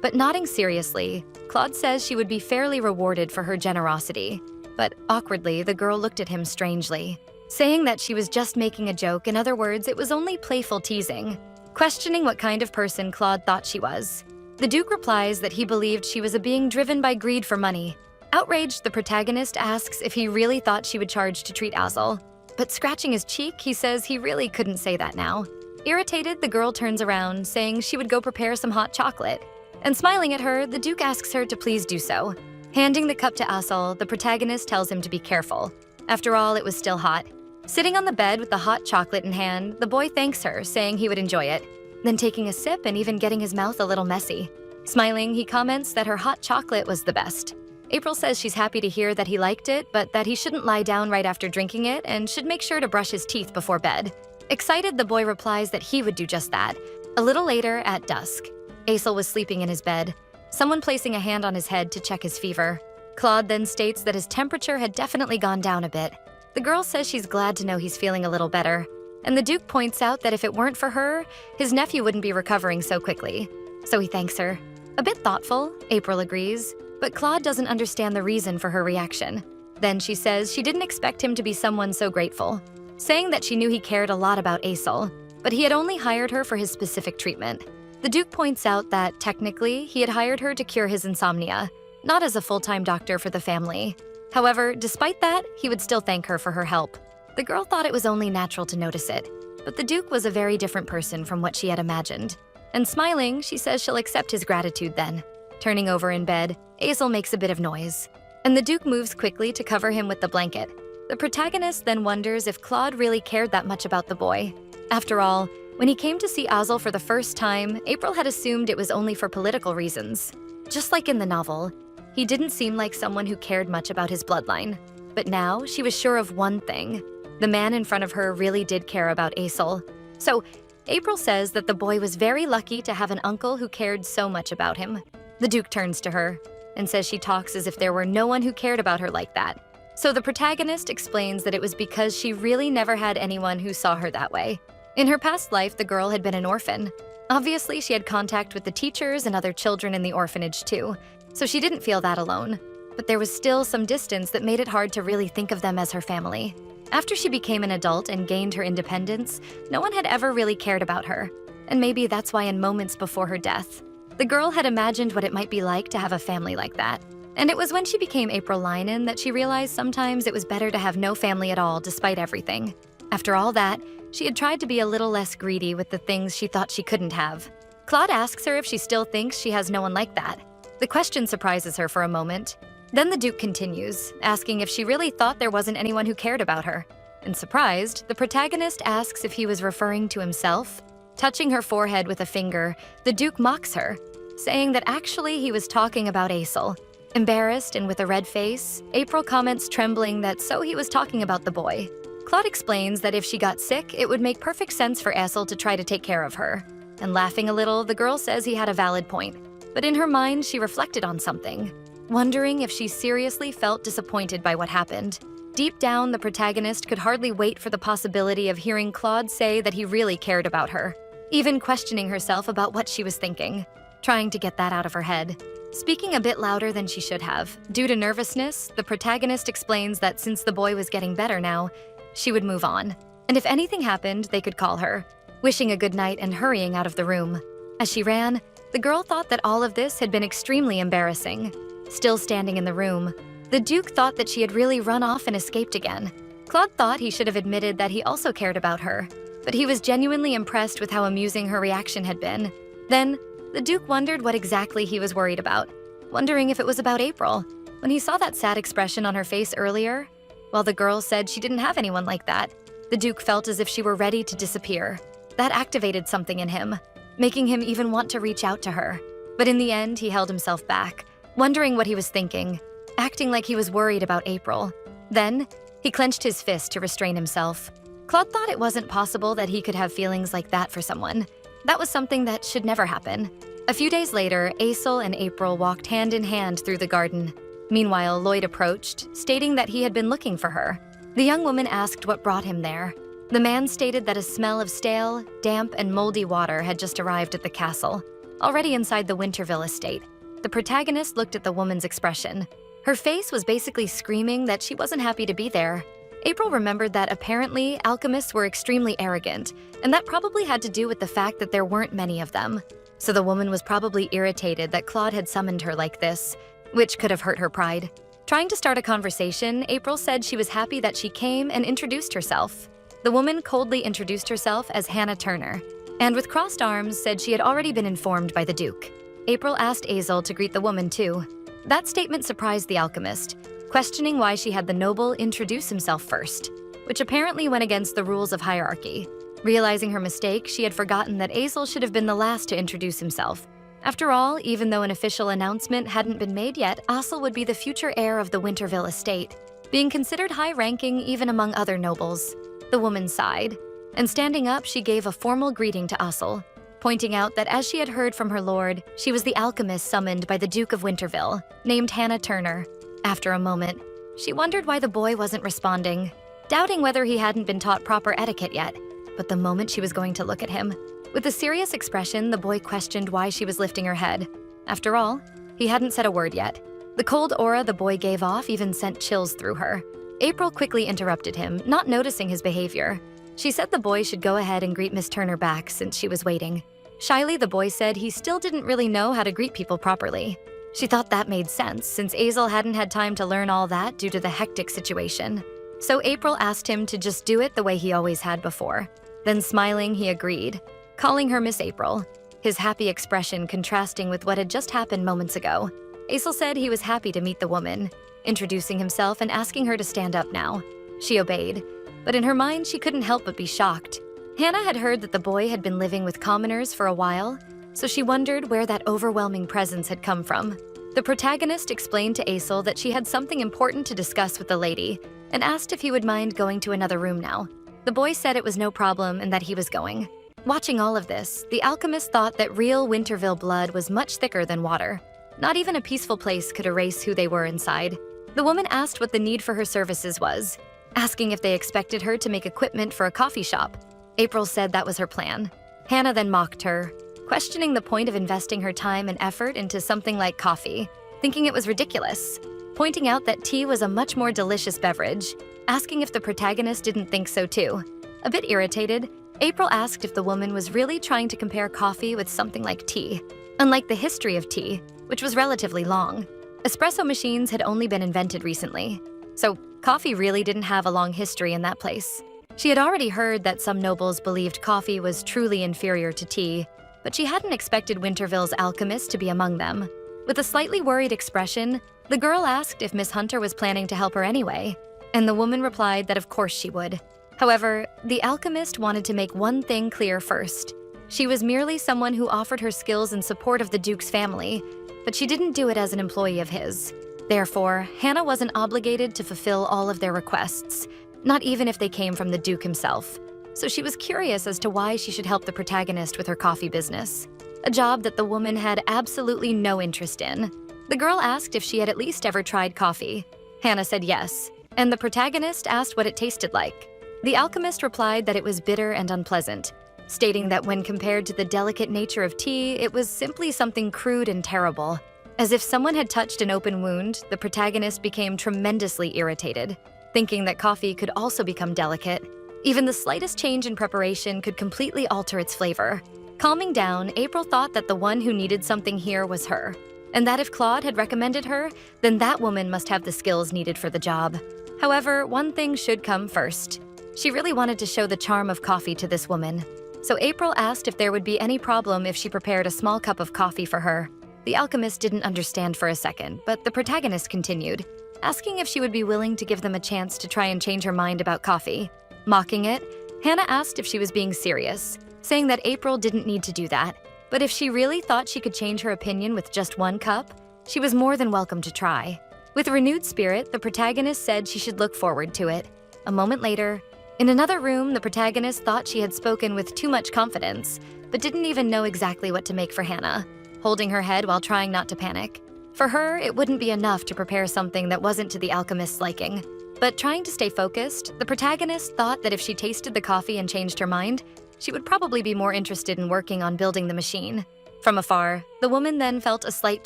But nodding seriously, Claude says she would be fairly rewarded for her generosity. But awkwardly, the girl looked at him strangely, saying that she was just making a joke. In other words, it was only playful teasing. Questioning what kind of person Claude thought she was, the Duke replies that he believed she was being driven by greed for money. Outraged, the protagonist asks if he really thought she would charge to treat Azel. But scratching his cheek, he says he really couldn't say that now. Irritated, the girl turns around, saying she would go prepare some hot chocolate. And smiling at her, the Duke asks her to please do so. Handing the cup to Azel, the protagonist tells him to be careful. After all, it was still hot. Sitting on the bed with the hot chocolate in hand, the boy thanks her, saying he would enjoy it, then taking a sip and even getting his mouth a little messy. Smiling, he comments that her hot chocolate was the best. April says she's happy to hear that he liked it, but that he shouldn't lie down right after drinking it and should make sure to brush his teeth before bed. Excited, the boy replies that he would do just that. A little later, at dusk, Azel was sleeping in his bed, someone placing a hand on his head to check his fever. Claude then states that his temperature had definitely gone down a bit. The girl says she's glad to know he's feeling a little better, and the Duke points out that if it weren't for her, his nephew wouldn't be recovering so quickly. So he thanks her. A bit thoughtful, April agrees, but Claude doesn't understand the reason for her reaction. Then she says she didn't expect him to be someone so grateful, saying that she knew he cared a lot about Azel, but he had only hired her for his specific treatment. The Duke points out that, technically, he had hired her to cure his insomnia, not as a full-time doctor for the family. However, despite that, he would still thank her for her help. The girl thought it was only natural to notice it, but the Duke was a very different person from what she had imagined. And smiling, she says she'll accept his gratitude then. Turning over in bed, Azel makes a bit of noise, and the Duke moves quickly to cover him with the blanket. The protagonist then wonders if Claude really cared that much about the boy. After all, when he came to see Azel for the first time, April had assumed it was only for political reasons. Just like in the novel, he didn't seem like someone who cared much about his bloodline. But now, she was sure of one thing. The man in front of her really did care about Azel. So, April says that the boy was very lucky to have an uncle who cared so much about him. The Duke turns to her and says she talks as if there were no one who cared about her like that. So the protagonist explains that it was because she really never had anyone who saw her that way. In her past life, the girl had been an orphan. Obviously, she had contact with the teachers and other children in the orphanage too, so she didn't feel that alone. But there was still some distance that made it hard to really think of them as her family. After she became an adult and gained her independence, no one had ever really cared about her. And maybe that's why in moments before her death, the girl had imagined what it might be like to have a family like that. And it was when she became April Linen that she realized sometimes it was better to have no family at all despite everything. After all that, she had tried to be a little less greedy with the things she thought she couldn't have. Claude asks her if she still thinks she has no one like that. The question surprises her for a moment. Then the Duke continues, asking if she really thought there wasn't anyone who cared about her. And surprised, the protagonist asks if he was referring to himself. Touching her forehead with a finger, the Duke mocks her, saying that actually he was talking about Azel. Embarrassed and with a red face, April comments trembling that so he was talking about the boy. Claude explains that if she got sick, it would make perfect sense for Azel to try to take care of her. And laughing a little, the girl says he had a valid point. But in her mind, she reflected on something, wondering if she seriously felt disappointed by what happened. Deep down, the protagonist could hardly wait for the possibility of hearing Claude say that he really cared about her, even questioning herself about what she was thinking, trying to get that out of her head. Speaking a bit louder than she should have, due to nervousness, the protagonist explains that since the boy was getting better now, she would move on, and if anything happened, they could call her, wishing a good night and hurrying out of the room. As she ran, the girl thought that all of this had been extremely embarrassing. Still standing in the room, the Duke thought that she had really run off and escaped again. Claude thought he should have admitted that he also cared about her, but he was genuinely impressed with how amusing her reaction had been. Then, the Duke wondered what exactly he was worried about, wondering if it was about April. When he saw that sad expression on her face earlier, while the girl said she didn't have anyone like that, the Duke felt as if she were ready to disappear. That activated something in him, making him even want to reach out to her. But in the end, he held himself back, wondering what he was thinking, acting like he was worried about April. Then, he clenched his fist to restrain himself. Claude thought it wasn't possible that he could have feelings like that for someone. That was something that should never happen. A few days later, Azel and April walked hand in hand through the garden. Meanwhile, Lloyd approached, stating that he had been looking for her. The young woman asked what brought him there. The man stated that a smell of stale, damp, and moldy water had just arrived at the castle, already inside the Winterville estate. The protagonist looked at the woman's expression. Her face was basically screaming that she wasn't happy to be there. April remembered that apparently alchemists were extremely arrogant, and that probably had to do with the fact that there weren't many of them. So the woman was probably irritated that Claude had summoned her like this, which could have hurt her pride. Trying to start a conversation, April said she was happy that she came and introduced herself. The woman coldly introduced herself as Hannah Turner, and with crossed arms said she had already been informed by the Duke. April asked Azel to greet the woman too. That statement surprised the alchemist, questioning why she had the noble introduce himself first, which apparently went against the rules of hierarchy. Realizing her mistake, she had forgotten that Azel should have been the last to introduce himself. After all, even though an official announcement hadn't been made yet, Azel would be the future heir of the Winterville estate, being considered high-ranking even among other nobles. The woman sighed, and standing up, she gave a formal greeting to Azel, pointing out that as she had heard from her lord, she was the alchemist summoned by the Duke of Winterville, named Hannah Turner. After a moment, she wondered why the boy wasn't responding, doubting whether he hadn't been taught proper etiquette yet. But the moment she was going to look at him, with a serious expression, the boy questioned why she was lifting her head. After all, he hadn't said a word yet. The cold aura the boy gave off even sent chills through her. April quickly interrupted him, not noticing his behavior. She said the boy should go ahead and greet Miss Turner back since she was waiting. Shyly, the boy said he still didn't really know how to greet people properly. She thought that made sense since Azel hadn't had time to learn all that due to the hectic situation. So April asked him to just do it the way he always had before. Then smiling, he agreed, calling her Miss April, his happy expression contrasting with what had just happened moments ago. Azel said he was happy to meet the woman, introducing himself and asking her to stand up now. She obeyed, but in her mind she couldn't help but be shocked. Hannah had heard that the boy had been living with commoners for a while, so she wondered where that overwhelming presence had come from. The protagonist explained to Azel that she had something important to discuss with the lady and asked if he would mind going to another room now. The boy said it was no problem and that he was going. Watching all of this, the alchemist thought that real Winterville blood was much thicker than water. Not even a peaceful place could erase who they were inside. The woman asked what the need for her services was, asking if they expected her to make equipment for a coffee shop. April said that was her plan. Hannah then mocked her, questioning the point of investing her time and effort into something like coffee, thinking it was ridiculous, pointing out that tea was a much more delicious beverage, asking if the protagonist didn't think so too. A bit irritated, April asked if the woman was really trying to compare coffee with something like tea. Unlike the history of tea, which was relatively long, espresso machines had only been invented recently, so coffee really didn't have a long history in that place. She had already heard that some nobles believed coffee was truly inferior to tea, but she hadn't expected Winterville's alchemist to be among them. With a slightly worried expression, the girl asked if Miss Hunter was planning to help her anyway, and the woman replied that of course she would. However, the alchemist wanted to make one thing clear first. She was merely someone who offered her skills in support of the Duke's family, but she didn't do it as an employee of his. Therefore, Hannah wasn't obligated to fulfill all of their requests, not even if they came from the Duke himself. So she was curious as to why she should help the protagonist with her coffee business, a job that the woman had absolutely no interest in. The girl asked if she had at least ever tried coffee. Hannah said yes, and the protagonist asked what it tasted like. The alchemist replied that it was bitter and unpleasant, stating that when compared to the delicate nature of tea, it was simply something crude and terrible. As if someone had touched an open wound, the protagonist became tremendously irritated, thinking that coffee could also become delicate. Even the slightest change in preparation could completely alter its flavor. Calming down, April thought that the one who needed something here was her, and that if Claude had recommended her, then that woman must have the skills needed for the job. However, one thing should come first. She really wanted to show the charm of coffee to this woman, so April asked if there would be any problem if she prepared a small cup of coffee for her. The alchemist didn't understand for a second, but the protagonist continued, asking if she would be willing to give them a chance to try and change her mind about coffee. Mocking it, Hannah asked if she was being serious, saying that April didn't need to do that, but if she really thought she could change her opinion with just one cup, she was more than welcome to try. With renewed spirit, the protagonist said she should look forward to it. A moment later, in another room, the protagonist thought she had spoken with too much confidence, but didn't even know exactly what to make for Hannah, holding her head while trying not to panic. For her, it wouldn't be enough to prepare something that wasn't to the alchemist's liking. But trying to stay focused, the protagonist thought that if she tasted the coffee and changed her mind, she would probably be more interested in working on building the machine. From afar, the woman then felt a slight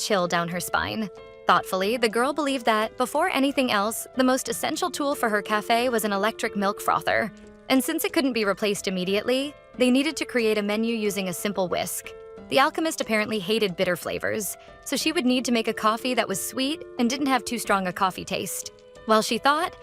chill down her spine. Thoughtfully, the girl believed that, before anything else, the most essential tool for her cafe was an electric milk frother. And since it couldn't be replaced immediately, they needed to create a menu using a simple whisk. The alchemist apparently hated bitter flavors, so she would need to make a coffee that was sweet and didn't have too strong a coffee taste. While she thought,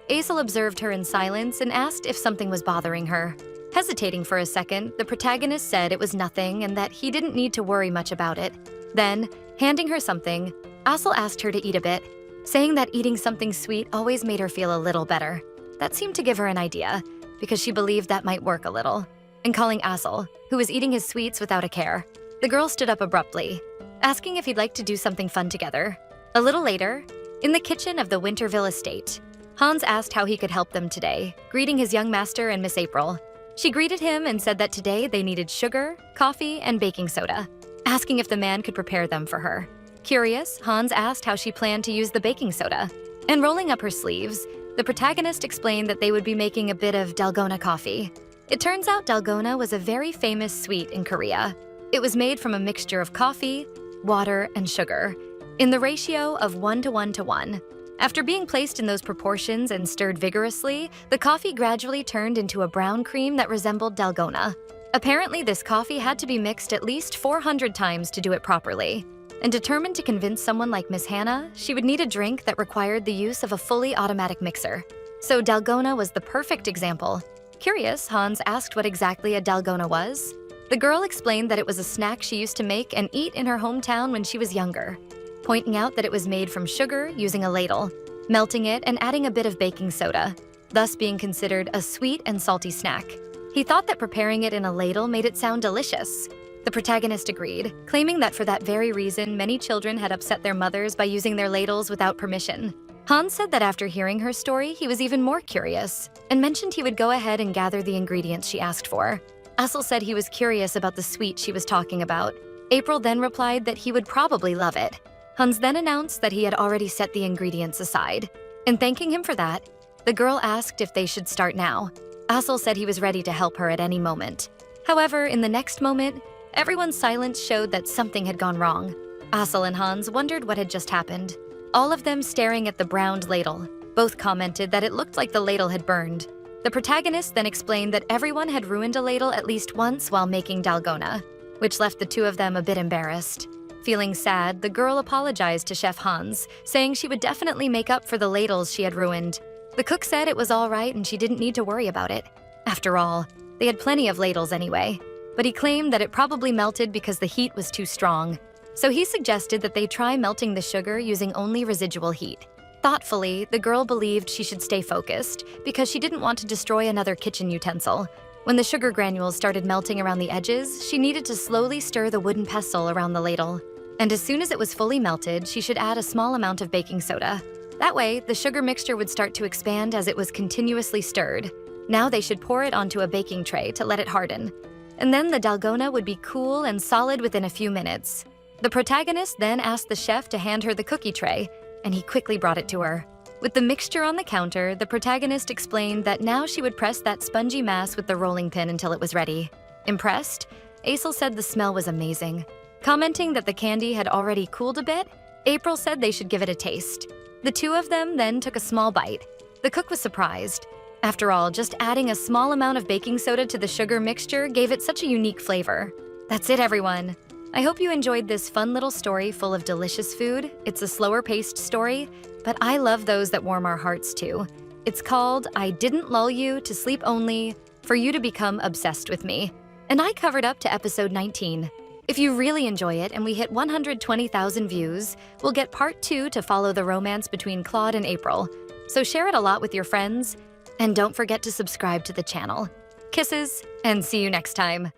Aisel observed her in silence and asked if something was bothering her. Hesitating for a second, the protagonist said it was nothing and that he didn't need to worry much about it. Then, handing her something, Aisel asked her to eat a bit, saying that eating something sweet always made her feel a little better. That seemed to give her an idea, because she believed that might work a little. And calling Aisel, who was eating his sweets without a care, the girl stood up abruptly, asking if he'd like to do something fun together. A little later, in the kitchen of the Winterville estate, Hans asked how he could help them today, greeting his young master and Miss April. She greeted him and said that today they needed sugar, coffee, and baking soda, asking if the man could prepare them for her. Curious, Hans asked how she planned to use the baking soda. And rolling up her sleeves, the protagonist explained that they would be making a bit of dalgona coffee. It turns out dalgona was a very famous sweet in Korea. It was made from a mixture of coffee, water, and sugar, in the ratio of 1:1:1. After being placed in those proportions and stirred vigorously, the coffee gradually turned into a brown cream that resembled dalgona. Apparently, this coffee had to be mixed at least 400 times to do it properly. And determined to convince someone like Miss Hannah, she would need a drink that required the use of a fully automatic mixer. So dalgona was the perfect example. Curious, Hans asked what exactly a dalgona was. The girl explained that it was a snack she used to make and eat in her hometown when she was younger, pointing out that it was made from sugar using a ladle, melting it and adding a bit of baking soda, thus being considered a sweet and salty snack. He thought that preparing it in a ladle made it sound delicious. The protagonist agreed, claiming that for that very reason, many children had upset their mothers by using their ladles without permission. Hans said that after hearing her story, he was even more curious, and mentioned he would go ahead and gather the ingredients she asked for. Aisel said he was curious about the sweet she was talking about. April then replied that he would probably love it. Hans then announced that he had already set the ingredients aside. And thanking him for that, the girl asked if they should start now. Aisel said he was ready to help her at any moment. However, in the next moment, everyone's silence showed that something had gone wrong. Aisel and Hans wondered what had just happened, all of them staring at the browned ladle. Both commented that it looked like the ladle had burned. The protagonist then explained that everyone had ruined a ladle at least once while making dalgona, which left the two of them a bit embarrassed. Feeling sad, the girl apologized to Chef Hans, saying she would definitely make up for the ladles she had ruined. The cook said it was all right and she didn't need to worry about it. After all, they had plenty of ladles anyway, but he claimed that it probably melted because the heat was too strong. So he suggested that they try melting the sugar using only residual heat. Thoughtfully, the girl believed she should stay focused because she didn't want to destroy another kitchen utensil. When the sugar granules started melting around the edges, she needed to slowly stir the wooden pestle around the ladle. And as soon as it was fully melted, she should add a small amount of baking soda. That way, the sugar mixture would start to expand as it was continuously stirred. Now they should pour it onto a baking tray to let it harden. And then the dalgona would be cool and solid within a few minutes. The protagonist then asked the chef to hand her the cookie tray, and he quickly brought it to her. With the mixture on the counter, the protagonist explained that now she would press that spongy mass with the rolling pin until it was ready. Impressed, Aisel said the smell was amazing. Commenting that the candy had already cooled a bit, April said they should give it a taste. The two of them then took a small bite. The cook was surprised. After all, just adding a small amount of baking soda to the sugar mixture gave it such a unique flavor. That's it, everyone. I hope you enjoyed this fun little story full of delicious food. It's a slower-paced story, but I love those that warm our hearts too. It's called I Didn't Lull You to Sleep Only for You to Become Obsessed with Me, and I covered up to episode 19. If you really enjoy it and we hit 120,000 views, we'll get part 2 to follow the romance between Claude and April. So share it a lot with your friends, and don't forget to subscribe to the channel. Kisses, and see you next time.